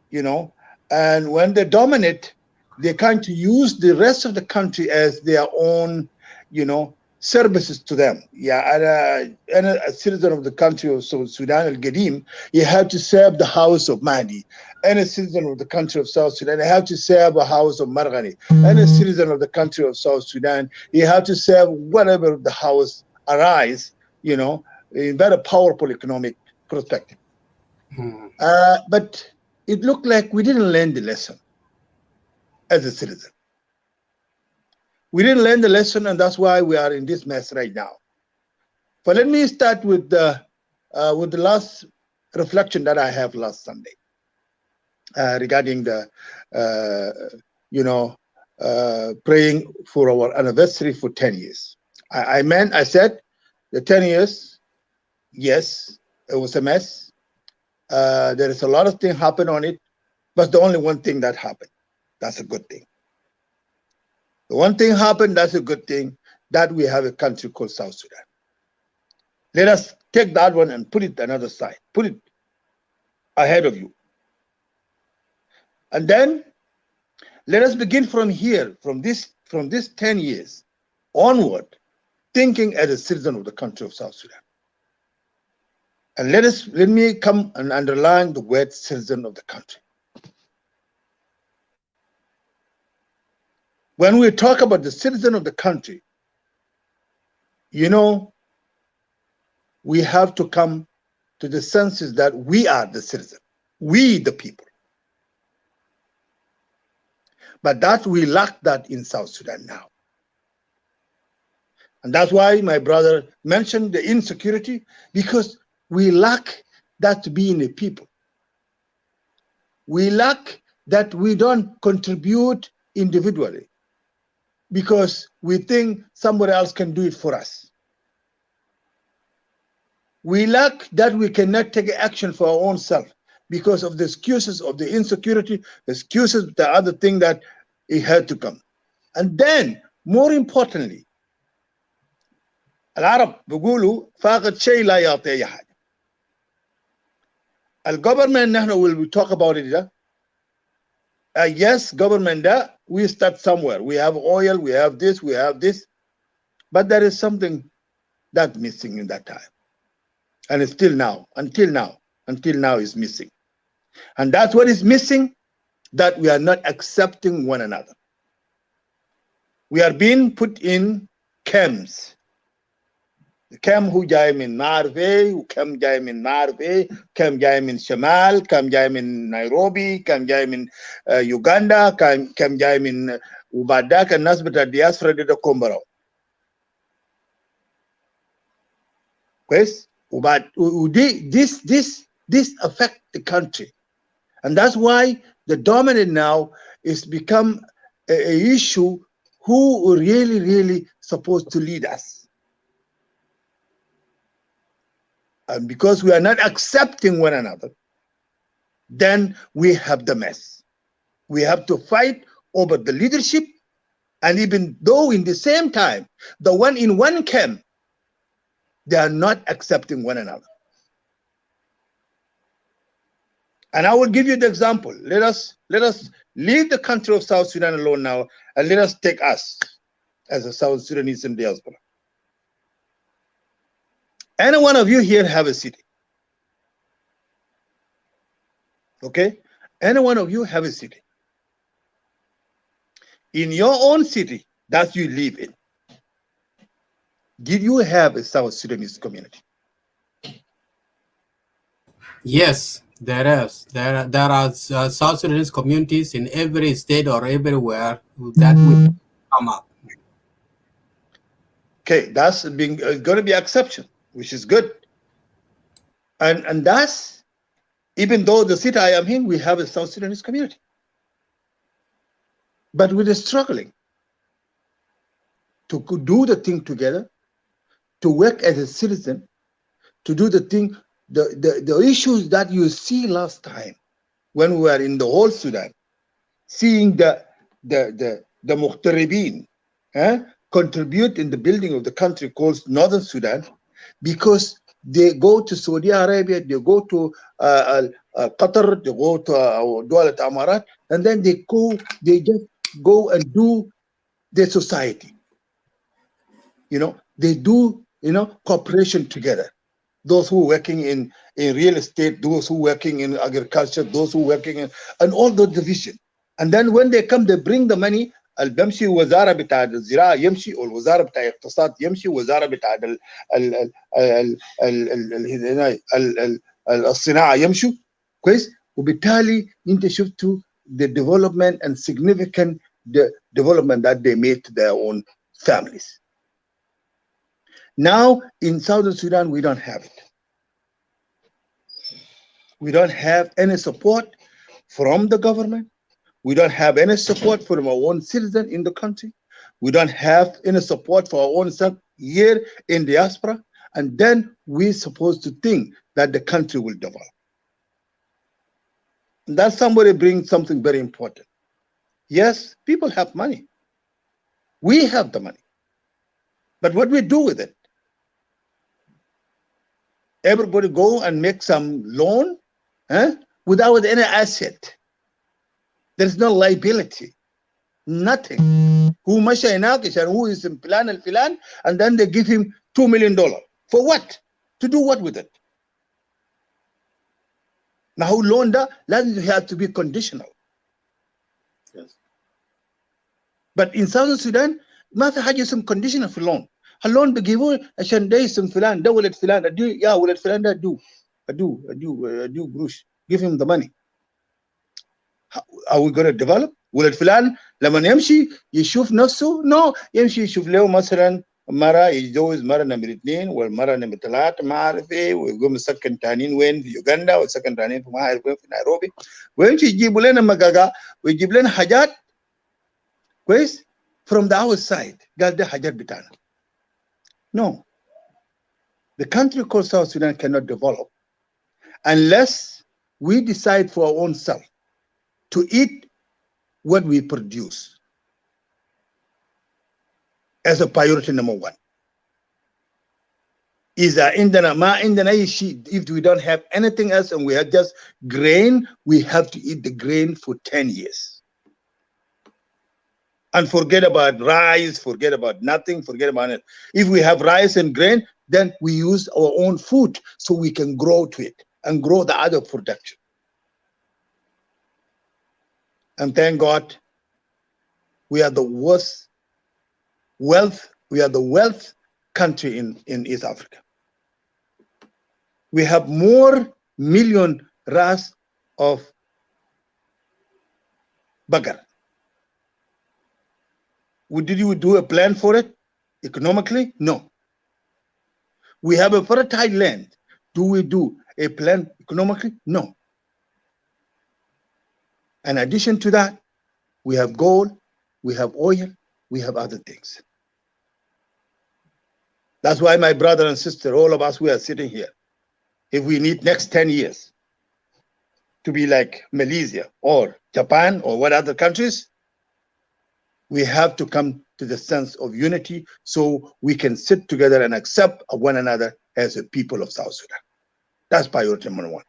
Speaker 21: you know. And when they dominate, they kind to use the rest of the country as their own, you know, services to them. Yeah, and a citizen of the country of Sudan al-Gadim, you have to serve the house of Mahdi. And a citizen of the country of South Sudan, you have to serve a house of Marghani. And a citizen of the country of South Sudan, you have to serve whatever the house arise, you know, in very powerful economic perspective. But it looked like we didn't learn the lesson as a citizen. We didn't learn the lesson, and that's why we are in this mess right now. But let me start with the last reflection that I have last Sunday regarding the, you know, praying for our anniversary for 10 years. I said the 10 years, yes, it was a mess. There is a lot of things happen on it, but the only one thing that happened, that's a good thing. The one thing happened, that's a good thing, that we have a country called South Sudan. Let us take that one and put it another side, put it ahead of you. And then let us begin from here, from this 10 years onward, thinking as a citizen of the country of South Sudan. And let me come and underline the word citizen of the country. When we talk about the citizen of the country, you know, we have to come to the senses that we are the citizen, we the people. But that we lack that in South Sudan now. And that's why my brother mentioned the insecurity, because we lack that being a people. We lack that we don't contribute individually, because we think somebody else can do it for us. We lack that we cannot take action for our own self because of the excuses of the insecurity, the excuses, the other thing that it had to come. And then, more importantly, العرب بيقولوا فاقد شيء لا يعطي أي حاجة. الgovernment نحن will talk about it. Yes, government, we start somewhere. We have oil, we have this, but there is something that's missing in that time. And it's still now, until now is missing. And that's what is missing, that we are not accepting one another. We are being put in camps. كم هو جاي من نارفي وكم جاي من نارفي كم جاي من شمال كم جاي من نيروبي كم جاي من يوغندا كم جاي من وبعد ذاك الناس بتاع الدياسبرا دي كومبراو. Yes, but this affect the country, and that's why the dominant now is become a issue who really supposed to lead us. And because we are not accepting one another, then we have the mess. We have to fight over the leadership, and even though in the same time, the one in one camp, they are not accepting one another. And I will give you the example. Let us leave the country of South Sudan alone now, and let us take us as a South Sudanese in diaspora. Any one of you here have a city. Okay? Any one of you have a city. In your own city that you live in, did you have a South Sudanese community?
Speaker 1: Yes, there is. There are South Sudanese communities in every state or everywhere that will come up.
Speaker 21: Okay, that's going to be exception, which is good. And that's, even though the city I am in, we have a South Sudanese community. But we're struggling to do the thing together, to work as a citizen, to do the thing, the issues that you see last time when we were in the whole Sudan, seeing the Muhtaribin contribute in the building of the country called Northern Sudan, because they go to Saudi Arabia, they go to Qatar, they go to Dual Amarat, and then they just go and do their society. They do, cooperation together. Those who are working in real estate, those who are working in agriculture, those who are working in, and all the division. And then when they come, they bring the money. بمشي وزاره بتاع الزراعه يمشي، والوزاره بتاع الاقتصاد يمشي، وزاره بتاع الصناعه يمشوا كويس. وبالتالي انت شفتوا the development and significant development that they made to their own families. Now in Southern Sudan, we don't have it. We don't have any support from the government. We don't have any support from our own citizens in the country. We don't have any support for our own self here in diaspora. And then we're supposed to think that the country will develop. And that somebody brings something very important. Yes, people have money. We have the money. But what we do with it? Everybody go and make some loan without any asset. There's no liability, nothing. Who who is in plan and filan, and then they give him $2 million. For what? To do what with it? Now, loan that has to be conditional.
Speaker 2: Yes.
Speaker 21: But in Southern Sudan, ماذا حاجة some conditional في loan. اللون بيجيبوه عشان ده اسم فلان، ده ولد فلان، ادو يا ولد فلان ده ادو قروش. Give him the money. Are we going to develop? ولد فلان لما يمشي يشوف نفسه، no، يمشي يشوف له مثلا مرة يتجوز مرة نمرة 2 والمرة نمرة 3 ما عارف ايه، ويقوم يسكن تانيين وين في يوغندا، ويسكن تانيين في ما عارف وين في نيروبي، ويمشي يجيبوا لنا مقاقا ويجيب لنا حاجات كويس from the outside. قال ده حاجات بتاعنا. No. The country called South Sudan cannot develop unless we decide for our own self to eat what we produce as a priority number 1. If we don't have anything else and we have just grain, we have to eat the grain for 10 years. And forget about rice, forget about nothing, forget about it. If we have rice and grain, then we use our own food so we can grow to it and grow the other production. And thank God, we are the worst wealth, we are the wealth country in East Africa. We have more million ras of bagar. Did you do a plan for it economically? No. We have a fertile land. Do we do a plan economically? No. In addition to that, we have gold, we have oil, we have other things. That's why my brother and sister, all of us, we are sitting here. If we need next 10 years to be like Malaysia or Japan or what other countries, we have to come to the sense of unity so we can sit together and accept one another as a people of South Sudan. That's priority number one.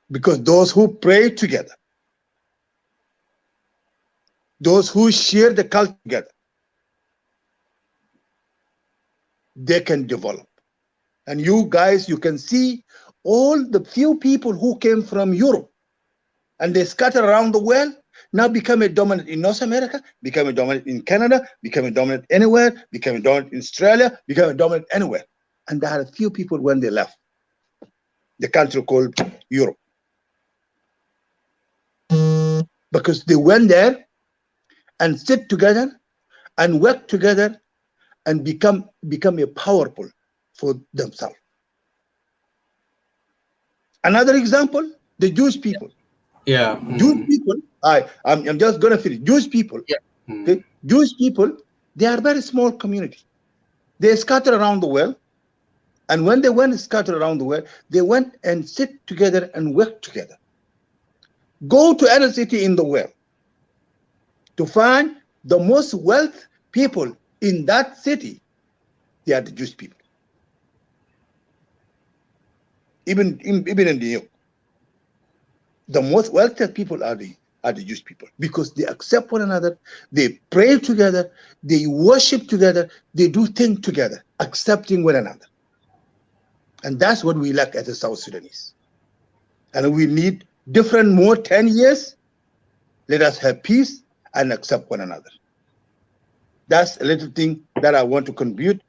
Speaker 21: Because those who pray together, those who share the culture together, they can develop. And you guys, you can see all the few people who came from Europe and they scattered around the world, now become a dominant in North America, become a dominant in Canada, become a dominant anywhere, become a dominant in Australia, become a dominant anywhere. And there are a few people when they left the country called Europe. Because they went there and sit together and work together and become a powerful for themselves. Another example, the Jewish people.
Speaker 1: Yeah.
Speaker 21: Jewish people, I'm just gonna finish. Jewish people, okay? Jewish people, they are very small community. They scattered around the world. And when they went scattered around the world, they went and sit together and work together. Go to any city in the world to find the most wealth people in that city. They are the Jewish people. Even in New York, the most wealthy people are the Jewish people because they accept one another, they pray together, they worship together, they do things together, accepting one another. And that's what we lack as a South Sudanese. And we need different more 10 years. Let us have peace and accept one another. That's a little thing that I want to contribute.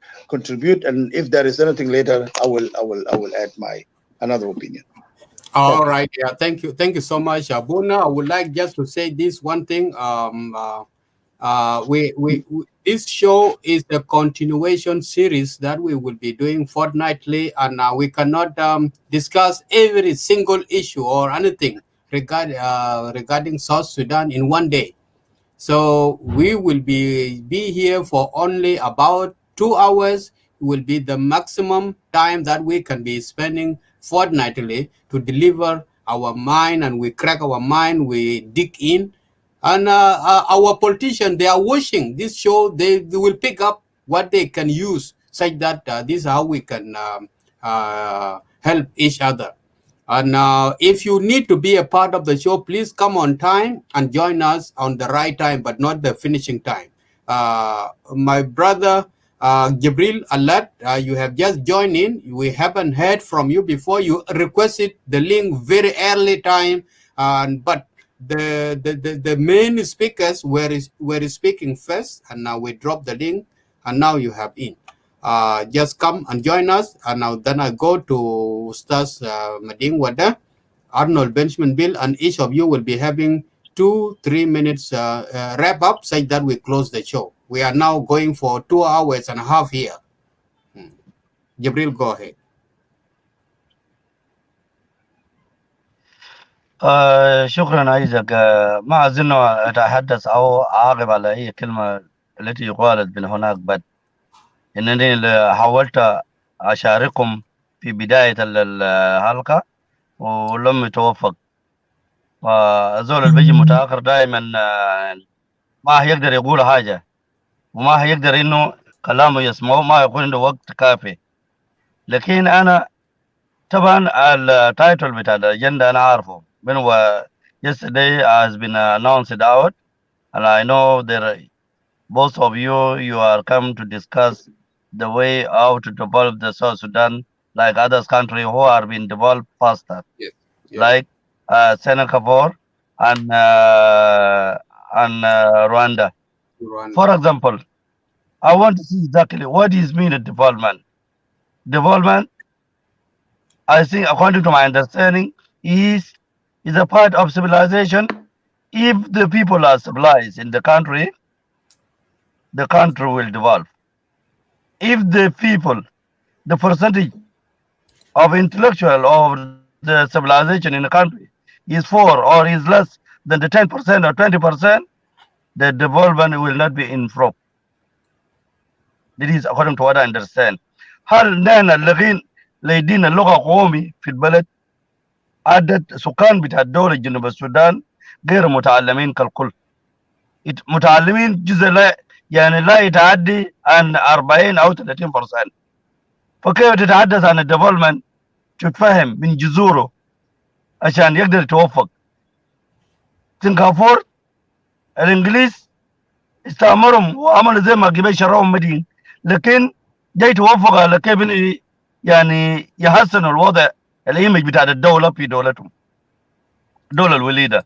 Speaker 21: And if there is anything later, I will add my another opinion.
Speaker 1: All right. Yeah. Thank you so much, Abuna. I would like just to say this one thing. We this show is a continuation series that we will be doing fortnightly, and we cannot discuss every single issue or anything regarding South Sudan in one day. So we will be here for only about 2 hours. It will be the maximum time that we can be spending fortnightly to deliver our mind, and we crack our mind, we dig in. And our politicians, they are watching this show. They will pick up what they can use, such that this is how we can help each other. And if you need to be a part of the show, please come on time and join us on the right time, but not the finishing time. My brother, Jibril Alat, you have just joined in. We haven't heard from you before. You requested the link very early time, but the main speakers were speaking first, and now we dropped the link, and now you have in. Just come and join us. And now then I go to Ustaz Mading Wada, Arnold Benjamin Bill, and each of you will be having 2-3 minutes wrap up, such that we close the show. We are now going for 2 hours and a half here. Jibril, go ahead.
Speaker 4: شكرا أيزك. ما أظن أتحدث أو أعقب على أي كلمة التي قالت من هناك بعد. إنني حاولت أشارككم في بداية الحلقة ولم يتوفق. وزول اللي بيجي متأخر دائما ما هيقدر يقول حاجة، وما هيقدر إنه كلامه يسمعه، ما يكون عنده وقت كافي. لكن أنا طبعا التايتل بتاع الأجندة أنا عارفه من هو. Yesterday has been announced out, and I know that both of you are come to discuss the way how to develop the South Sudan like other countries who are being developed faster, like Senegal and Rwanda. For example, I want to see exactly what is mean of development. Development, I think, according to my understanding, is a part of civilization. If the people are civilized in the country, the country will develop. If the people, the percentage of intellectual of the civilization in the country is 4 or is less than the 10% or 20%, the development will not be improved. This is according to what I understand. هل نحن لغين لدينا لغة قومي في البلد؟ عدد سكان بتاع الدولة جنوب السودان غير متعلمين كالكل. متعلمين جزء لا يعني لا يتعدي عن 40 أو 30%. فكيف تتحدث عن الديفلوبمنت تتفهم من جذوره عشان يقدر يتوفق؟ سنغافور الإنجليز استعمرهم وعملوا زي ما قبل شرعهم مدين، لكن جاي توفق على كيف يعني يحسنوا الوضع الايمج بتاع الدولة في دولتهم، الدولة الوليدة.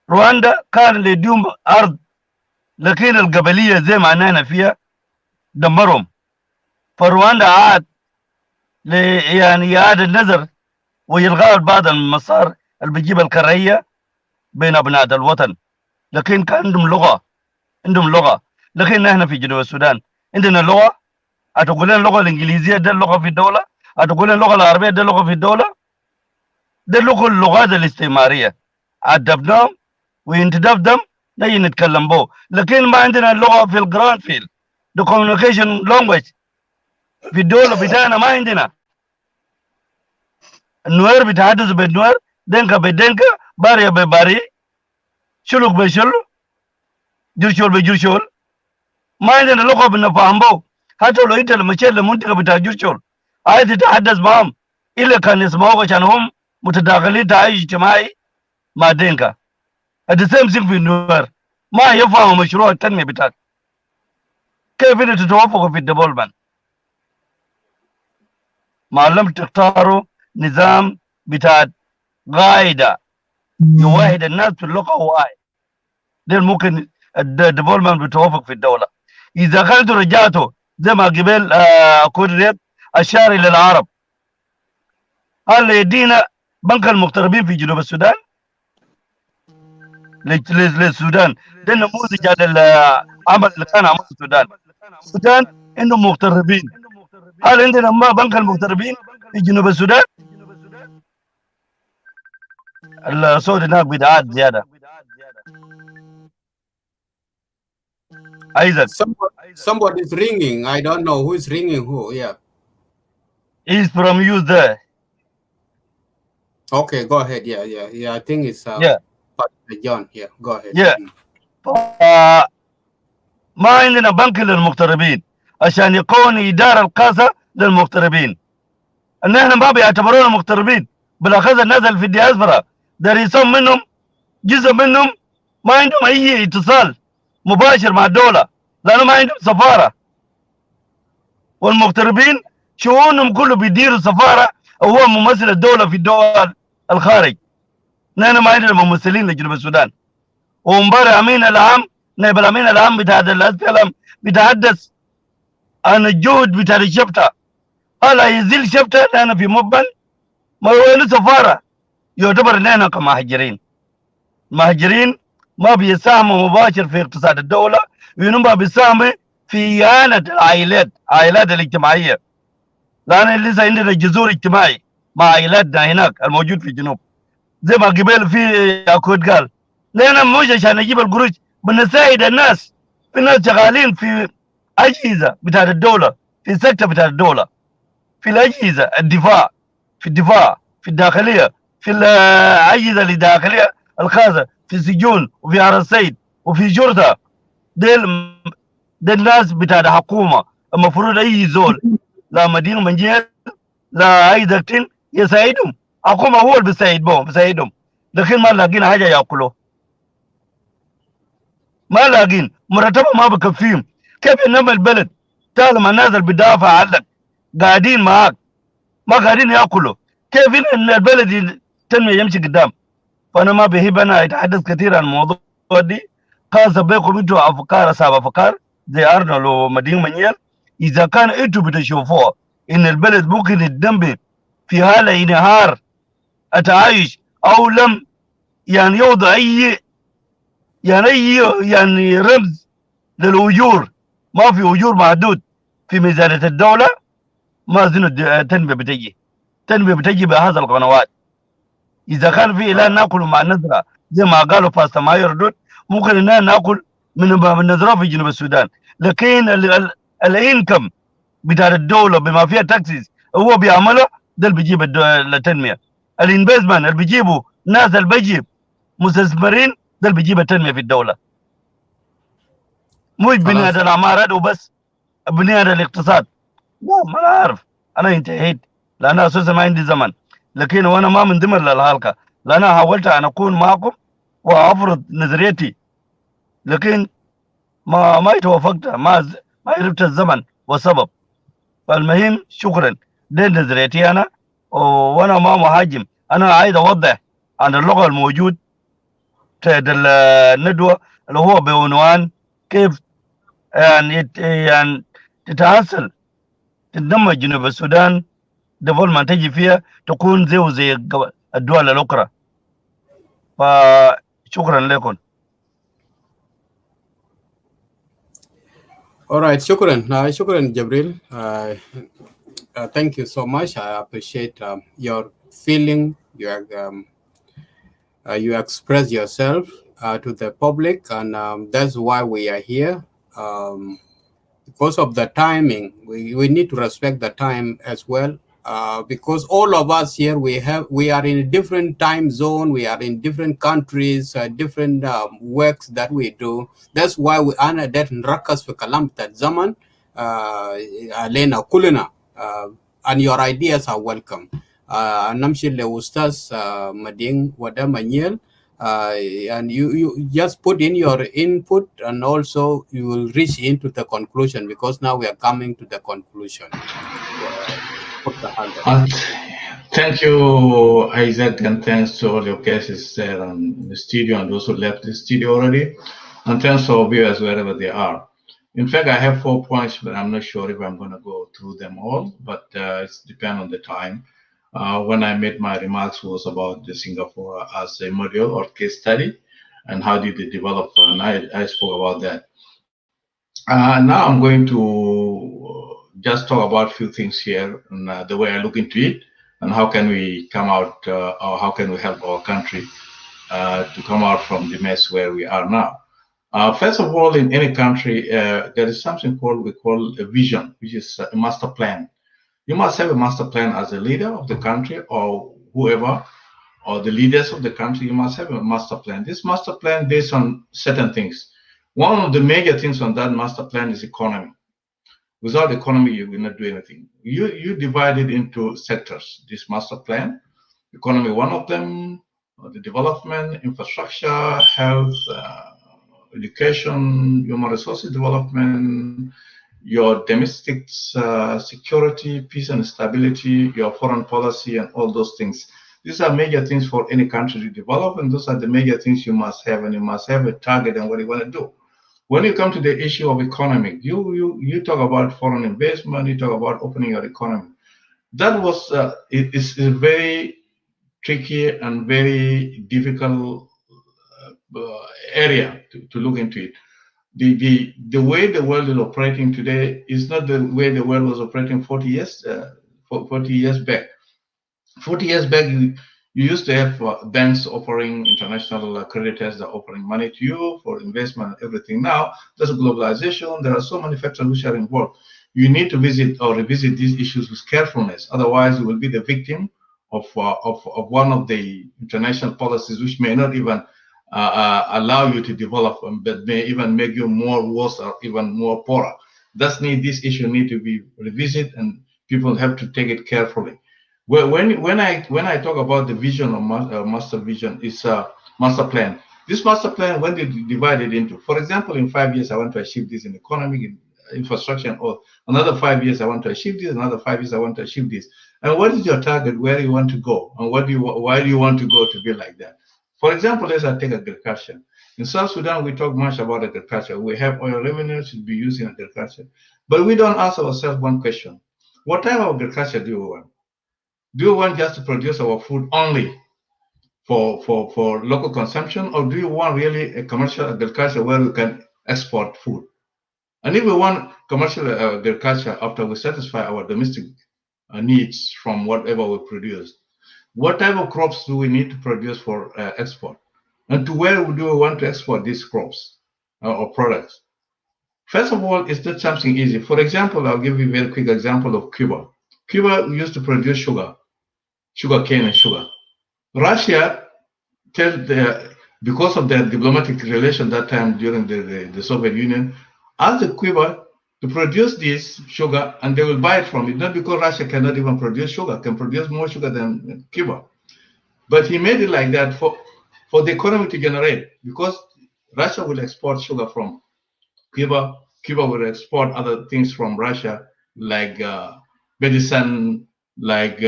Speaker 4: رواندا كان لديهم أرض، لكن القبلية زي ما أننا فيها دمرهم. فرواندا عاد يعني إعادة النظر ويلغاء بعض المسار اللي بيجيب الكراهية بين أبناء الوطن، لكن كان عندهم لغة. لكن نحن في جنوب السودان عندنا لغة، هتقول لنا اللغة الإنجليزية ده اللغة في الدولة، هتقول لنا اللغة العربية ده اللغة في الدولة، ده اللغات الاستعمارية أدبناهم وانتدبهم نجي نتكلم به، لكن ما عندنا اللغة في الجراند فيلد، the communication language في الدولة بتاعنا ما عندنا. النوير بيتحدث بالنوير، دنكا بدنكا، باريا بباري، شلوك بشلو، جرشول بجرشول. ما عندنا لغة بنفهم به. حتى لو انت لما تشيل المنطقة بتاع جرشول عايز تتحدث معهم إلا كان يسمعوك عشان هم متداخلين تعايش اجتماعي مع دينكا. at the same thing في النوير ما يفهموا مشروع التنمية بتاعك. كيف انت تتوافقوا في الديفلوبمنت؟ ما لم تختاروا نظام بتاع قاعدة يوحد الناس في اللغة واحد، ده ممكن الديفلوبمنت بتوافق في الدولة. إذا كنتوا رجعتوا زي ما قبل كود ريب الشارع للعرب، هل يدينا بنك المغتربين في جنوب السودان؟ للسودان ده نموذج على العمل اللي كان عمله السودان. السودان عندهم مغتربين، هل عندنا ما بنك المغتربين في جنوب السودان؟ الصوت هناك بدعات زيادة. Isaac.
Speaker 1: Somebody is ringing. I don't know who is ringing who. Yeah.
Speaker 4: He's from you there.
Speaker 1: Okay, go ahead. Yeah. I think it's John. Yeah, go ahead.
Speaker 4: Yeah. ما عندنا بنك للمغتربين عشان يكون إدارة القاسة للمغتربين. ان احنا ما بيعتبرونا مغتربين، بالاخص الناس اللي في الدياسبرا دريسون منهم جزء منهم ما عندهم اي اتصال مباشر مع الدولة لانه ما عندهم سفارة، والمغتربين شؤونهم كله بيديروا سفارة وهو ممثل الدولة في الدول الخارج. نحن ما عندنا ممثلين لجنوب السودان. ومبارح امين العام نائب الامين العام بتاع السلام بيتحدث عن الجهد بتاع الشبكة. هل يزيل شبكة نحن في مقبل ما وين سفارة؟ يعتبر نحن كمهاجرين. مهاجرين ما بيساهموا مباشر في اقتصاد الدولة، وإنما بيساهموا في إعانة العائلات الاجتماعية، لأن لسه عندنا جذور اجتماعي مع عائلاتنا هناك الموجود في الجنوب. زي ما قبل في أكود قال نحن مش عشان نجيب القروش، بنساعد الناس. في ناس شغالين في أجهزة بتاعت الدولة، في سكتة بتاعت الدولة، في الأجهزة الدفاع، في الداخلية، في الأجهزة الداخلية الخاصة، في السجون وفي عرى السيد وفي شرطة. ديل الناس بتاعت حكومة المفروض أي زول لا مدينة منجيل لا أي دكتين يساعدهم. حكومة هو اللي بيساعدهم، لكن ما لاقين حاجة يأكلوا، ما لاقين مرتبة ما بكفيهم. كيف إنما البلد تعلم الناس اللي بيدافع عنك قاعدين معاك ما قاعدين يأكلوا، كيف إن البلد تنمية يمشي قدام؟ فأنا ما بهيب أنا أتحدث كثير عن الموضوع دي، خاصة بيكم انتوا أفكار زي أرنولد ومدين منيل. إذا كان انتوا بتشوفوها إن البلد ممكن يتدمر في حالة انهيار التعايش أو لم يعني يوضع أي رمز للأجور، ما في أجور محدود في ميزانية الدولة، ما أظن التنمية بتجي بهذا القنوات. إذا كان في إله ناكل مع النزرة زي ما قالوا باستا ما يردون، ممكن إننا ناكل من النزرة في جنوب السودان، لكن الانكم بتاع الدولة بما فيها تاكسيز هو بيعمله ده اللي بيجيب التنمية. الانفستمنت اللي بيجيبوا ناس اللي بيجيب مستثمرين ده اللي بيجيب التنمية في الدولة، مش بناء العمارات وبس، بناء الاقتصاد. لا ما أنا عارف، أنا انتهيت لأن أساسا ما عندي زمن، لكن وأنا ما من ضمن الحلقة لأن حاولت أن أكون معكم وأفرض نظريتي، لكن ما توافقت، ما عرفت الزمن والسبب. فالمهم شكرا، دي نظريتي أنا، وأنا ما مهاجم، أنا عايز أوضح عن اللغة الموجود في الندوة اللي هو بعنوان كيف يعني تتحصل تدمج جنوب السودان ديفولمنت تجي فيها تكون زي الدول الأخرى. فشكرا لكم.
Speaker 1: All right, shukran, Jabril. Thank you so much. I appreciate your feeling. You express yourself to the public, and that's why we are here. Because of the timing, we need to respect the time as well. Because all of us here, we are in a different time zone, we are in different countries, different works that we do. That's why we honor that nrakas for kalam that zaman alena kulina, and your ideas are welcome. Namshil le ustaz mading wada manyel. And you just put in your input, and also you will reach into the conclusion, because now we are coming to the conclusion.
Speaker 3: Thank you, Isaac, and thanks to all your guests there in the studio and those who left the studio already, and thanks to our viewers wherever they are. In fact, I have 4 points, but I'm not sure if I'm going to go through them all, but it depends on the time. When I made my remarks was about the Singapore as a model or case study, and how did they develop, and I spoke about that. Now I'm going to just talk about a few things here, and the way I look into it, and how can we come out, or how can we help our country to come out from the mess where we are now. First of all, in any country, there is something we call a vision, which is a master plan. You must have a master plan as a leader of the country, or whoever, or the leaders of the country. You must have a master plan. This master plan based on certain things. One of the major things on that master plan is economy. Without economy, you will not do anything. You divide it into sectors, this master plan. Economy, one of them, the development, infrastructure, health, education, human resources development, your domestic security, peace and stability, your foreign policy, and all those things. These are major things for any country to develop, and those are the major things you must have, and you must have a target and what you want to do. When you come to the issue of economic, you talk about foreign investment, you talk about opening your economy. That was it is a very tricky and very difficult area to look into it. The way the world is operating today is not the way the world was operating 40 years back. 40 years back, you used to have banks offering, international creditors that are offering money to you for investment and everything. Now, there's globalization. There are so many factors which are involved. You need to visit or revisit these issues with carefulness. Otherwise, you will be the victim of one of the international policies which may not even allow you to develop, but may even make you more worse or even more poorer. This issue need to be revisited, and people have to take it carefully. Well, when I talk about the vision of master vision, it's a master plan. This master plan, when they divide it into, for example, in 5 years I want to achieve this in economic, in infrastructure, or another 5 years I want to achieve this, another 5 years I want to achieve this. And what is your target? Where you want to go, and why do you want to go to be like that? For example, let's take agriculture. In South Sudan, we talk much about agriculture. We have oil revenue should be used in agriculture, but we don't ask ourselves one question: what type of agriculture do you want? Do you want just to produce our food only for local consumption, or do you want really a commercial agriculture where we can export food? And if we want commercial agriculture after we satisfy our domestic needs from whatever we produce, what type of crops do we need to produce for export? And to where do we want to export these crops or products? First of all, it's not something easy. For example, I'll give you a very quick example of Cuba. Cuba used to produce sugar cane and sugar. Russia, because of their diplomatic relation that time during the Soviet Union, asked Cuba to produce this sugar and they will buy it from it, not because Russia cannot even produce sugar, can produce more sugar than Cuba. But he made it like that for the economy to generate, because Russia will export sugar from Cuba, Cuba will export other things from Russia, like medicine, like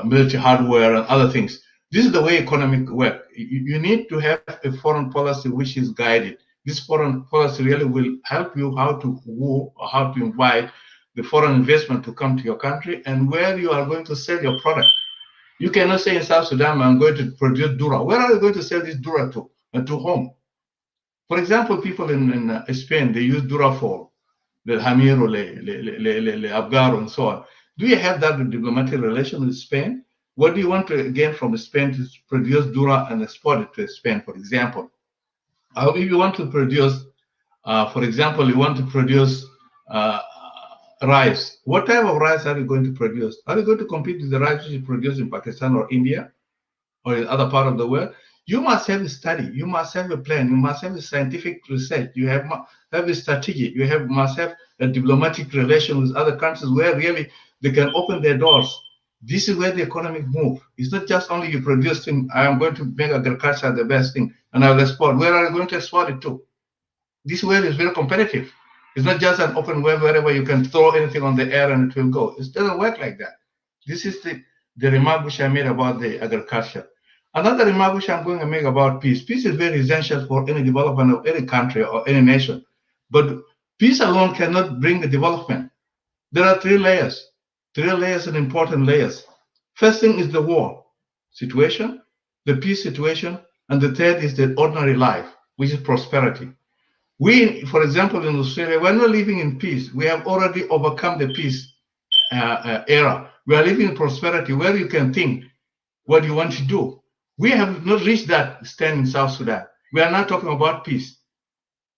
Speaker 3: military hardware and other things. This is the way economic work. You need to have a foreign policy which is guided. This foreign policy really will help you how to woo or how to invite the foreign investment to come to your country and where you are going to sell your product. You cannot say in South Sudan, I'm going to produce Dura. Where are you going to sell this Dura to? To whom? For example, people in Spain, they use Dura for the Hamir or le Abgar and so on. Do you have that diplomatic relation with Spain? What do you want to gain from Spain to produce Dura and export it to Spain, for example? If you want to produce, for example, you want to produce rice. What type of rice are you going to produce? Are you going to compete with the rice which is produced in Pakistan or India or in other part of the world? You must have a study. You must have a plan. You must have a scientific research. You have a strategy. You must have a diplomatic relation with other countries where really they can open their doors. This is where the economic move. It's not just only you produce things. I am going to make agriculture the best thing and I will export. Where are you going to export it to? This world is very competitive. It's not just an open world wherever you can throw anything on the air and it will go. It doesn't work like that. This is the remark which I made about the agriculture. Another remark which I'm going to make about peace. Peace is very essential for any development of any country or any nation. But peace alone cannot bring the development. There are three layers and important layers. First thing is the war situation, the peace situation, and the third is the ordinary life, which is prosperity. We, for example, in Australia, we're not living in peace. We have already overcome the peace era. We are living in prosperity where you can think what you want to do. We have not reached that stand in South Sudan. We are not talking about peace.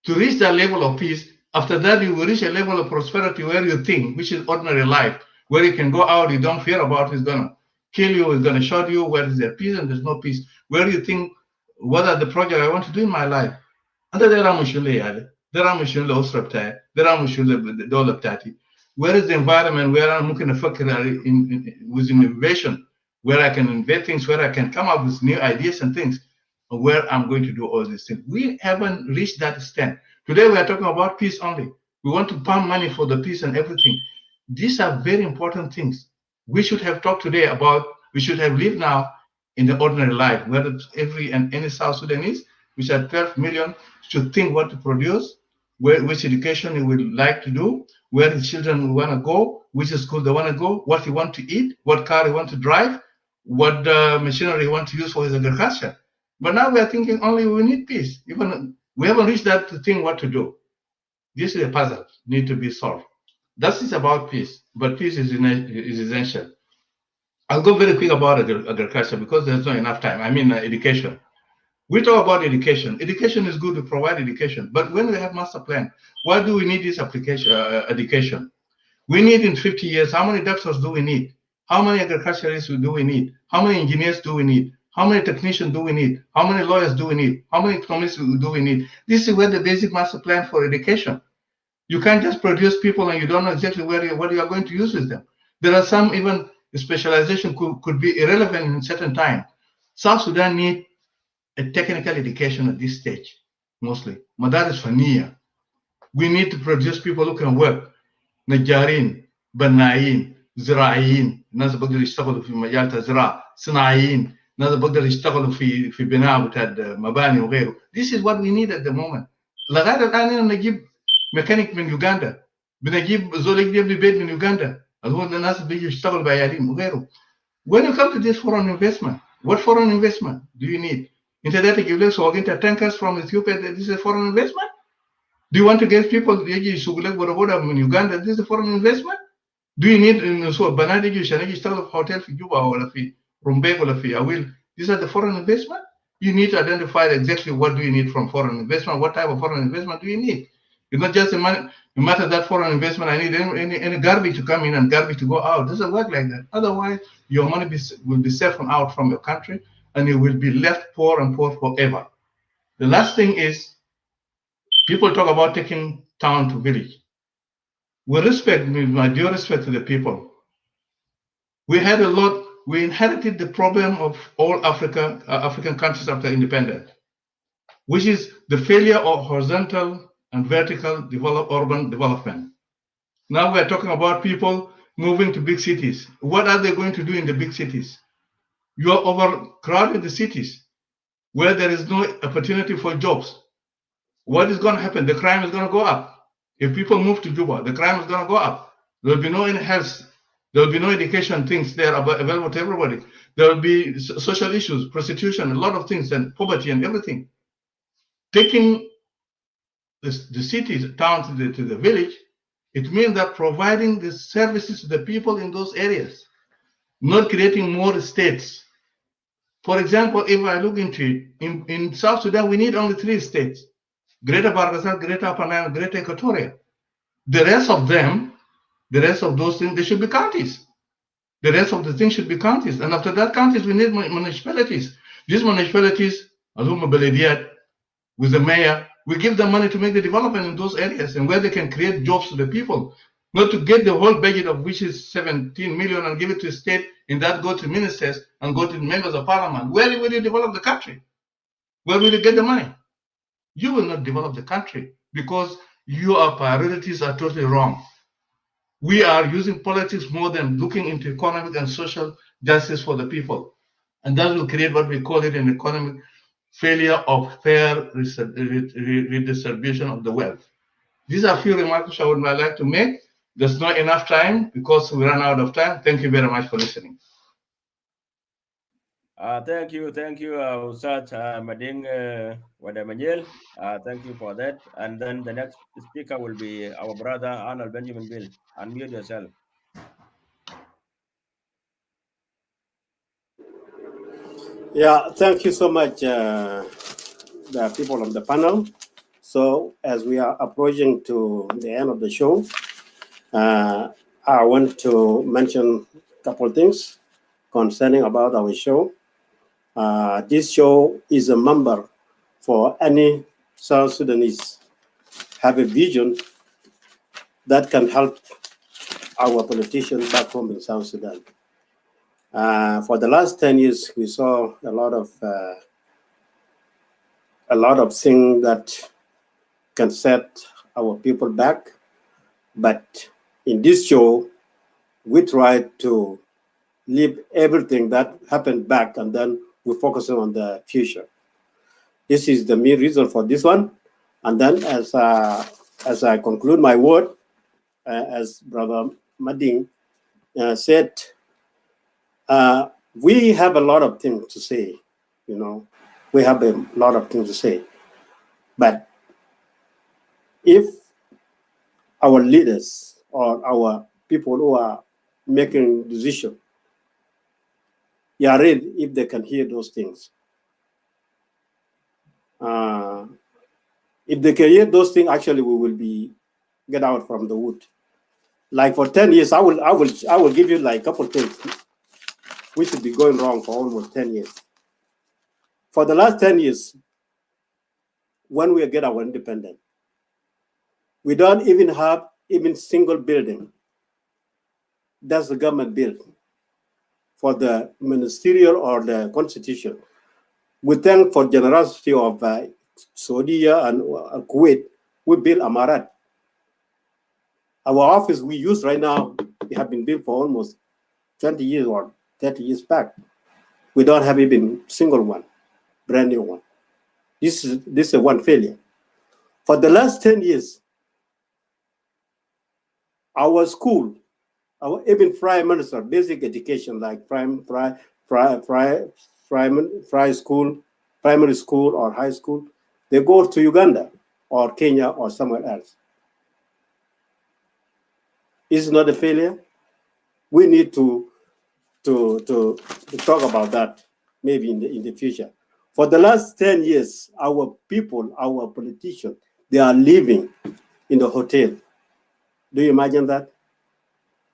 Speaker 3: To reach that level of peace, after that you will reach a level of prosperity where you think, which is ordinary life, where you can go out, you don't fear about who's going to kill you, who's going to shoot you, where is there peace and there's no peace, where you think, what are the projects I want to do in my life? And there are Mushulle, there are Mushulle Osrapta, there are Mushulle Dollar Tati. Where is the environment where I'm looking to focus with innovation, where I can invent things, where I can come up with new ideas and things, where I'm going to do all these things. We haven't reached that extent. Today we are talking about peace only. We want to pump money for the peace and everything. These are very important things. We should have talked today about, we should have lived now in the ordinary life, where every and any South Sudanese, which are 12 million, should think what to produce, which education he would like to do, where his children want to go, which school they want to go, what he want to eat, what car he want to drive, what machinery he want to use for his agriculture. But now we are thinking only we need peace. Even we haven't reached that to think what to do. This is a puzzle need to be solved. That is about peace, but peace is essential. I'll go very quick about agriculture because there's not enough time. I mean education. We talk about education. Education is good to provide education, but when we have master plan, why do we need this education? We need in 50 years, how many doctors do we need? How many agriculturists do we need? How many engineers do we need? How many technicians do we need? How many lawyers do we need? How many economists do we need? This is where the basic master plan for education. You can't just produce people and you don't know exactly what you are going to use with them. There are some even specialization could be irrelevant in certain time. South Sudan need a technical education at this stage, mostly. Madaris Fania. We need to produce people who can work. نجارين بنايين زراعيين ناس بقدروا يشتغلوا في مجال الزراعة صناعيين ناس بقدروا يشتغلوا في بناء بتاع مباني وغيره. This is what we need at the moment. لغاية الآن نجيب ميكانيك من يوغندا، بنجيب زول يبني بيت من يوغندا، اللي هو الناس بيجوا يشتغلوا بعيالين وغيره. When you come to this foreign investment, what foreign investment do you need? انت ده تجيب لك سواقين tankers from Ethiopia, this is foreign investment? Do you want to get people in Uganda? This is a foreign investment. Do you need banana hotel في Juba ولا في Rumbek ولا في Awil? These are the foreign investment. You need to identify exactly what do you need from foreign investment. What type of foreign investment do you need? It's not just a matter that foreign investment. I need any garbage to come in and garbage to go out. It doesn't work like that. Otherwise, your money will be siphoned out from your country, and you will be left poor and poor forever. The last thing is people talk about taking town to village. With respect, with my due respect to the people, we had a lot. We inherited the problem of all African countries after independence, which is the failure of horizontal and vertical urban development. Now we are talking about people moving to big cities. What are they going to do in the big cities? You are overcrowding the cities where there is no opportunity for jobs. What is going to happen? The crime is going to go up. If people move to Juba, the crime is going to go up. There will be no health. There will be no education things there available to everybody. There will be social issues, prostitution, a lot of things, and poverty and everything. Taking the cities, towns to the village, it means that providing the services to the people in those areas, not creating more states. For example, if I look into it, in South Sudan, we need only 3 states: Greater Barghazal, Greater Upper Nile, Greater Equatoria. The rest of them, the rest of those things, they should be counties. The rest of the things should be counties. And after that counties, we need municipalities. These municipalities, Aluma Belediyat, with the mayor, we give them money to make the development in those areas and where they can create jobs to the people. Not to get the whole budget of which is 17 million and give it to the state and that go to ministers and go to members of parliament. Where will you develop the country? Where will you get the money? You will not develop the country because your priorities are totally wrong. We are using politics more than looking into economic and social justice for the people. And that will create what we call it an economic failure of fair redistribution of the wealth. These are a few remarks I would like to make. There's not enough time because we ran out of time. Thank you very much for listening.
Speaker 6: Thank you, Ustad Mading Wadamanyel. Thank you for that. And then the next speaker will be our brother Arnold Benjamin Bill. Unmute yourself.
Speaker 2: Yeah, thank you so much, the people on the panel. So as we are approaching to the end of the show, I want to mention a couple of things concerning about our show. This show is a member for any South Sudanese have a vision that can help our politicians back home in South Sudan. For the last 10 years, we saw a lot of things that can set our people back. But in this show, we try to leave everything that happened back and then we focus on the future. This is the main reason for this one. And then as I conclude my word, as Brother Mading said, we have a lot of things to say, we have a lot of things to say. But if our leaders or our people who are making decisions, if they can hear those things, if they can hear those things, actually we will get out from the wood. Like for 10 years, I will give you like a couple things which should be going wrong for almost 10 years. For the last 10 years, when we get our independence, we don't even have single building. That's the government built for the ministerial or the constitution. We thank for generosity of Saudi and Kuwait, we built Amarat. Our office we use right now, we have been built for almost 20 years or 30 years back. We don't have even single one, brand new one. This is one failure. For the last 10 years, our school, even prime minister, basic education like primary school or high school, they go to Uganda or Kenya or somewhere else. Is it not a failure? We need to talk about that maybe in the future. For the last 10 years, our people, our politicians, they are living in the hotel. Do you imagine that?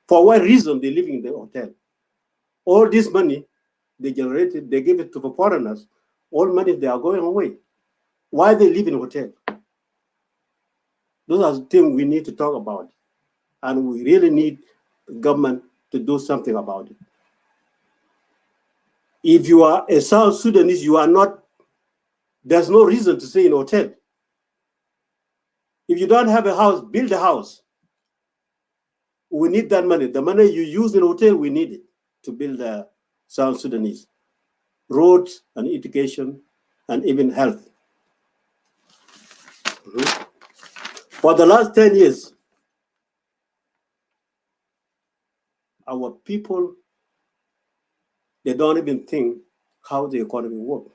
Speaker 2: For what reason they living in the hotel? All this money they generated, they give it to the foreigners. All money they are going away. Why they live in a hotel? Those are things we need to talk about. And we really need the government to do something about it. If you are a South Sudanese, you are not, there's no reason to stay in a hotel. If you don't have a house, build a house. We need that money. The money you use in a hotel, we need it to build the South Sudanese. Roads and education and even health. For the last 10 years, our people, they don't even think how the economy works.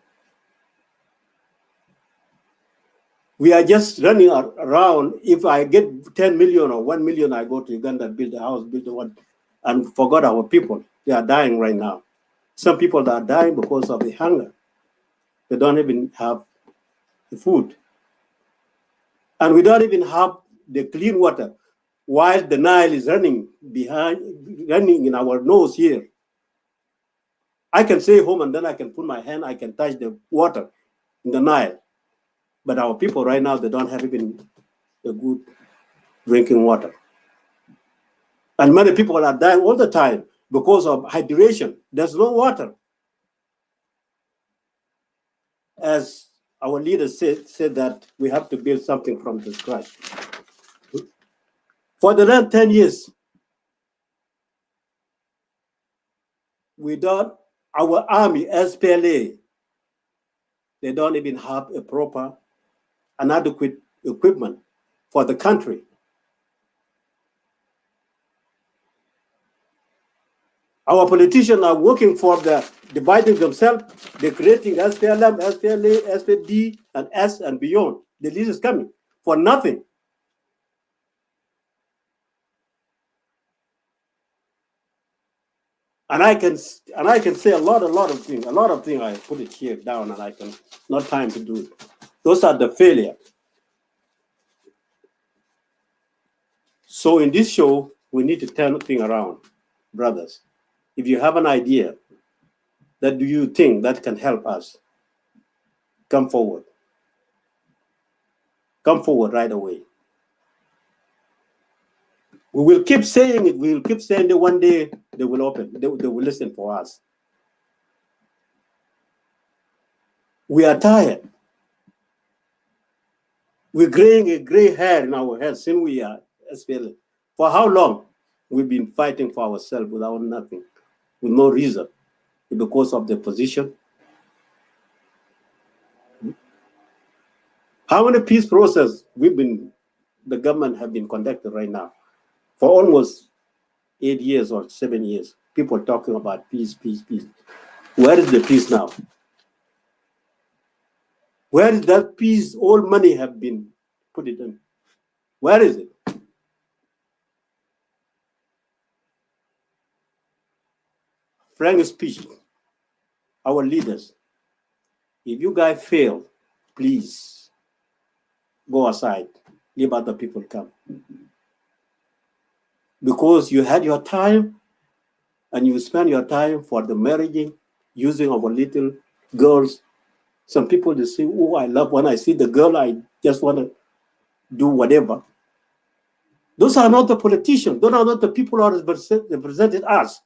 Speaker 2: We are just running around. If I get 10 million or 1 million, I go to Uganda, build a house, build a one, and forgot our people. They are dying right now. Some people are dying because of the hunger. They don't even have the food. And we don't even have the clean water while the Nile is running in our nose here. I can stay home and then I can put my hand, I can touch the water in the Nile. But our people right now, they don't have even a good drinking water. And many people are dying all the time because of hydration. There's no water. As our leaders said that we have to build something from the scratch. For the last 10 years, our army, SPLA, they don't even have a proper and adequate equipment for the country. Our politicians are working for dividing themselves. They're creating SPLM, SPLA, SPD, and S and beyond. The list is coming for nothing. And I can say a lot of things. I put it here down, and I can not time to do it. Those are the failure. So in this show, we need to turn things around, brothers. If you have an idea that do you think that can help us, come forward. Come forward right away. We will keep saying it. We will keep saying that one day they will open. They will listen for us. We are tired. We're graying a gray hair in our head since we are SPLA. For how long? We've been fighting for ourselves without nothing, with no reason, because of the position. How many peace process the government have been conducting right now? For almost 8 years or 7 years, people talking about peace, peace, peace. Where is the peace now? Where is that peace all money have been put it in? Where is it? Frank speech, our leaders, if you guys fail, please go aside, leave other people come. Because you had your time and you spend your time for the marrying, using our little girls. Some people, they say, oh, I love when I see the girl, I just want to do whatever. Those are not the politicians. Those are not the people who represented us.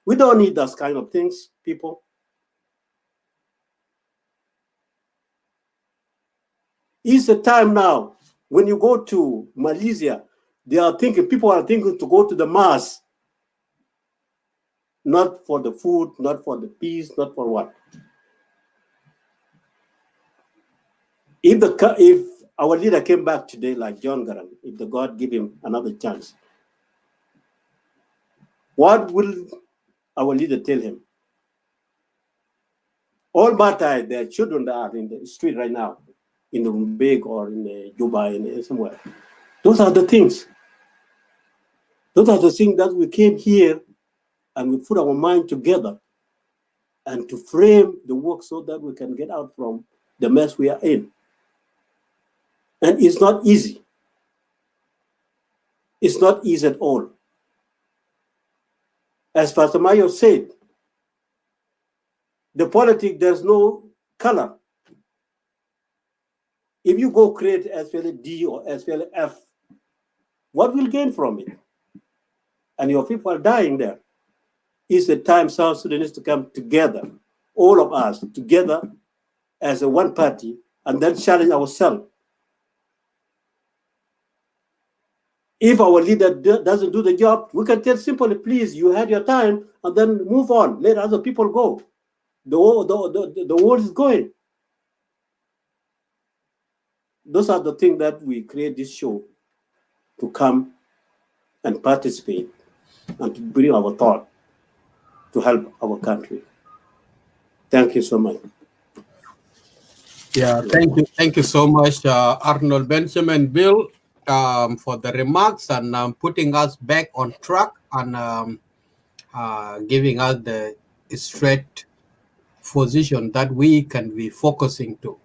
Speaker 2: We don't need those kind of things, people. It's the time now. When you go to Malaysia, people are thinking to go to the Mars. Not for the food, not for the peace, not for what. If our leader came back today like John Garang, if the God give him another chance, what will our leader tell him? All Batai, their children that are in the street right now, in the Rumbek or in the Juba in somewhere. Those are the things. Those are the things that we came here and we put our mind together and to frame the work so that we can get out from the mess we are in. And it's not easy. It's not easy at all. As Pastor Mayo said, the politics, there's no color. If you go create SPLD or SPLF, what will gain from it? And your people are dying there. It's the time South Sudanese to come together, all of us together as a one party, and then challenge ourselves. If our leader doesn't do the job, we can tell simply, please, you had your time, and then move on. Let other people go. The world is going. Those are the things that we create this show to come and participate and to bring our thought to help our country. Thank you so much.
Speaker 1: Yeah, thank you so much, Arnold Benjamin Bill, for the remarks and putting us back on track and giving us the straight position that we can be focusing to.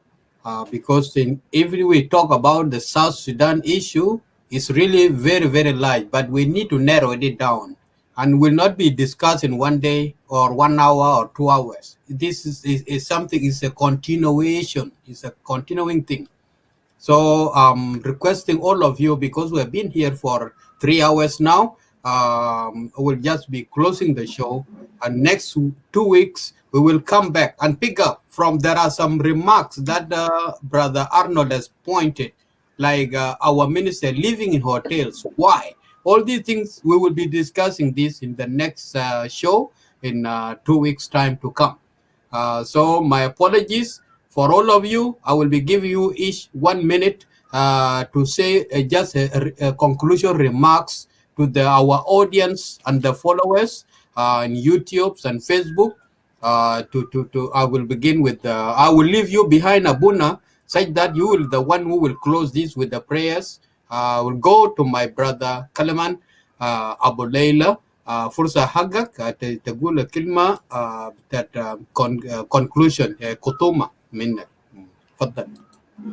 Speaker 1: Because if we talk about the South Sudan issue, it's really very, very large, but we need to narrow it down and will not be discussed in 1 day or 1 hour or 2 hours. This is something, it's a continuation, it's a continuing thing. So requesting all of you, because we have been here for 3 hours now, we'll just be closing the show. And next 2 weeks, we will come back and pick up from, there are some remarks that Brother Arnold has pointed, like our minister living in hotels. Why? All these things, we will be discussing this in the next show in 2 weeks' time to come. So my apologies for all of you. I will be giving you each 1 minute to say just a conclusion remarks to our audience and the followers in YouTube and Facebook. I will begin with, I will leave you behind Abuna, such that you will the one who will close this with the prayers. I will go to my brother Kalaman Abu Leila. فرصة حقك تقول كلمة بتاعت conclusion خطومة منك. تفضل.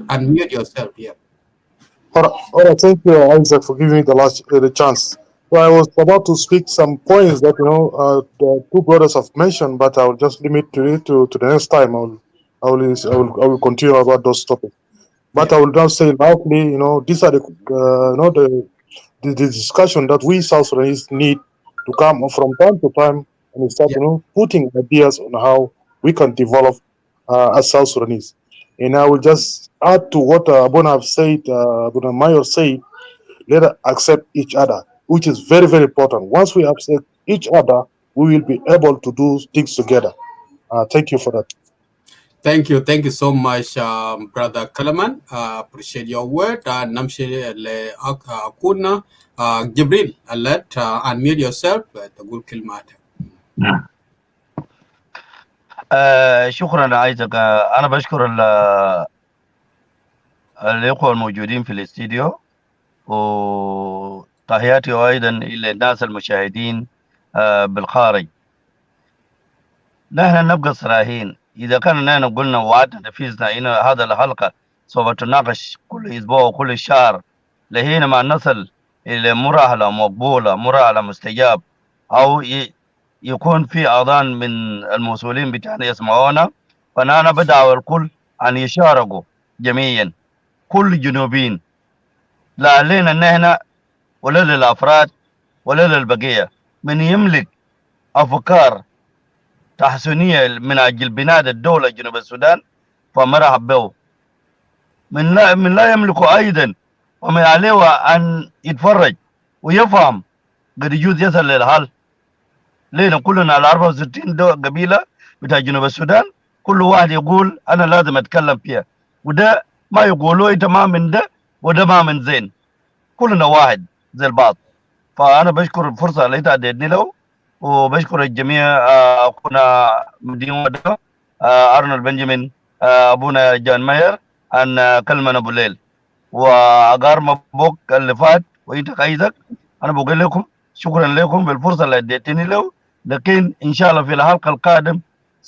Speaker 1: Unmute yourself here.
Speaker 20: All right, thank you, Isaac, for giving me the chance. Well, I was about to speak some points that the two brothers have mentioned, but I will just limit it to the next time. I will continue about those topics. But I will now say loudly, these are the discussion that we South Sudanese need to come from time to time and start, putting ideas on how we can develop as South Sudanese. And I will just add to what Abuna have said, Abuna Mayor said, let us accept each other, which is very, very important. Once we accept each other, we will be able to do things together. Thank you for that.
Speaker 1: Thank you so much, Brother Kalaman. Appreciate your word. Namshi le akuna Jibril, let unmute yourself. تقول كلمات.
Speaker 4: شكرا عايزك. انا بشكر الاخوه الموجودين في الاستديو، وتحياتي ايضا الى الناس المشاهدين بالخارج. نحن نبقى صراحين، اذا كان نحن قلنا وعدنا نفذنا ان هذا الحلقه سوف تناقش كل اسبوع وكل شهر لحينما نصل الى مرحله مقبوله، مرحله مستجاب، او يكون في اذان من المسؤولين بتاعنا يسمعونا، فانا بدعو الكل ان يشاركوا جميعا، كل جنوبيين، لا علينا نحن ولا للافراد ولا للبقيه، من يملك افكار تحسينيه من اجل بناء الدوله جنوب السودان فمرحب به. من لا يملك ايضا ومن عليه ان يتفرج ويفهم قد يجوز يصل للحل. لينا كلنا على 64 قبيله بتاع جنوب السودان، كل واحد يقول انا لازم اتكلم فيها، وده ما يقولوا انت ما من ده وده ما من زين، كلنا واحد زي البعض. فانا بشكر الفرصه اللي اديتني له، وبشكر الجميع، اخونا مدين ودو، ارنولد بنجامين، ابونا جان ماير، عن كلمة أبو ليل وأقار مبوك اللي فات وإنت كايزك. أنا بقول لكم شكرا لكم بالفرصة اللي اديتني له، لكن إن شاء الله في الحلقة القادم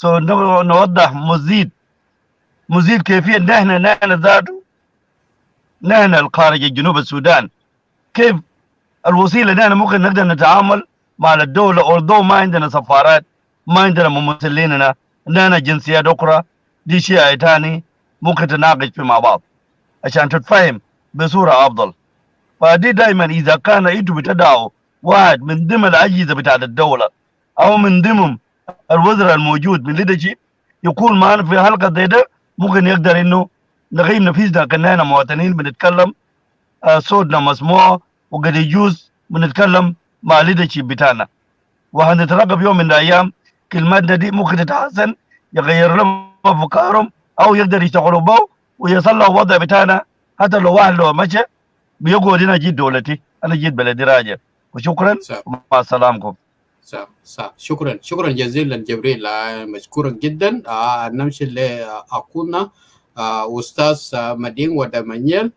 Speaker 4: نوضح مزيد كيفية نحن ذاته، نحن الخارج جنوب السودان، كيف الوسيلة نحن ممكن نقدر نتعامل مع الدولة. أولدو ما عندنا سفارات، ما عندنا ممثليننا، عندنا جنسيات أخرى، دي شيء تاني ممكن تناقش في مع بعض عشان تتفهم بصورة أفضل. فدي دائما إذا كان أنتوا بتدعوا واحد من ضمن الأجهزة بتاعت الدولة أو من ضمن الوزراء الموجود من ليدرشيب يكون معنا في حلقة زي ده، ممكن يقدر إنه نغيب نفسنا كأننا مواطنين بنتكلم، صوتنا مسموع وقد يجوز بنتكلم مع ليدرشيب بتاعنا، وهنترقب يوم من الأيام كلماتنا دي ممكن تتحسن، يغير لهم أفكارهم أو يقدر يشتغلوا به ويصلحوا الوضع بتاعنا. حتى لو واحد لو مشى بيقعد هنا جيت دولتي، أنا جيت بلدي راجع. وشكرا ومع السلامكم.
Speaker 1: صح. شكرا جزيلا جبريل، مشكورا جدا. نمشي لأخونا أستاذ مدين ودمانيل.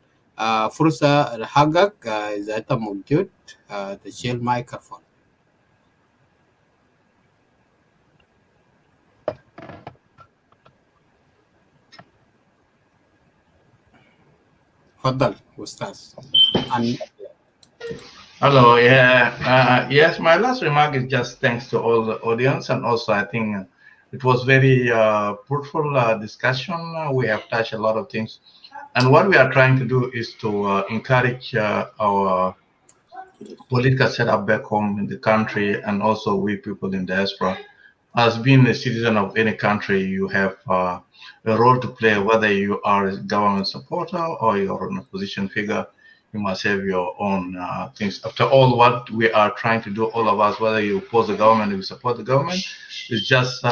Speaker 1: فرصة حقك إذا أنت موجود تشيل مايكروفون. تفضل أستاذ.
Speaker 3: Hello, yes, my last remark is just thanks to all the audience, and also I think it was very fruitful discussion. We have touched a lot of things, and what we are trying to do is to encourage our political setup back home in the country, and also we people in diaspora. As being a citizen of any country, you have a role to play, whether you are a government supporter or you're an opposition figure. You must have your own things. After all, what we are trying to do, all of us, whether you oppose the government or you support the government, is just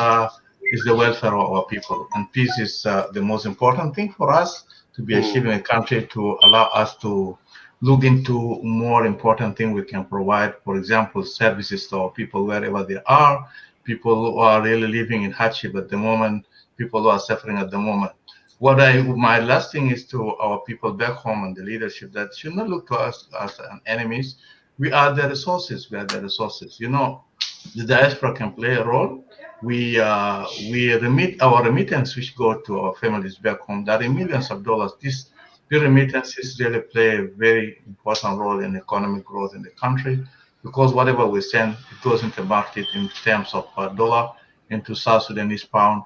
Speaker 3: is the welfare of our people. And peace is the most important thing for us to be achieving a country, to allow us to look into more important things we can provide. For example, services to our people wherever they are, people who are really living in hardship at the moment, people who are suffering at the moment. My last thing is to our people back home and the leadership that should not look to us as enemies. We are the resources. We are the resources. You know, the diaspora can play a role. We remit our remittance, which go to our families back home. That in millions of dollars. The remittances really play a very important role in economic growth in the country, because whatever we send, it goes into market in terms of dollar, into South Sudanese pound.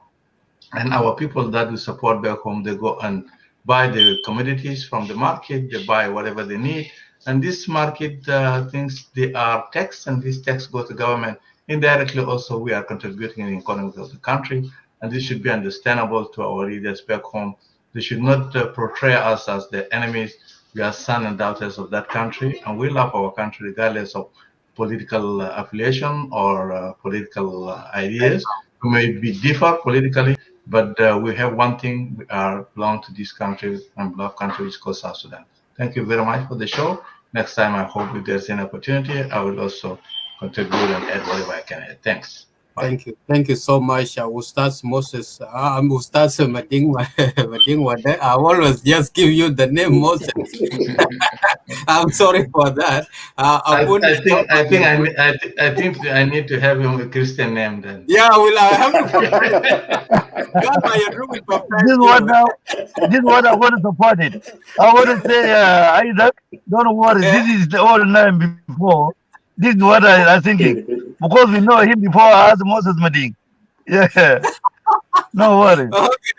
Speaker 3: And our people that we support back home, they go and buy the commodities from the market, they buy whatever they need. And this market things, they are taxed, and these taxes go to government. Indirectly also, we are contributing in the economy of the country. And this should be understandable to our leaders back home. They should not portray us as the enemies. We are sons and daughters of that country, and we love our country regardless of political affiliation or political ideas. We may be differ politically, but we have one thing: we belong to this country and beloved country, which is called South Sudan. Thank you very much for the show. Next time, I hope if there's an opportunity, I will also contribute and add whatever I can add. Thanks. Bye.
Speaker 1: Thank you so much, Ustaz Moses. I'm Ustaz Mading Wade. I always just give you the name Moses. I'm sorry for that.
Speaker 3: I think I need to have him a Christian name then.
Speaker 1: Yeah, well, I have to.
Speaker 4: This one I want to support it. I want to say, Isaac, don't worry. This is the old name before. This is what I'm thinking. Because we know him before as Moses Mading. Yeah. No worry.
Speaker 1: Okay.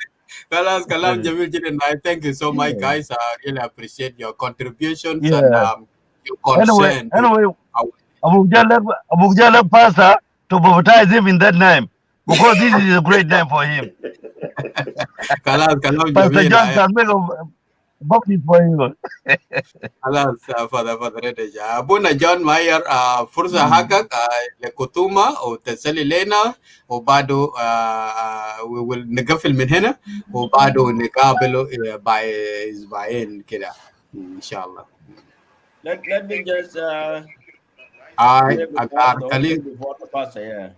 Speaker 1: Kalam Jamil Jiren, thank you so much, guys. I really appreciate your contributions and your concern.
Speaker 4: Anyway, Abu Jalal Pastor to baptize him in that name, because this is a great name for him.
Speaker 1: Kalam
Speaker 4: Pastor
Speaker 1: Jamil.
Speaker 4: John can make a baptism for him.
Speaker 1: Alas, for the reddish. Abuna John Mayer, Furza Hagak, Lekutuma, or Teseli Lena, or Bado, we will negafil min hena, or Bado negabelo by Isbaen Kida, inshallah.
Speaker 6: Let me just before the pastor, yeah.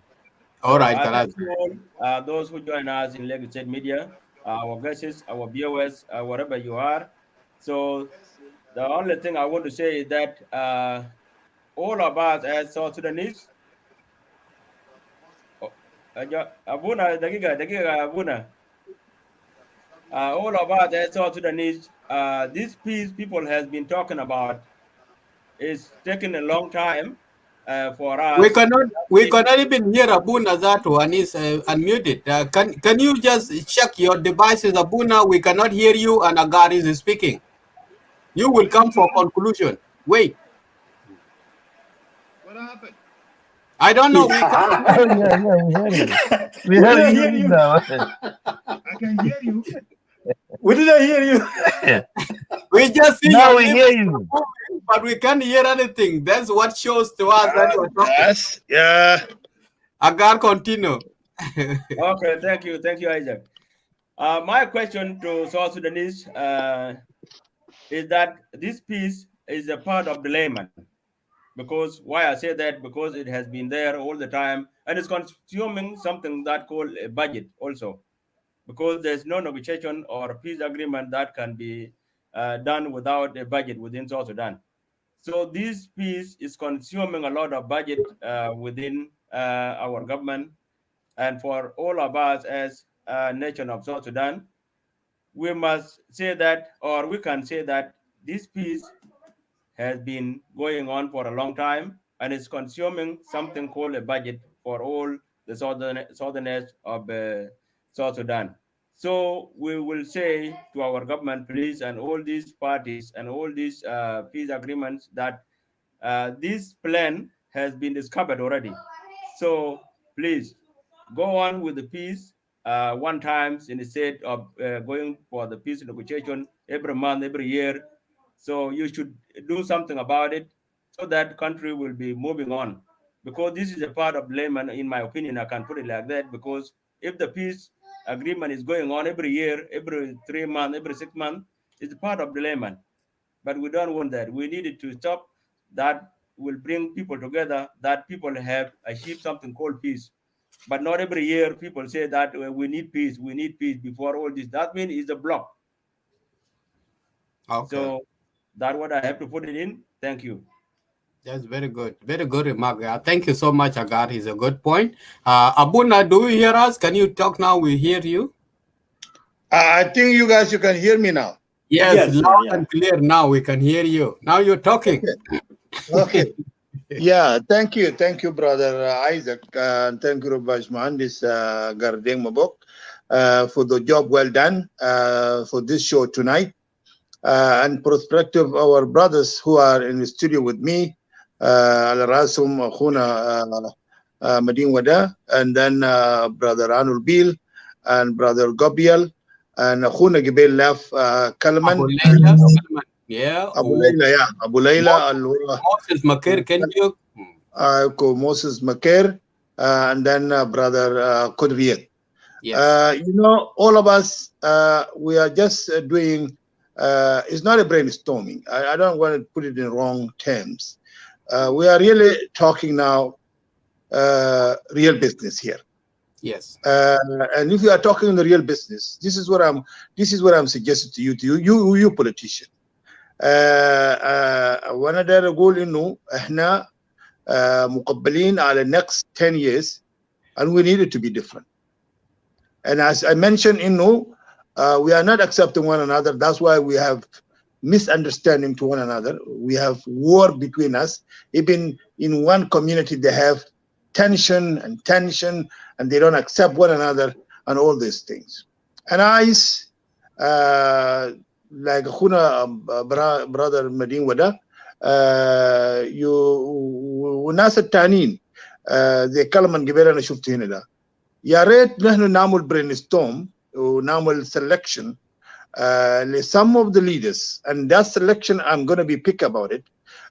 Speaker 1: All right,
Speaker 6: thank you all, those who join us in Lagos State Media. our guests, our viewers, wherever you are. So the only thing I want to say is that all of us as South Sudanese, Abuna, dagiga, Abuna. All of us as South Sudanese, this peace people has been talking about is taking a long time for
Speaker 1: We
Speaker 6: us.
Speaker 1: cannot even hear Abuna Zato and is unmuted. Can you just check your devices, Abuna? We cannot hear you and Agar is speaking. You will come for conclusion. Wait.
Speaker 21: What happened?
Speaker 1: I don't know. We can
Speaker 4: Oh, yeah, we hear you. We
Speaker 21: We
Speaker 4: hear
Speaker 21: didn't
Speaker 4: you
Speaker 21: hear you.
Speaker 4: now.
Speaker 21: I can hear you.
Speaker 2: We didn't hear you.
Speaker 1: We just see
Speaker 4: Now
Speaker 1: your
Speaker 4: we
Speaker 1: lips
Speaker 4: hear you.
Speaker 1: moving, but we can't hear anything. That's what shows to us that you are talking.
Speaker 21: Yes, yeah.
Speaker 1: Agar, continue.
Speaker 6: Okay, thank you, Isaac. My question to South Sudanese is that this peace is a part of the layman. Because why I say that, because it has been there all the time and it's consuming something that called a budget also, because there's no negotiation or peace agreement that can be done without a budget within South Sudan. So this peace is consuming a lot of budget within our government, and for all of us as a nation of South Sudan, we must say that, or we can say that this peace has been going on for a long time and is consuming something called a budget for all the southerners of South Sudan. So we will say to our government, please, and all these parties and all these peace agreements that this plan has been discovered already. So please go on with the peace one time instead of going for the peace negotiation every month, every year. So you should do something about it so that country will be moving on. Because this is a part of layman, in my opinion, I can put it like that. Because if the peace agreement is going on every year, every 3 months, every 6 months, it's part of the layman. But we don't want that. We need it to stop. That will bring people together, that people have achieved something called peace. But not every year people say that we need peace before all this. That means it's a block.
Speaker 1: Okay.
Speaker 6: So that's what I have to put it in. Thank you.
Speaker 1: That's very good. Very good remark. Thank you so much, Agar. It's a good point. Abuna, do you hear us? Can you talk now? We hear you.
Speaker 21: I think you can hear me now.
Speaker 1: Yes, loud and clear now. We can hear you. Now you're talking.
Speaker 21: Okay. Yeah, thank you, brother Isaac, and thank you, Baj Mohandis Gardeng Mabok, for the job well done for this show tonight, and prospective our brothers who are in the studio with me, Al Rasum Khuna Madin Wada, and then brother Anul Bil, and brother Gobiel, and Khuna Gibel Laf Kalman.
Speaker 1: Yeah.
Speaker 21: Abu Layla,
Speaker 1: Moses Makir, can you?
Speaker 21: Moses Makir, and then brother Kodriyat.
Speaker 1: Yes.
Speaker 21: All of us, we are just doing, it's not a brainstorming. I don't want to put it in wrong terms. We are really talking now real business here.
Speaker 1: Yes.
Speaker 21: And if you are talking the real business, this is what I'm suggesting to you politician. وانا داير اقول انه احنا مقبلين على next 10 years and we need it to be different. And as I mentioned, we are not accepting one another. That's why we have misunderstanding to one another. We have war between us. Even in one community, they have tension, and they don't accept one another and all these things. And like brother Madin Wada, والناس التانيين زي كلام قبل انا شفت هنا ده يا ريت نحن نعمل brainstorm ونعمل selection some of the leaders, and that selection I'm going to be pick about it.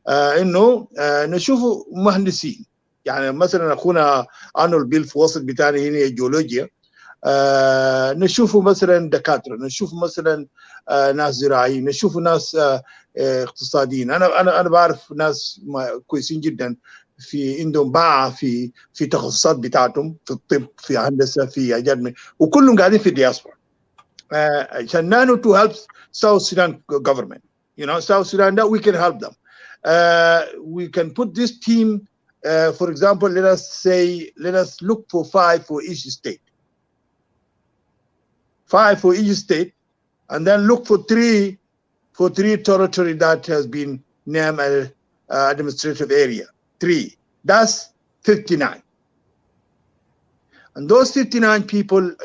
Speaker 21: انه نشوفوا مهندسين، يعني مثلا اخونا انول بيل في وسط بتاعنا هنا جيولوجيا، نشوفوا مثلا دكاتره، نشوفوا مثلا ناس زراعيين، نشوفوا ناس اقتصاديين. انا بعرف ناس كويسين جدا في عندهم باع في تخصصات بتاعتهم، في الطب، في هندسه، في اعجاد، وكلهم قاعدين في الدياسبورا. Shanano to help South Sudan government. South Sudan, that we can help them. We can put this team, for example, let us look for 5 for each state. 5 for each state, and then look for 3 territory that has been named as administrative area. 3. That's 59. And those 59 people,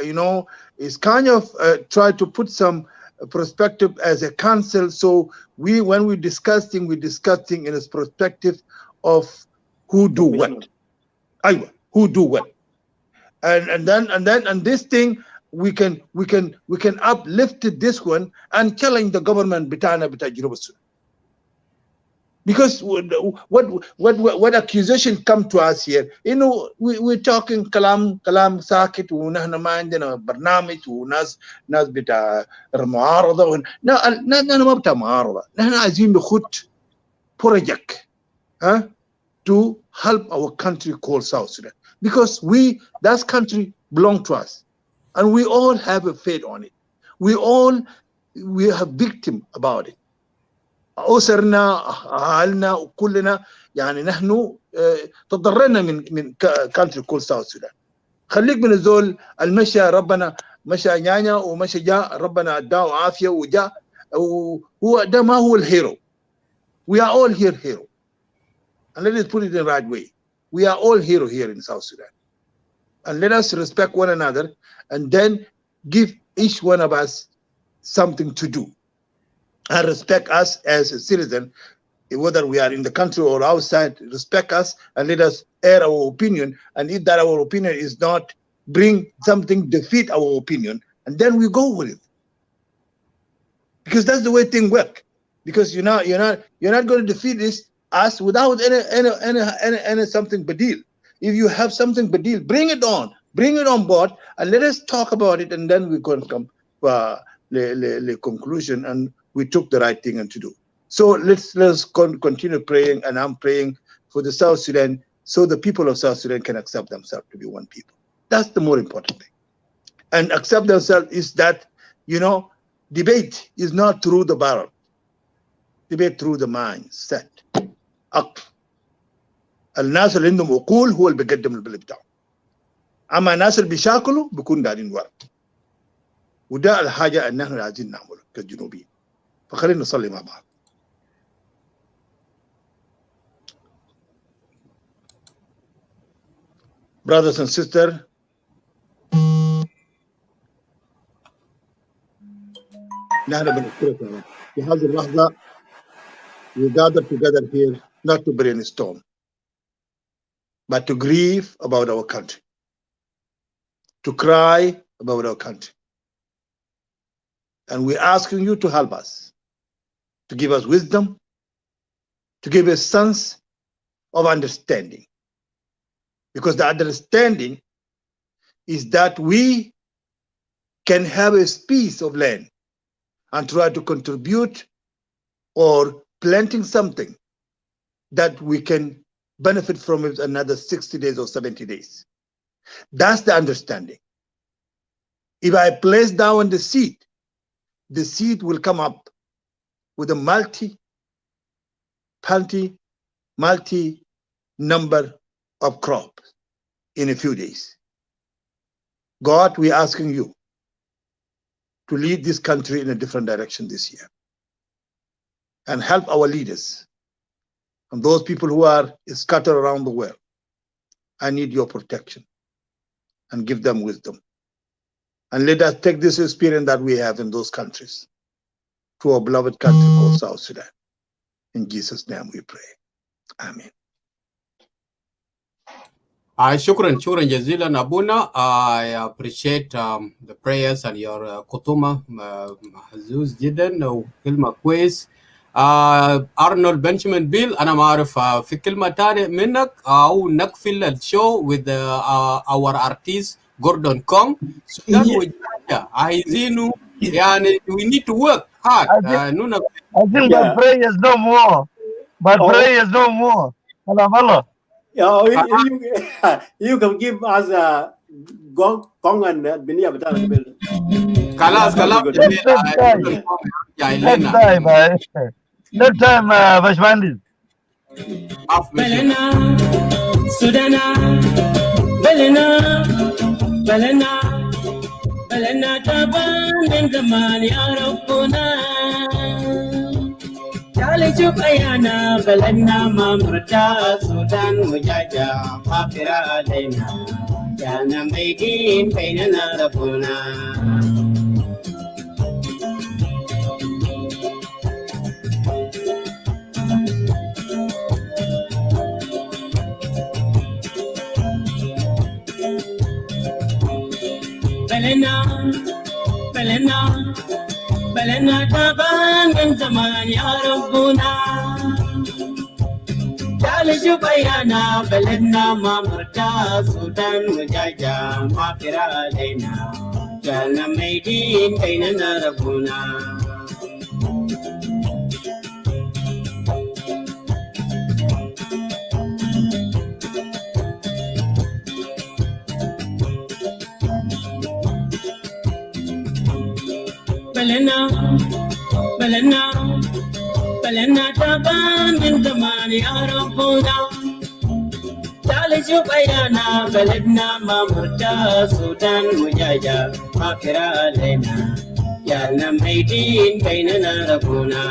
Speaker 21: is kind of try to put some perspective as a council. So when we're discussing in a perspective of who do what. Who do what. And this thing we can uplift this one and challenge the government because what accusation come to us here? We're talking kalam sakit ونحن ما عندنا برنامج وناس بتاع المعارضة نحن ما بتاع معارضة نحن عايزين نخد project to help our country called South Sudan because that country belong to us and we all have a fate on it. We have victim about it. أسرنا أهلنا وكلنا نحن تضررنا من country called South Sudan. خليك من الزول المشى ربنا مشى نيانيا ومشى جاء ربنا اداه عافية وجاء وهو ده ما هو الهيرو. We are all here hero. And let us put it in the right way. We are all hero here in South Sudan. And let us respect one another and then give each one of us something to do. And respect us as a citizen, whether we are in the country or outside, respect us and let us air our opinion. And if that our opinion is not bring something, defeat our opinion, and then we go with it. Because that's the way things work. Because you're not going to defeat us without any something badil. If you have something badil, bring it on board, and let us talk about it, and then we can come to the conclusion, and we took the right thing to do. So let's continue praying, and I'm praying for the South Sudan, so the people of South Sudan can accept themselves to be one people. That's the more important thing. And accept themselves is that, debate is not through the barrel. Debate through the mindset. عقل. الناس اللي عندهم عقول هو اللي بيقدم البلد بتاعه. اما الناس اللي بيشاكلوا بيكون قاعدين ورا. وده الحاجه اللي احنا عايزين نعمله كجنوبيين. فخلينا نصلي مع بعض. Brothers and sisters, نحن بنشكرك يا رب. في هذه اللحظه we gather together here not to brainstorm, but to grieve about our country, to cry about our country. And we're asking you to help us, to give us wisdom, to give us sense of understanding. Because the understanding is that we can have a piece of land and try to contribute or planting something that we can benefit from it another 60 days or 70 days. That's the understanding. If I place down the seed will come up with a multi number of crops in a few days. God, we're asking you to lead this country in a different direction this year and help our leaders and those people who are scattered around the world. I need your protection and give them wisdom. And let us take this experience that we have in those countries to our beloved country called South Sudan. In Jesus' name we pray. Amen.
Speaker 1: شكرا جزيلا أبونا. I appreciate the prayers and your كتومة محزوز جدا وكلمة كويس. أرنولد بنجامين بيل أنا ما أعرف في كلمة تانية منك أو نقفل الشو with our artist Gordon Kong. Sudan وجاية عايزينه we need to work hard.
Speaker 4: I think but pray is no more. But pray is no more. Allah.
Speaker 2: You can give us a gong and Binia.
Speaker 1: Kalas,
Speaker 2: That would be
Speaker 1: kalas,
Speaker 2: good.
Speaker 1: ya
Speaker 4: Next
Speaker 1: Elena.
Speaker 4: time, next time, Bashmandis.
Speaker 5: Belena, Sudana, Belena, Belena, Belena taban in zaman ya Rabbuna. Jali chupayana, Belena mamrata, Sudan mujaja, papira alena. Jana maidin painana Rabbuna. Belena, Belena, Belena taban min zaman ya Rabbuna. Jali jubayana, Belena mamrata, Sudan mujaja, mafira alena. Jana maidin kainana Rabbuna. Belena, Belena, Belena taban min zaman ya Rabbuna. Jali jubayana, Belena mamrata, Sudan mujaja, mafira alena. Jana maidin kainana Rabbuna.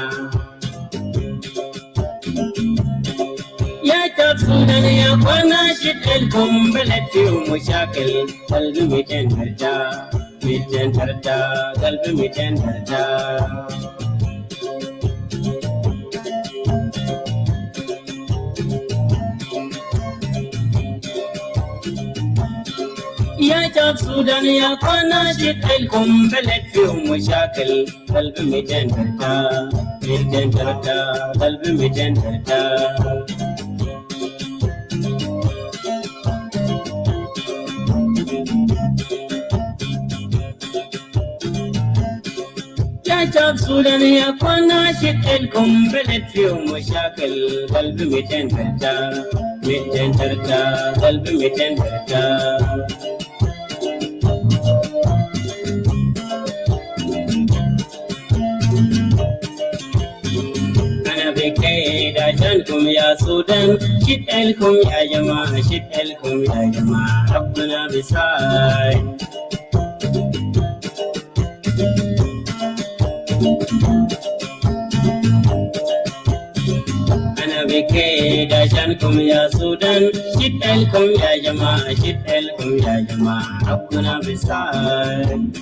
Speaker 5: يا تفصلنا يا قنا شدلكم بلدي ومشاكل قلبي 200 درجة 200 درجة قلبي 200 درجة يا تفصلنا يا قنا شدلكم بلدي ومشاكل قلبي 200 درجة 200 درجة قلبي 200 درجة يا شاب سوداني يا كنا شكلكم بلد فيهم مشاكل قلبي 200 درجة 200 درجة قلبي 200 درجة أنا بكيد عشانكم يا سودان شكلكم يا جماعة شكلكم يا جماعة ربنا بيساعد أنا بكيد عشانكم يا سودان شدلكم يا جماعة شدلكم يا جماعة ربنا بيساعد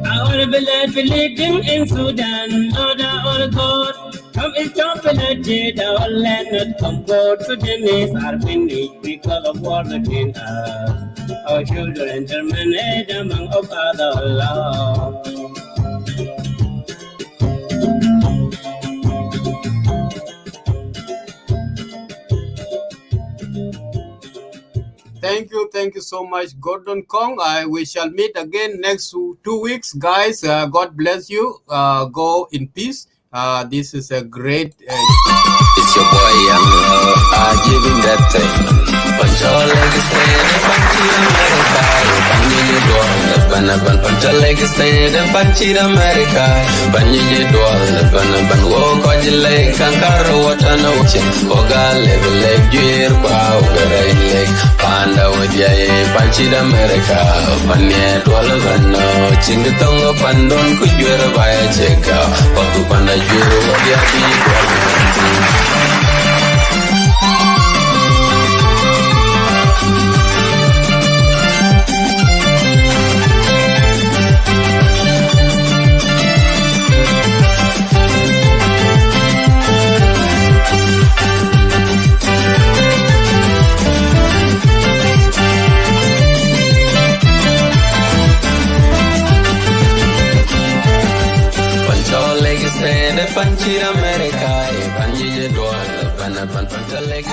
Speaker 5: Our village living in Sudan, order or God. Come and stop village, our land not come forth. Sudanese are finished because of war between us. Our children terminate among of other law.
Speaker 1: Thank you so much, Gordon Kong. We shall meet again next 2 weeks, guys. God bless you. Go in peace. This is a great.
Speaker 22: It's your boy, young I give him that thing. Control like a state, America. Banyi ban control like a state, America. Banyi ban walk on the lake, Kankaro, what I know. Oga level like gear, pow, lake. Panda with Yay, America. Panya, Dolabano, Chingatonga, Pandon, could you ever buy a check out? Papu Panda, you, Panchir America, Panji Dwala, Panapan Pantalex.